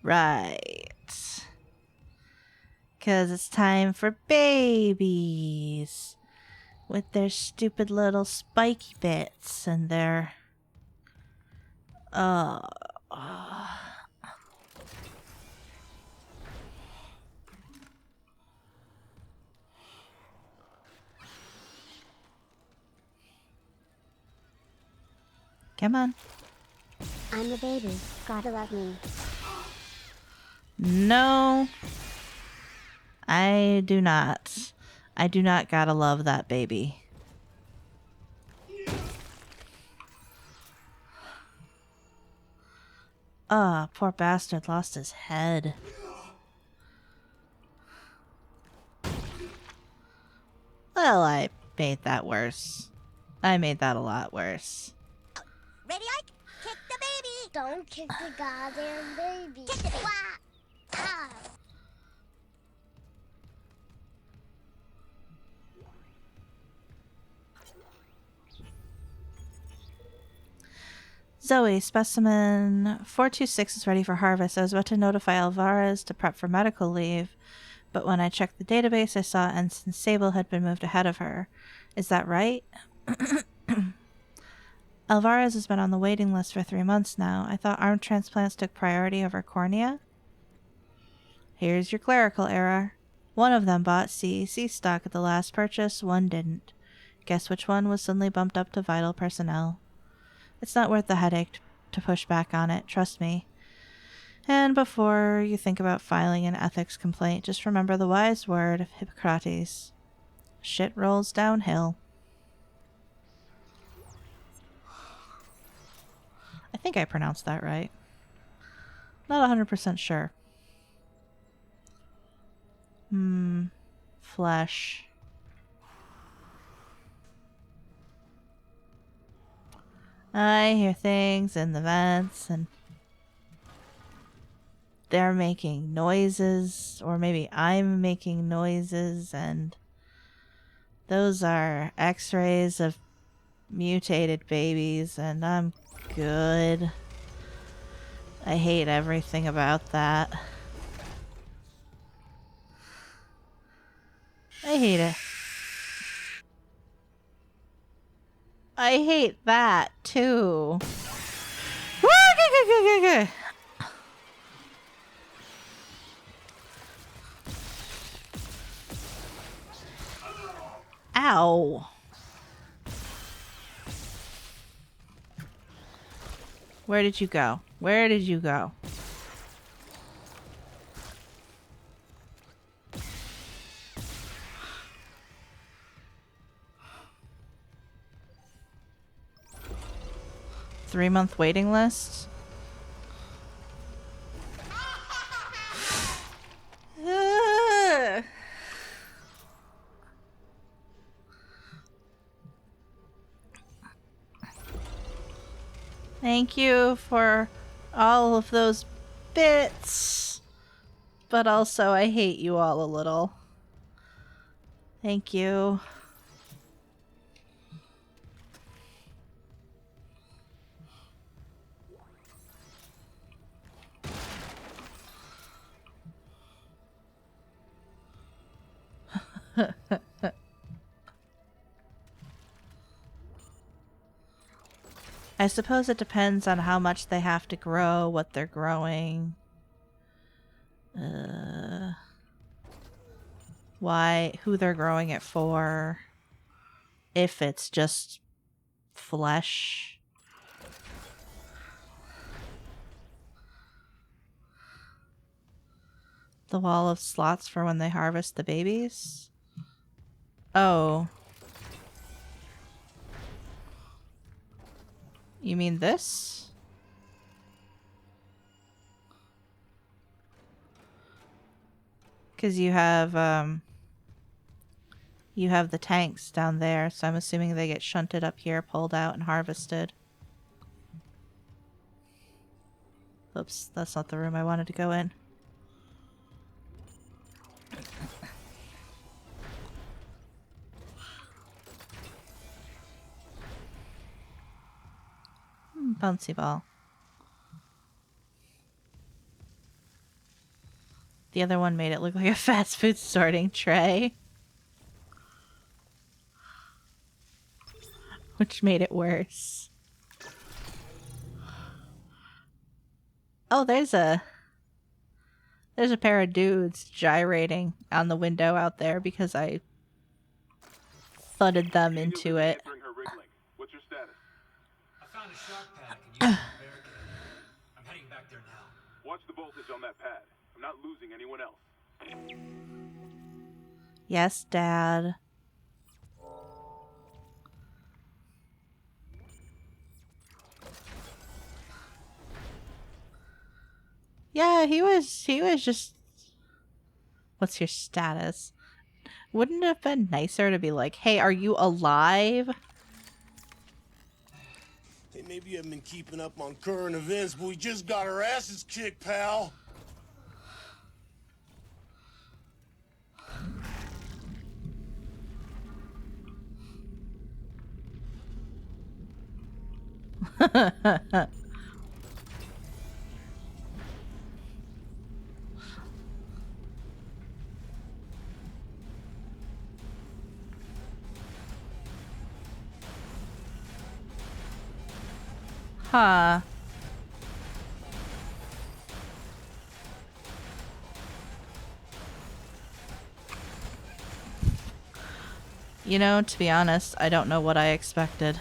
Right. Because it's time for babies. With their stupid little spiky bits and their... Oh. Come on. I'm the baby. Gotta love me. No. I do not. I do not gotta love that baby. Ah, poor bastard lost his head. Well, I made that worse. I made that a lot worse. Ready, Ike? Kick the baby! Don't kick the goddamn baby. Kick the baby! Wah! Ow! Zoe, specimen 426 is ready for harvest. I was about to notify Alvarez to prep for medical leave, but when I checked the database, I saw Ensign Sable had been moved ahead of her. Is that right? Alvarez has been on the waiting list for 3 months now. I thought arm transplants took priority over cornea. Here's your clerical error. One of them bought CEC stock at the last purchase, one didn't. Guess which one was suddenly bumped up to vital personnel. It's not worth the headache to push back on it, trust me. And before you think about filing an ethics complaint, just remember the wise word of Hippocrates. Shit rolls downhill. I think I pronounced that right. Not 100% sure. Flesh. I hear things in the vents and they're making noises, or maybe I'm making noises, and those are x-rays of mutated babies, and I'm good. I hate everything about that. I hate it. I hate that too. Ow. Where did you go? Where did you go? Three-month waiting list? Thank you for all of those bits. But also, I hate you all a little. Thank you. I suppose it depends on how much they have to grow, what they're growing. Who they're growing it for. If it's just flesh. The wall of slots for when they harvest the babies. Oh. You mean this? Because you have the tanks down there, so I'm assuming they get shunted up here, pulled out, and harvested. Oops, that's not the room I wanted to go in. Bouncy ball. The other one made it look like a fast food sorting tray. Which made it worse. Oh, there's a pair of dudes gyrating on the window out there because I thudded them into it. What's your status? I found a shock pad I can use as a barricade. I'm heading back there now. Watch the voltage on that pad. I'm not losing anyone else. Yes, Dad. Yeah, he was just... What's your status? Wouldn't it have been nicer to be like, hey, are you alive? Hey, maybe you haven't been keeping up on current events, but we just got our asses kicked, pal. Huh. You know, to be honest, I don't know what I expected.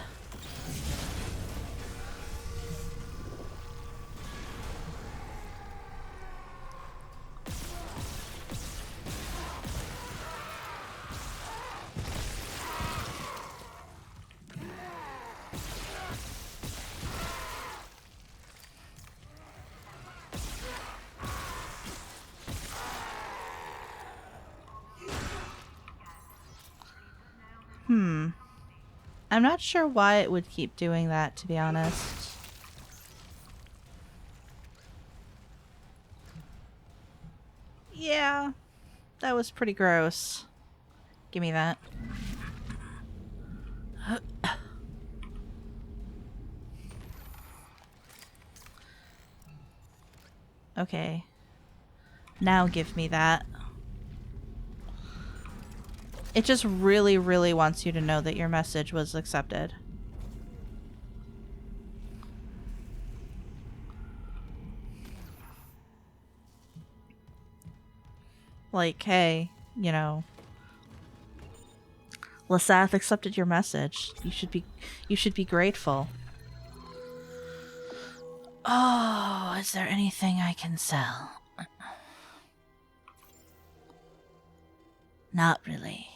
I'm not sure why it would keep doing that, to be honest. Yeah, that was pretty gross. Give me that. Okay. Now give me that. It just really, really wants you to know that your message was accepted. Like, hey, you know, Lasath accepted your message. You should be grateful. Oh, is there anything I can sell? Not really.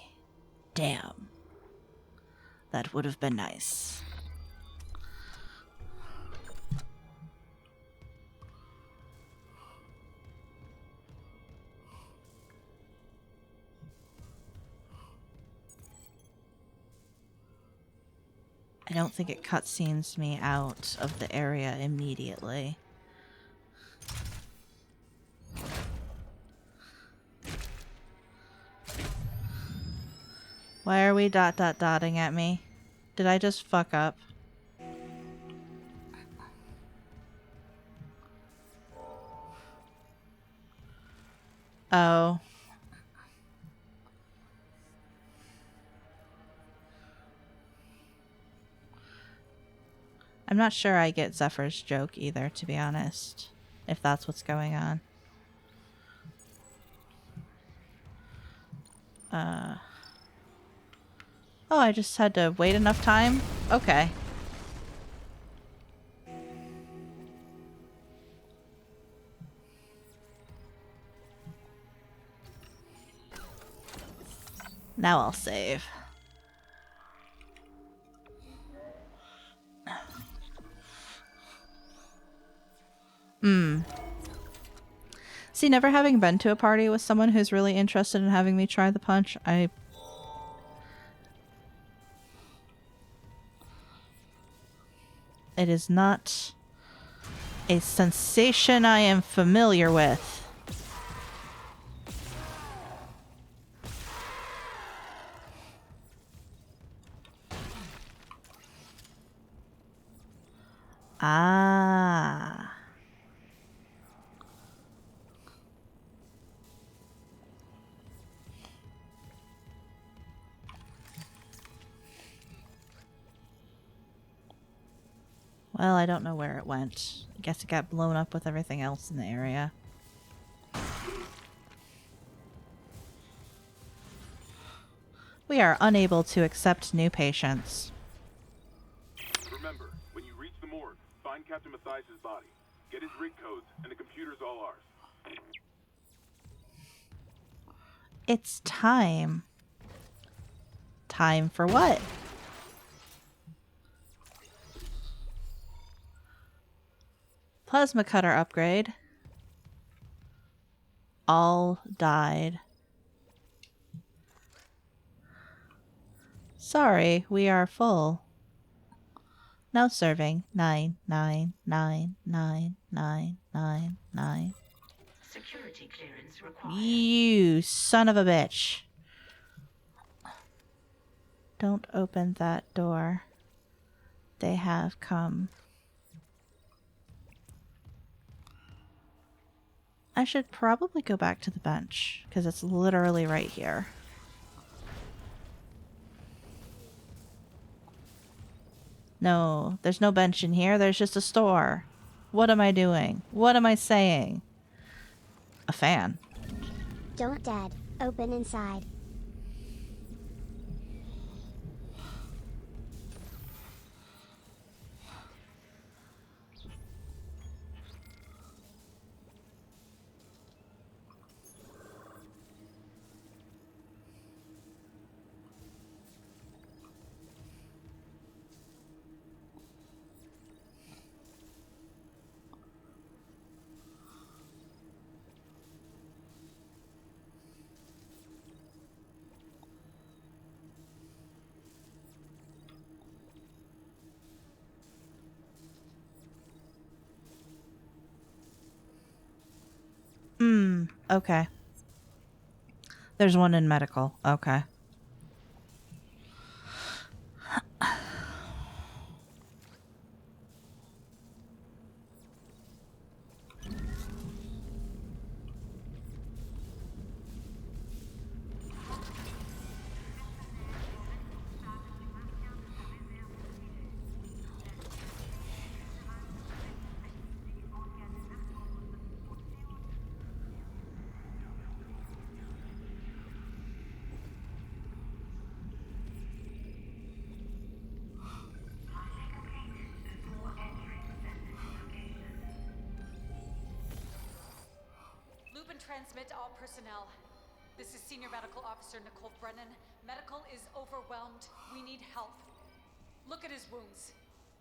Damn. That would have been nice. I don't think it cutscenes me out of the area immediately. Why are we dotting at me? Did I just fuck up? Oh. I'm not sure I get Zephyr's joke either, to be honest. If that's what's going on. Oh, I just had to wait enough time? Okay. Now I'll save. See, never having been to a party with someone who's really interested in having me try the punch, it is not a sensation I am familiar with. Ah. Well, I don't know where it went. I guess it got blown up with everything else in the area. We are unable to accept new patients. Remember, when you reach the morgue, find Captain Mathias' body. Get his rig codes, and the computer's all ours. It's time. Time for what? Plasma cutter upgrade. All died. Sorry, we are full. No serving. 9, 9, 9, 9, 9, 9, 9. Security clearance required. You son of a bitch. Don't open that door. They have come. I should probably go back to the bench, because it's literally right here. No, there's no bench in here. There's just a store. What am I doing? What am I saying? A fan. Don't dead. Open inside. Okay. There's one in medical. Okay. Transmit to all personnel. This is Senior Medical Officer Nicole Brennan. Medical is overwhelmed. We need help. Look at his wounds.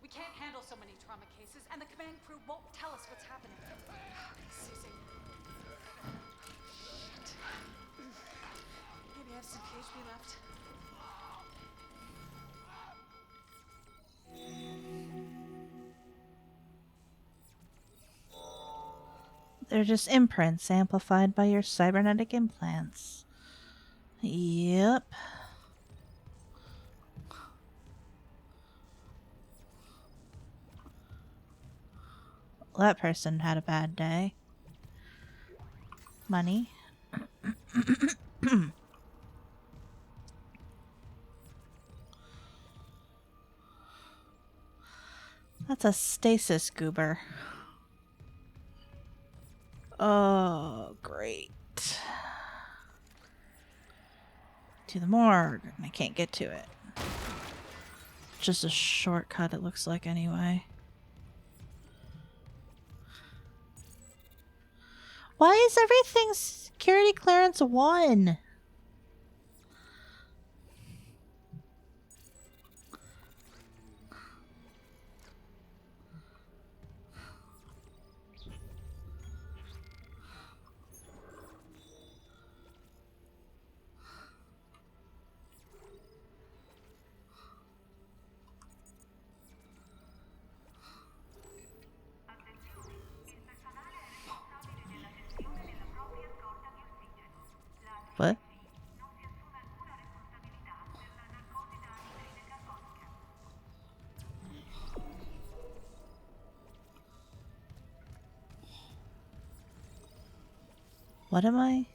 We can't handle so many trauma cases, and the command crew won't tell us what's happening. Susie. Shit. Maybe I have some PHP left. They're just imprints amplified by your cybernetic implants. Yep. Well, that person had a bad day. Money. That's a stasis goober. Oh, great. To the morgue. I can't get to it. Just a shortcut, it looks like, anyway. Why is everything security clearance 1? What am I?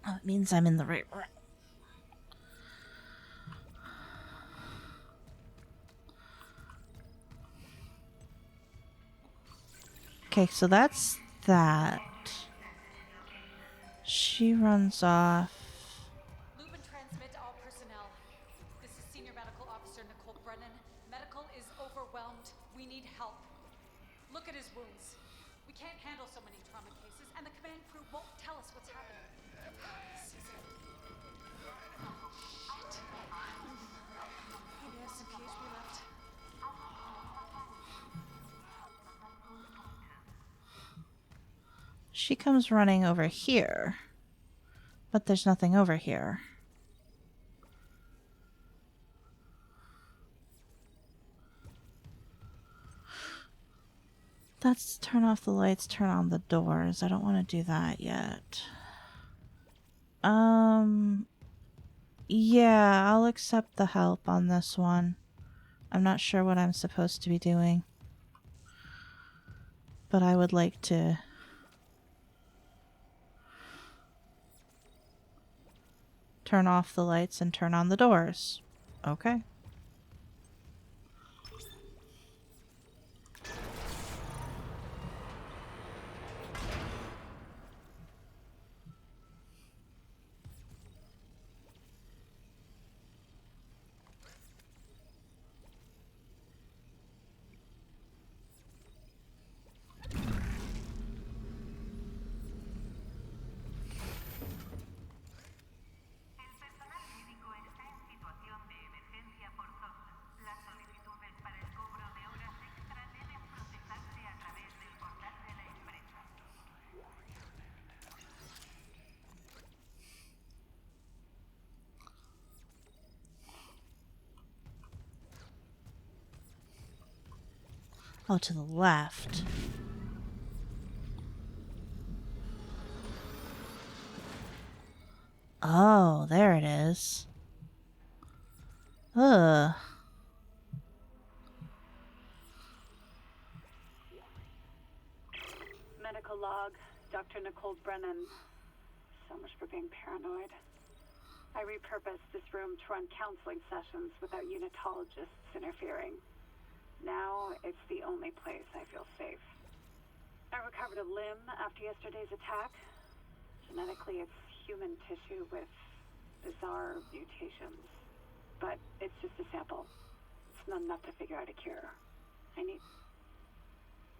Oh, it means I'm in the right room. Okay, so that's that. She runs off. Loop and transmit to all personnel. This is Senior Medical Officer Nicole Brennan. Medical is overwhelmed. We need help. Look at his wounds. We can't handle so many trauma cases, and the command crew won't tell us what's happening. This isn't... Oh, shit. Maybe I have some PHP left. She comes running over here. But there's nothing over here. Let's turn off the lights, turn on the doors. I don't want to do that yet. Yeah, I'll accept the help on this one. I'm not sure what I'm supposed to be doing. But I would like to... turn off the lights and turn on the doors. Okay. Oh, to the left. Oh, there it is. Ugh. Medical log, Dr. Nicole Brennan. So much for being paranoid. I repurposed this room to run counseling sessions without unitologists interfering. Now, it's the only place I feel safe. I recovered a limb after yesterday's attack. Genetically, it's human tissue with bizarre mutations. But it's just a sample. It's not enough to figure out a cure. I need...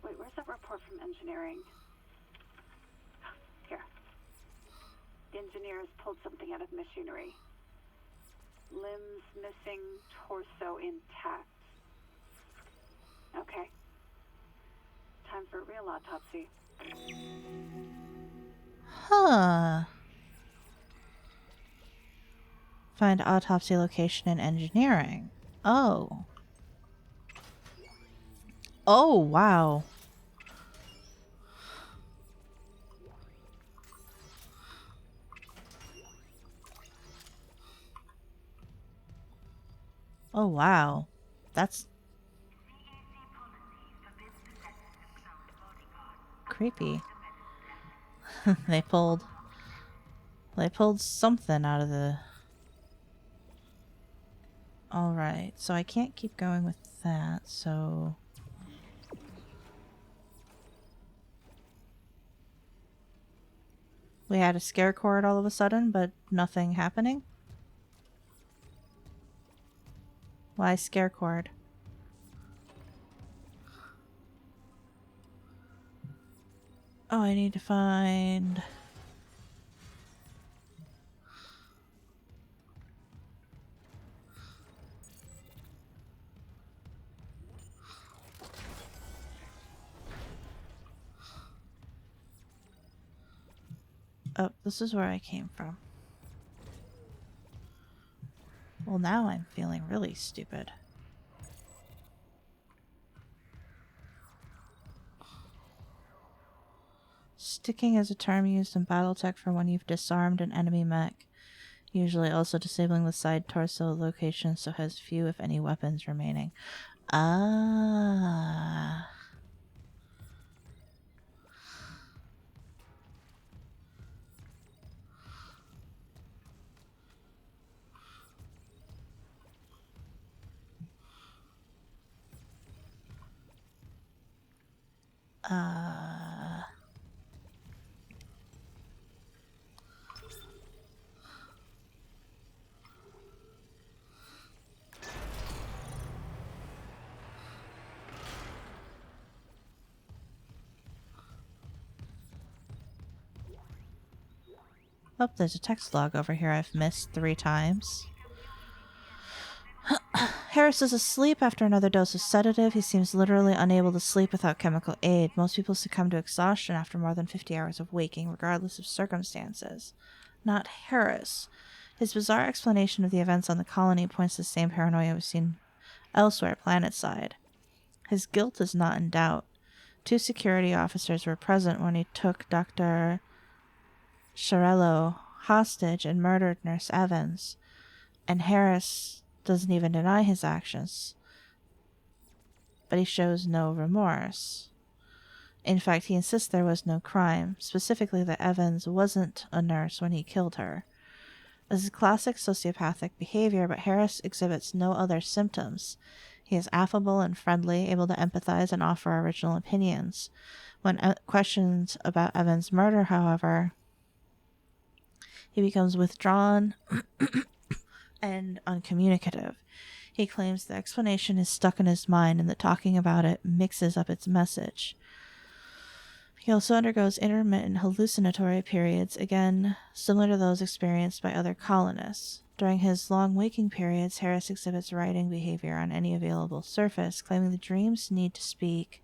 Wait, where's that report from engineering? Here. The engineers pulled something out of machinery. Limbs missing, torso intact. Okay. Time for a real autopsy. Huh. Find autopsy location in engineering. Oh. Oh, wow. Oh, wow. That's creepy. They pulled something out of the... Alright, so I can't keep going with that, so... We had a scare cord all of a sudden, but nothing happening? Why scare cord? Oh, I need to find... Oh, this is where I came from. Well, now I'm feeling really stupid. Sticking is a term used in Battletech for when you've disarmed an enemy mech, usually also disabling the side torso location so has few if any weapons remaining. Ah. Uh... Oh, there's a text log over here I've missed 3 times. Harris is asleep after another dose of sedative. He seems literally unable to sleep without chemical aid. Most people succumb to exhaustion after more than 50 hours of waking, regardless of circumstances. Not Harris. His bizarre explanation of the events on the colony points to the same paranoia we've seen elsewhere planetside. His guilt is not in doubt. 2 security officers were present when he took Dr. Sharello hostage and murdered Nurse Evans, and Harris doesn't even deny his actions, but he shows no remorse. In fact, he insists there was no crime, specifically that Evans wasn't a nurse when he killed her. This is classic sociopathic behavior, but Harris exhibits no other symptoms. He is affable and friendly, able to empathize and offer original opinions. When questioned about Evans' murder, however, he becomes withdrawn and uncommunicative. He claims the explanation is stuck in his mind and that talking about it mixes up its message. He also undergoes intermittent hallucinatory periods, again similar to those experienced by other colonists. During his long waking periods, Harris exhibits writing behavior on any available surface, claiming the dreams need to speak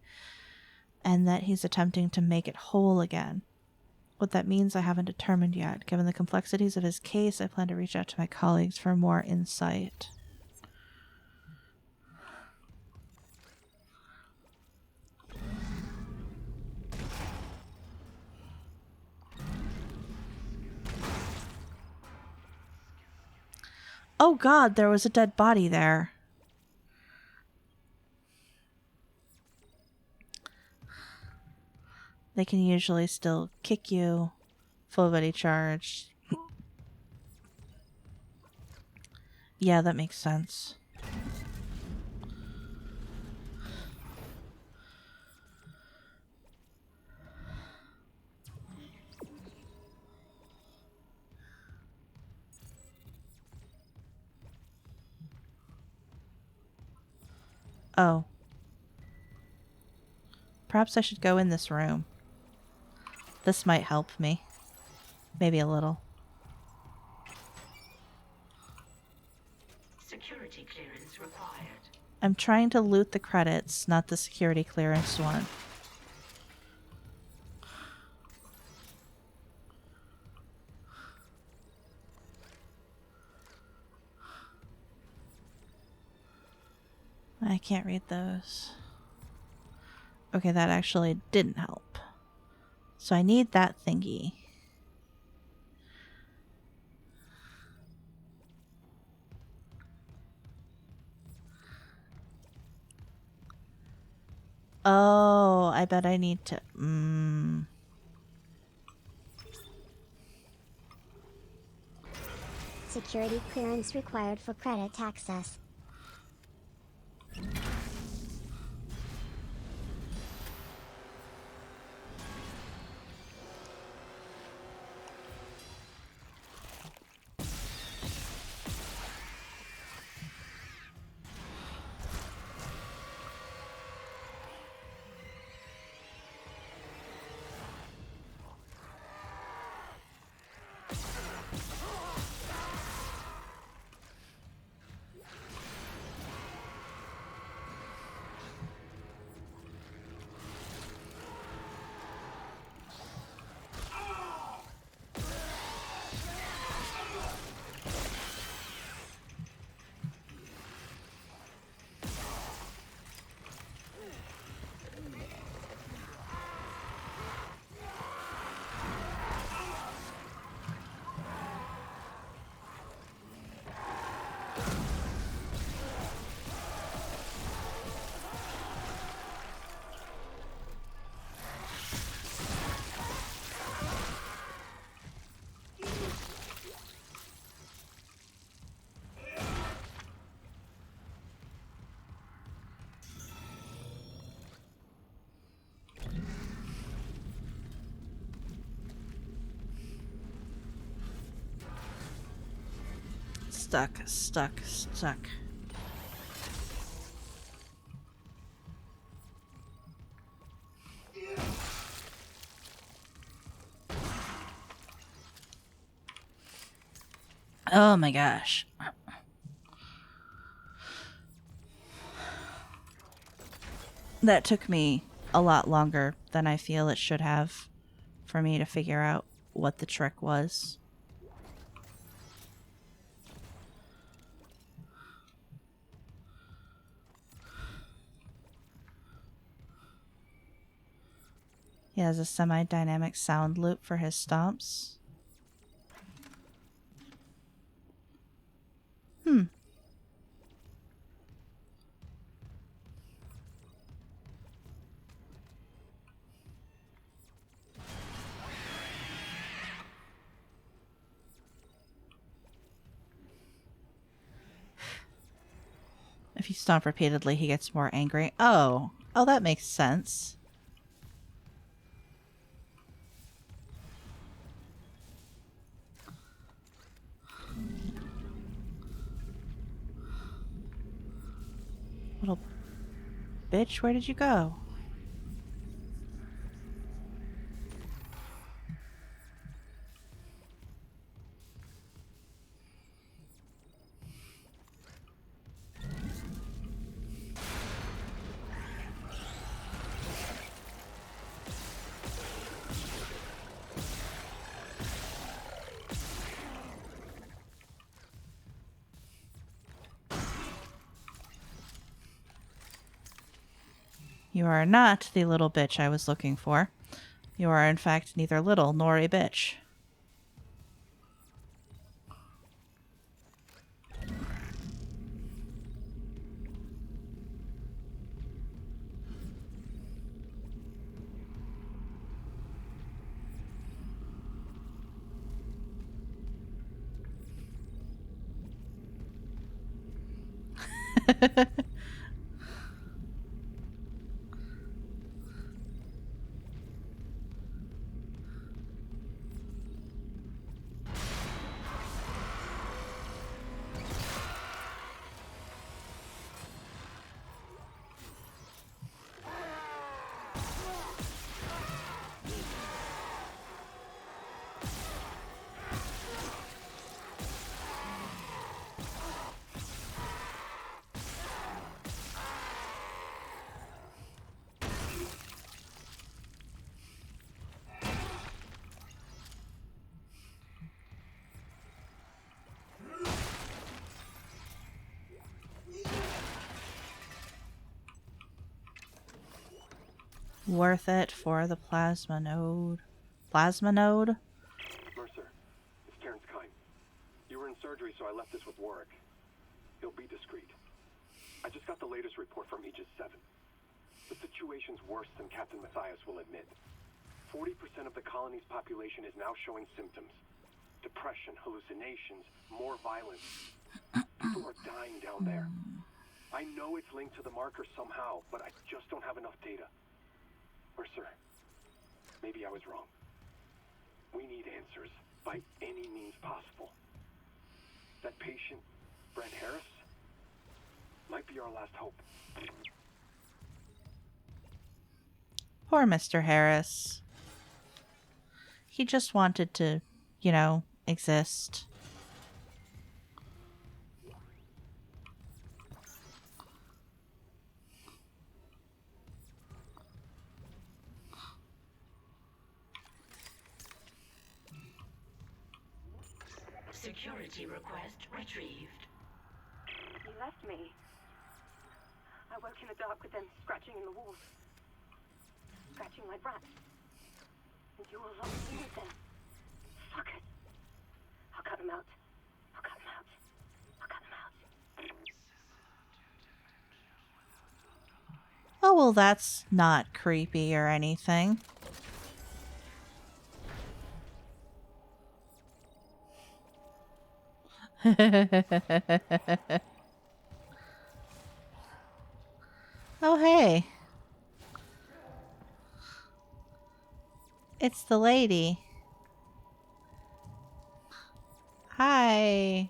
and that he's attempting to make it whole again. What that means I haven't determined yet. Given the complexities of his case, I plan to reach out to my colleagues for more insight. Oh god, there was a dead body there. They can usually still kick you. Full body charge. Yeah, that makes sense. Oh. Perhaps I should go in this room. This might help me. Maybe a little. Security clearance required. I'm trying to loot the credits, not the security clearance one. I can't read those. Okay, that actually didn't help. So I need that thingy. Oh, I bet I need to... Security clearance required for credit access. Stuck. Oh my gosh. That took me a lot longer than I feel it should have for me to figure out what the trick was. He has a semi-dynamic sound loop for his stomps. If you stomp repeatedly, he gets more angry. Oh, that makes sense. Little bitch, where did you go? You are not the little bitch I was looking for. You are, in fact, neither little nor a bitch. Worth it for the plasma node. Plasma node? Mercer, it's Terrence Kine. You were in surgery, so I left this with Warwick. He'll be discreet. I just got the latest report from Aegis 7. The situation's worse than Captain Matthias will admit. 40% of the colony's population is now showing symptoms. Depression, hallucinations, more violence. People are dying down there. I know it's linked to the marker somehow, but I just don't have enough data. Mercer, maybe I was wrong. We need answers by any means possible. That patient, Brent Harris, might be our last hope. Poor Mr. Harris. He just wanted to, exist. Security request retrieved. You left me. I woke in the dark with them scratching in the walls. Scratching like rats. And you were locked in with them. Fuckers. I'll cut them out. I'll cut them out. I'll cut them out. Oh, well, that's not creepy or anything. Oh, hey. It's the lady. Hi.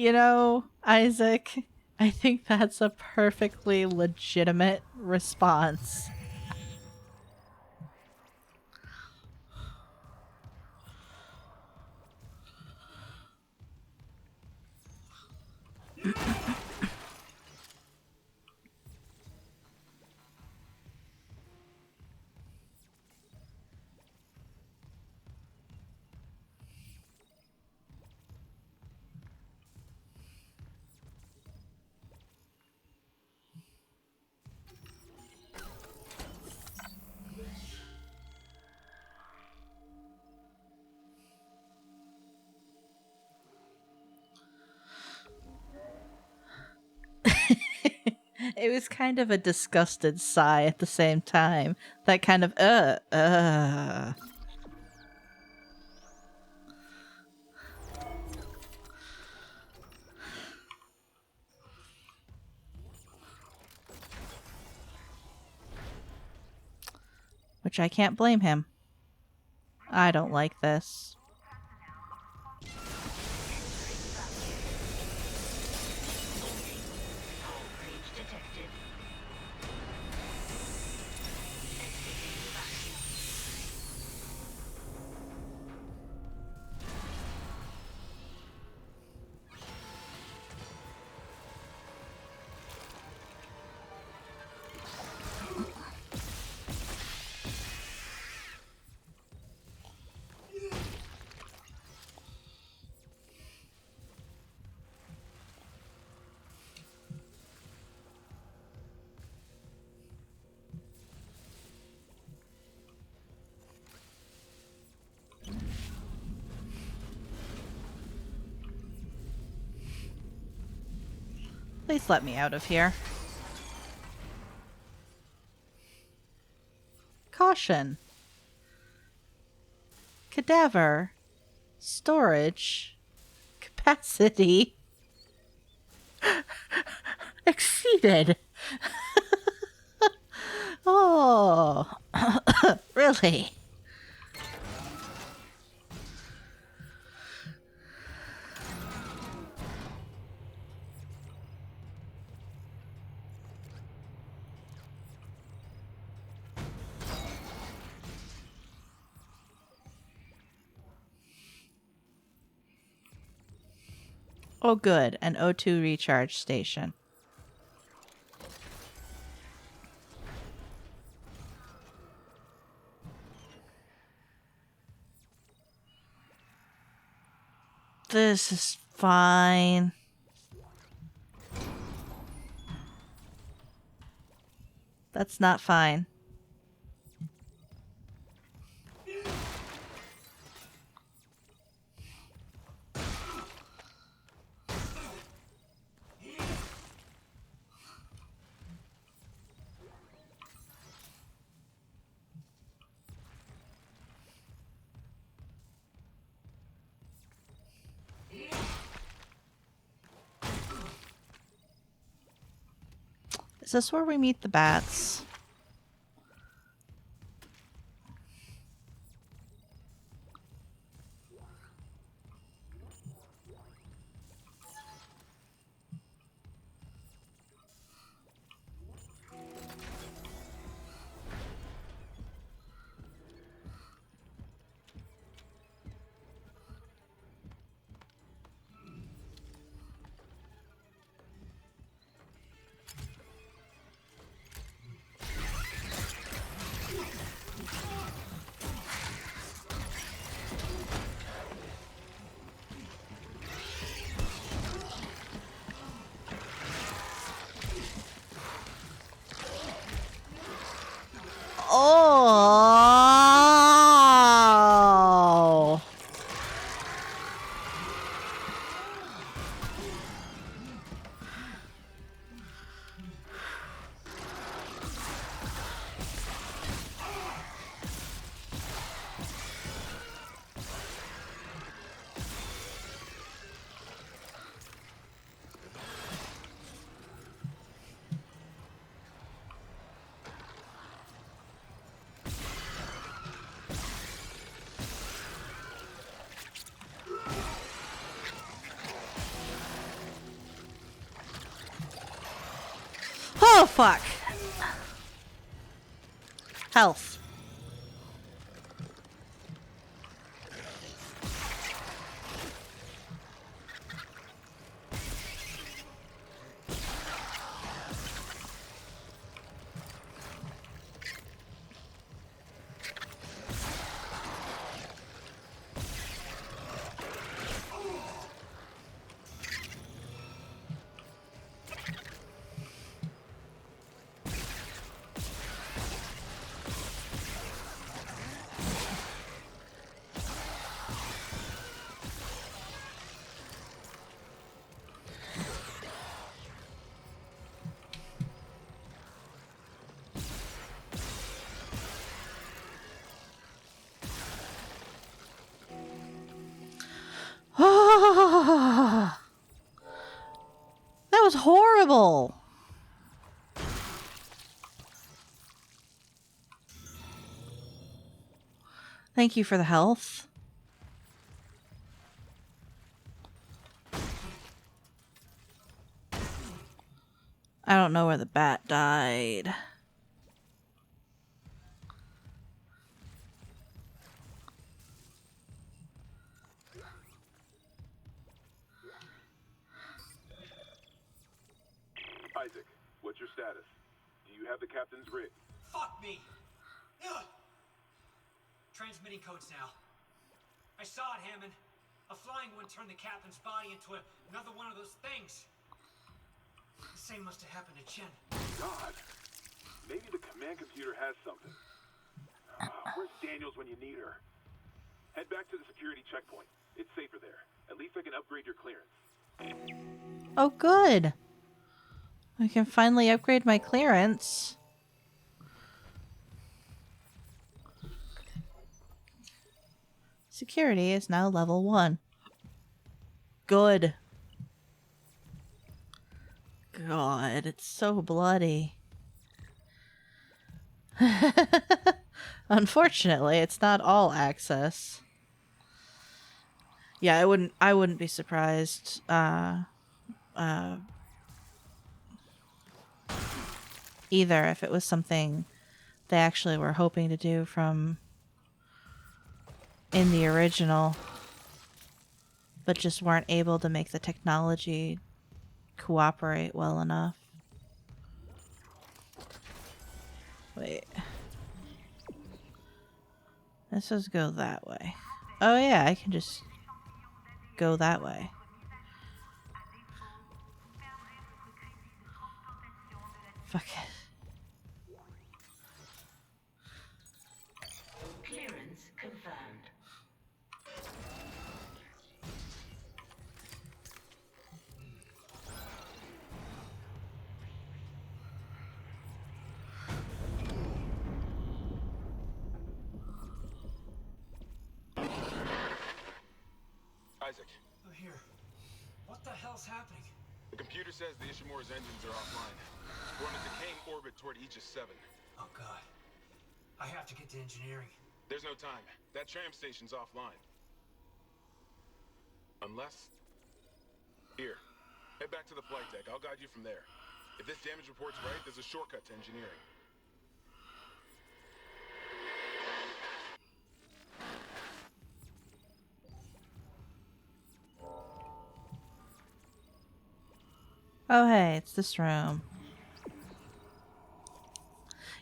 You know, Isaac, I think that's a perfectly legitimate response. It was kind of a disgusted sigh at the same time. That kind of, Which I can't blame him. I don't like this. Please let me out of here. Caution. Cadaver. Storage. Capacity. Exceeded. Oh. Really? Oh good, an O2 recharge station. This is fine. That's not fine. Is this where we meet the bats? Oh! fuck. Health. That was horrible. Thank you for the health. I don't know where the bat died. Isaac, what's your status? Do you have the captain's rig? Fuck me! Ugh. Transmitting codes now. I saw it, Hammond. A flying one turned the captain's body into another one of those things. The same must have happened to Chen. God. Maybe the command computer has something. Where's Daniels when you need her? Head back to the security checkpoint. It's safer there. At least I can upgrade your clearance. Oh, good. I can finally upgrade my clearance. Security is now level 1. Good. God, it's so bloody. Unfortunately, it's not all access. Yeah, I wouldn't be surprised either if it was something they actually were hoping to do from in the original, but just weren't able to make the technology cooperate well enough. Wait. Let's just go that way. Oh yeah, I can just go that way. Fuck it. Clearance confirmed. Isaac, Here. What the hell's happening? the computer says the Ishimura's engines are offline. We're on a decaying orbit toward Aegis 7. Oh god. I have to get to engineering. There's no time. That tram station's offline. Unless... Here. Head back to the flight deck. I'll guide you from there. If this damage report's right, there's a shortcut to engineering. Oh hey, it's this room.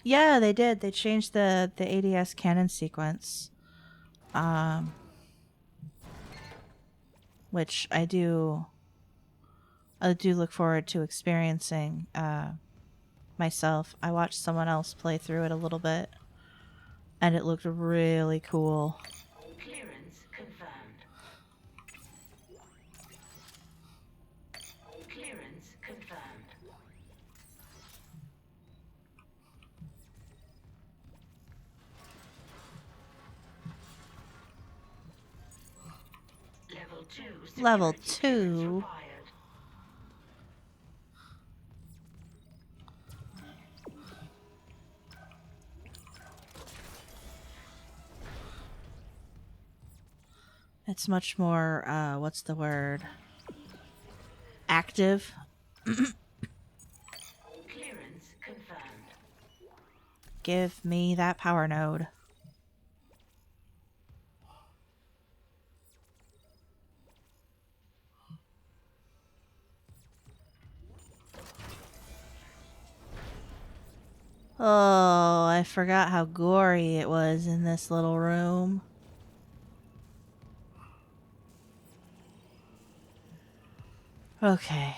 Yeah, they did. They changed the ADS cannon sequence. Which I do look forward to experiencing myself. I watched someone else play through it a little bit, and it looked really cool. Clearance confirmed. Clearance confirmed. Level 2. It's much more, what's the word? Active. Clearance confirmed. Give me that power node. Oh, I forgot how gory it was in this little room. Okay.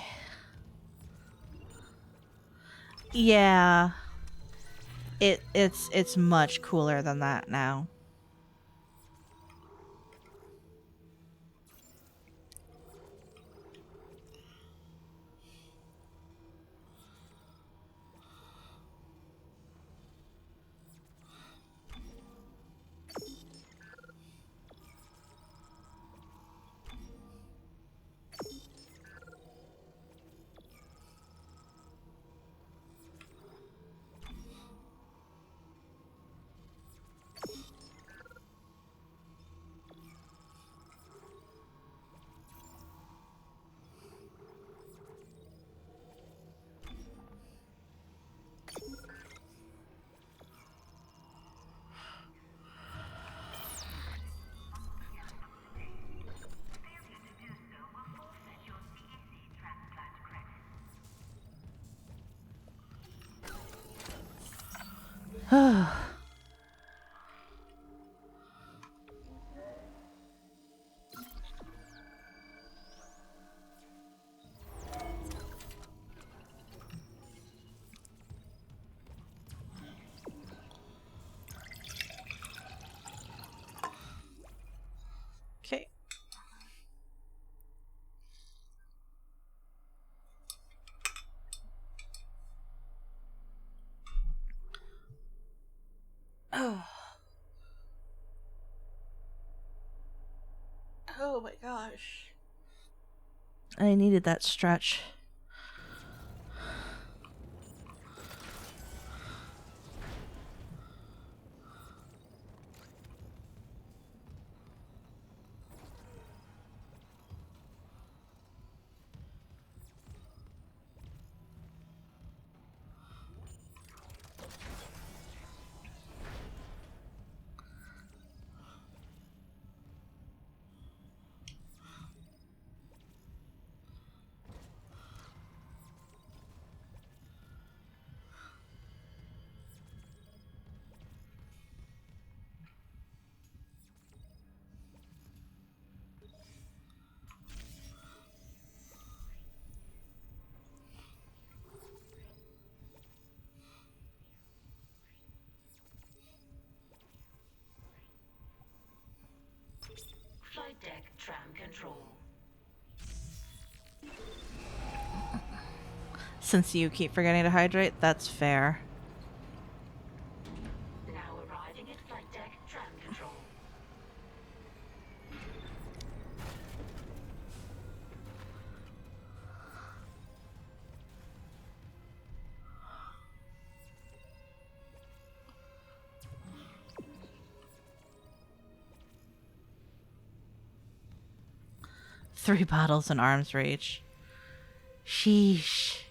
Yeah. It's much cooler than that now. Okay. Oh. Oh my gosh. I needed that stretch. Flight deck tram control. Since you keep forgetting to hydrate, that's fair. Now arriving at flight deck tram control. Three bottles in arm's reach. Sheesh.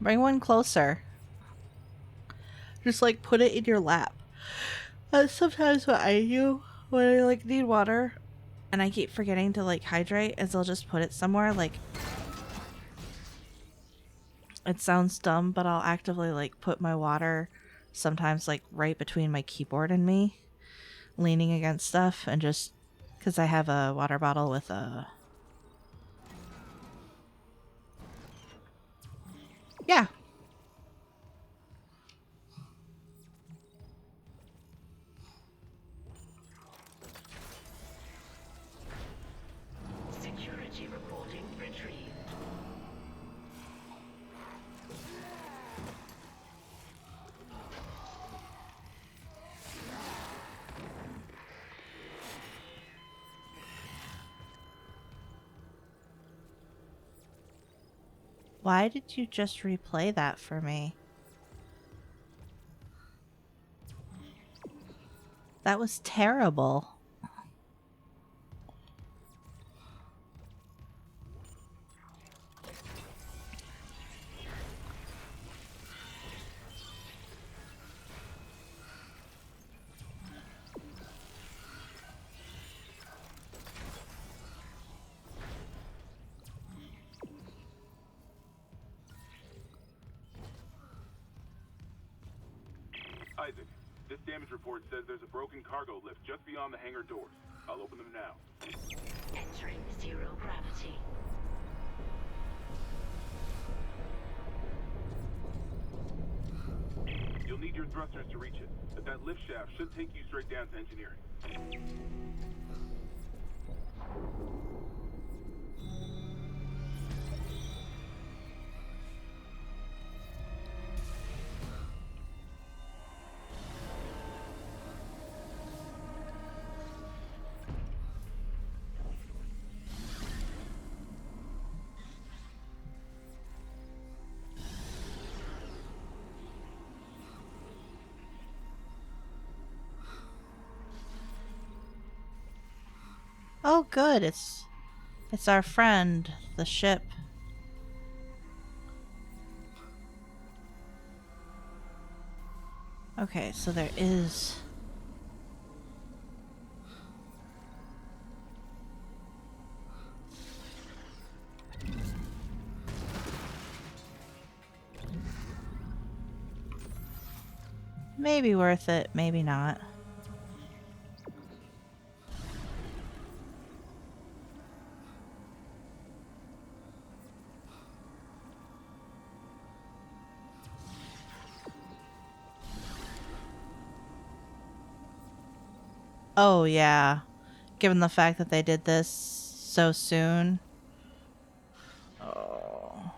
Bring one closer. Just like put it in your lap. That's sometimes what I do when I like need water and I keep forgetting to like hydrate is I'll just put it somewhere like it sounds dumb, but I'll actively like put my water sometimes like right between my keyboard and me, leaning against stuff, and just because I have a water bottle with a yeah. Security reporting retrieved. Why did you just replay that for me? That was terrible. Isaac, this damage report says there's a broken cargo lift just beyond the hangar doors. I'll open them now. Entering zero gravity. You'll need your thrusters to reach it, but that lift shaft should take you straight down to engineering. Oh, good. It's our friend, the ship. Okay, so there is... Maybe worth it, maybe not. Oh, yeah. Given the fact that they did this so soon. Oh.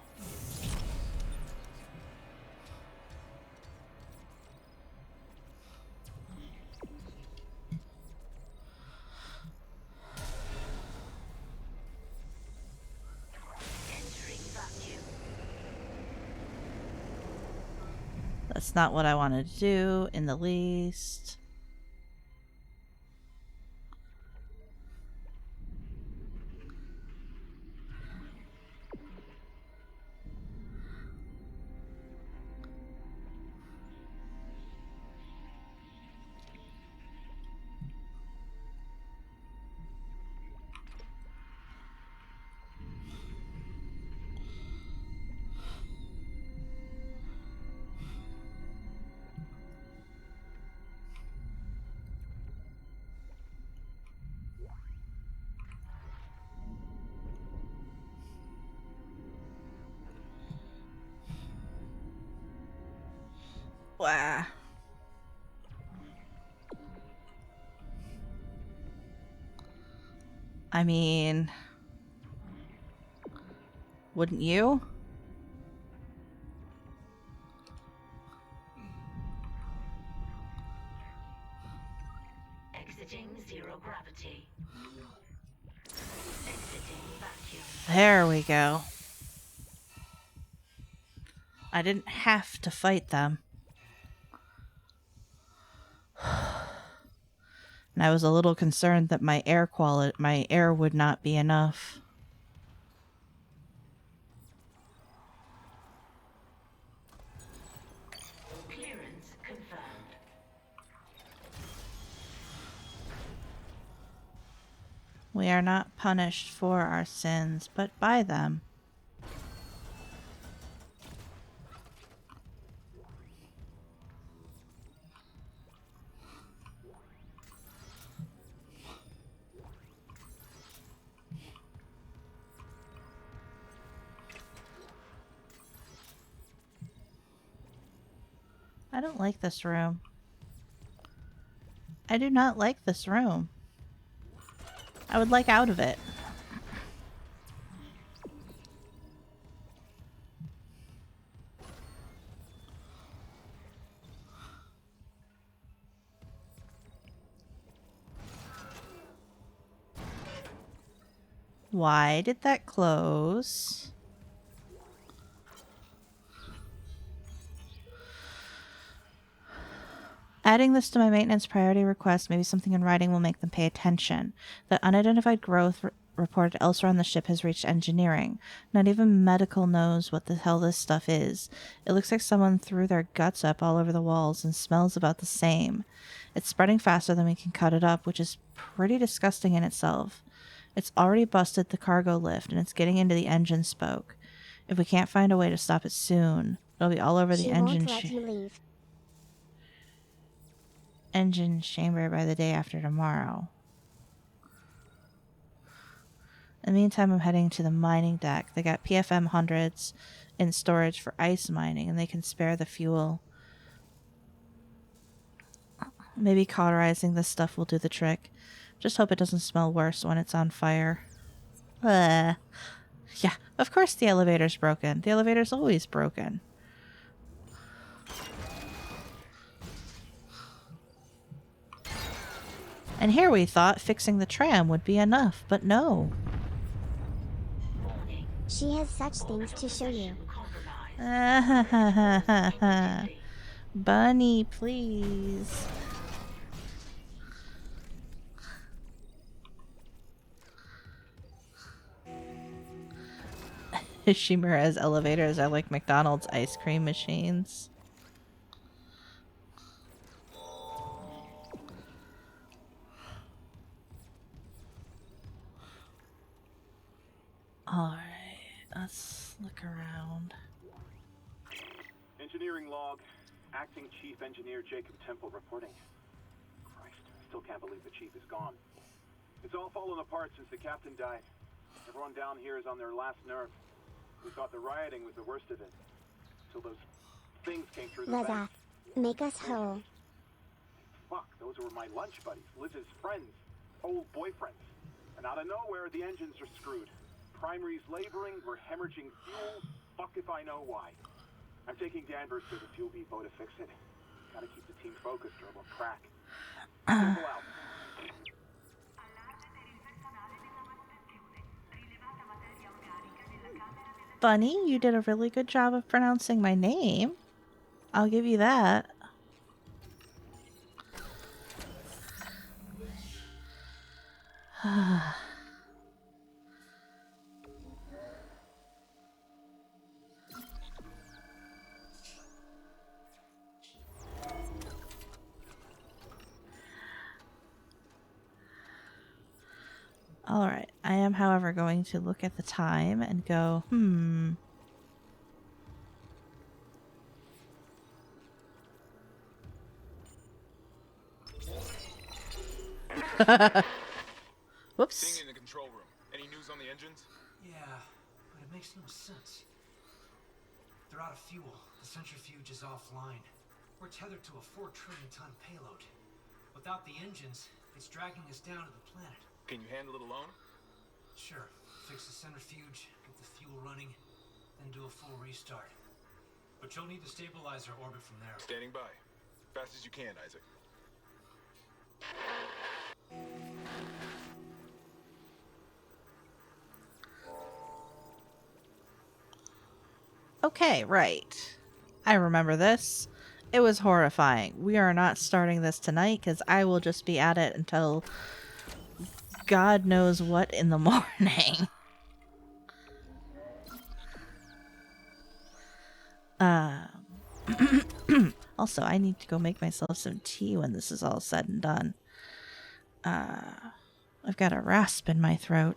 That's not what I wanted to do in the least. Wow. I mean, wouldn't you? Exiting zero gravity. Exiting vacuum. There we go. I didn't have to fight them. And I was a little concerned that my air would not be enough. Clearance confirmed. We are not punished for our sins, but by them. I don't like this room. I do not like this room. I would like out of it. Why did that close? Adding this to my maintenance priority request, maybe something in writing will make them pay attention. The unidentified growth reported elsewhere on the ship has reached engineering. Not even medical knows what the hell this stuff is. It looks like someone threw their guts up all over the walls and smells about the same. It's spreading faster than we can cut it up, which is pretty disgusting in itself. It's already busted the cargo lift, and it's getting into the engine spoke. If we can't find a way to stop it soon, it'll be all over the engine. She won't let you leave. engine chamber by the day after tomorrow. In the meantime, I'm heading to the mining deck. They got PFM hundreds in storage for ice mining, and they can spare the fuel. Maybe cauterizing this stuff will do the trick. Just hope it doesn't smell worse when it's on fire. Yeah, of course the elevator's broken. The elevator's always broken. And here we thought fixing the tram would be enough, but no. She has such things to show you. Bunny, please. Shimura's elevators are like McDonald's ice cream machines. Alright, let's look around. Engineering log. Acting Chief Engineer Jacob Temple reporting. Christ, I still can't believe the chief is gone. It's all fallen apart since the captain died. Everyone down here is on their last nerve. We thought the rioting was the worst of it. Till those things came through the Leza, vents. make us whole. Fuck, those were my lunch buddies, Liz's friends, old boyfriends. And out of nowhere, the engines are screwed. Primary's laboring, we're hemorrhaging fuel. Fuck if I know why. I'm taking Danvers to the fuel depot to fix it. Gotta keep the team focused or we'll crack. Simple out. Bunny, you did a really good job of pronouncing my name. I'll give you that. Alright, I am, however, going to look at the time and go, Whoops. Seeing in the control room. Any news on the engines? Yeah, but it makes no sense. They're out of fuel. The centrifuge is offline. We're tethered to a 4 trillion ton payload. Without the engines, it's dragging us down to the planet. Can you handle it alone? Sure. Fix the centrifuge, get the fuel running, then do a full restart. But you'll need to stabilize our orbit from there. Standing by. Fast as you can, Isaac. Okay, right. I remember this. It was horrifying. We are not starting this tonight because I will just be at it until God knows what in the morning. Also, I need to go make myself some tea when this is all said and done. I've got a rasp in my throat.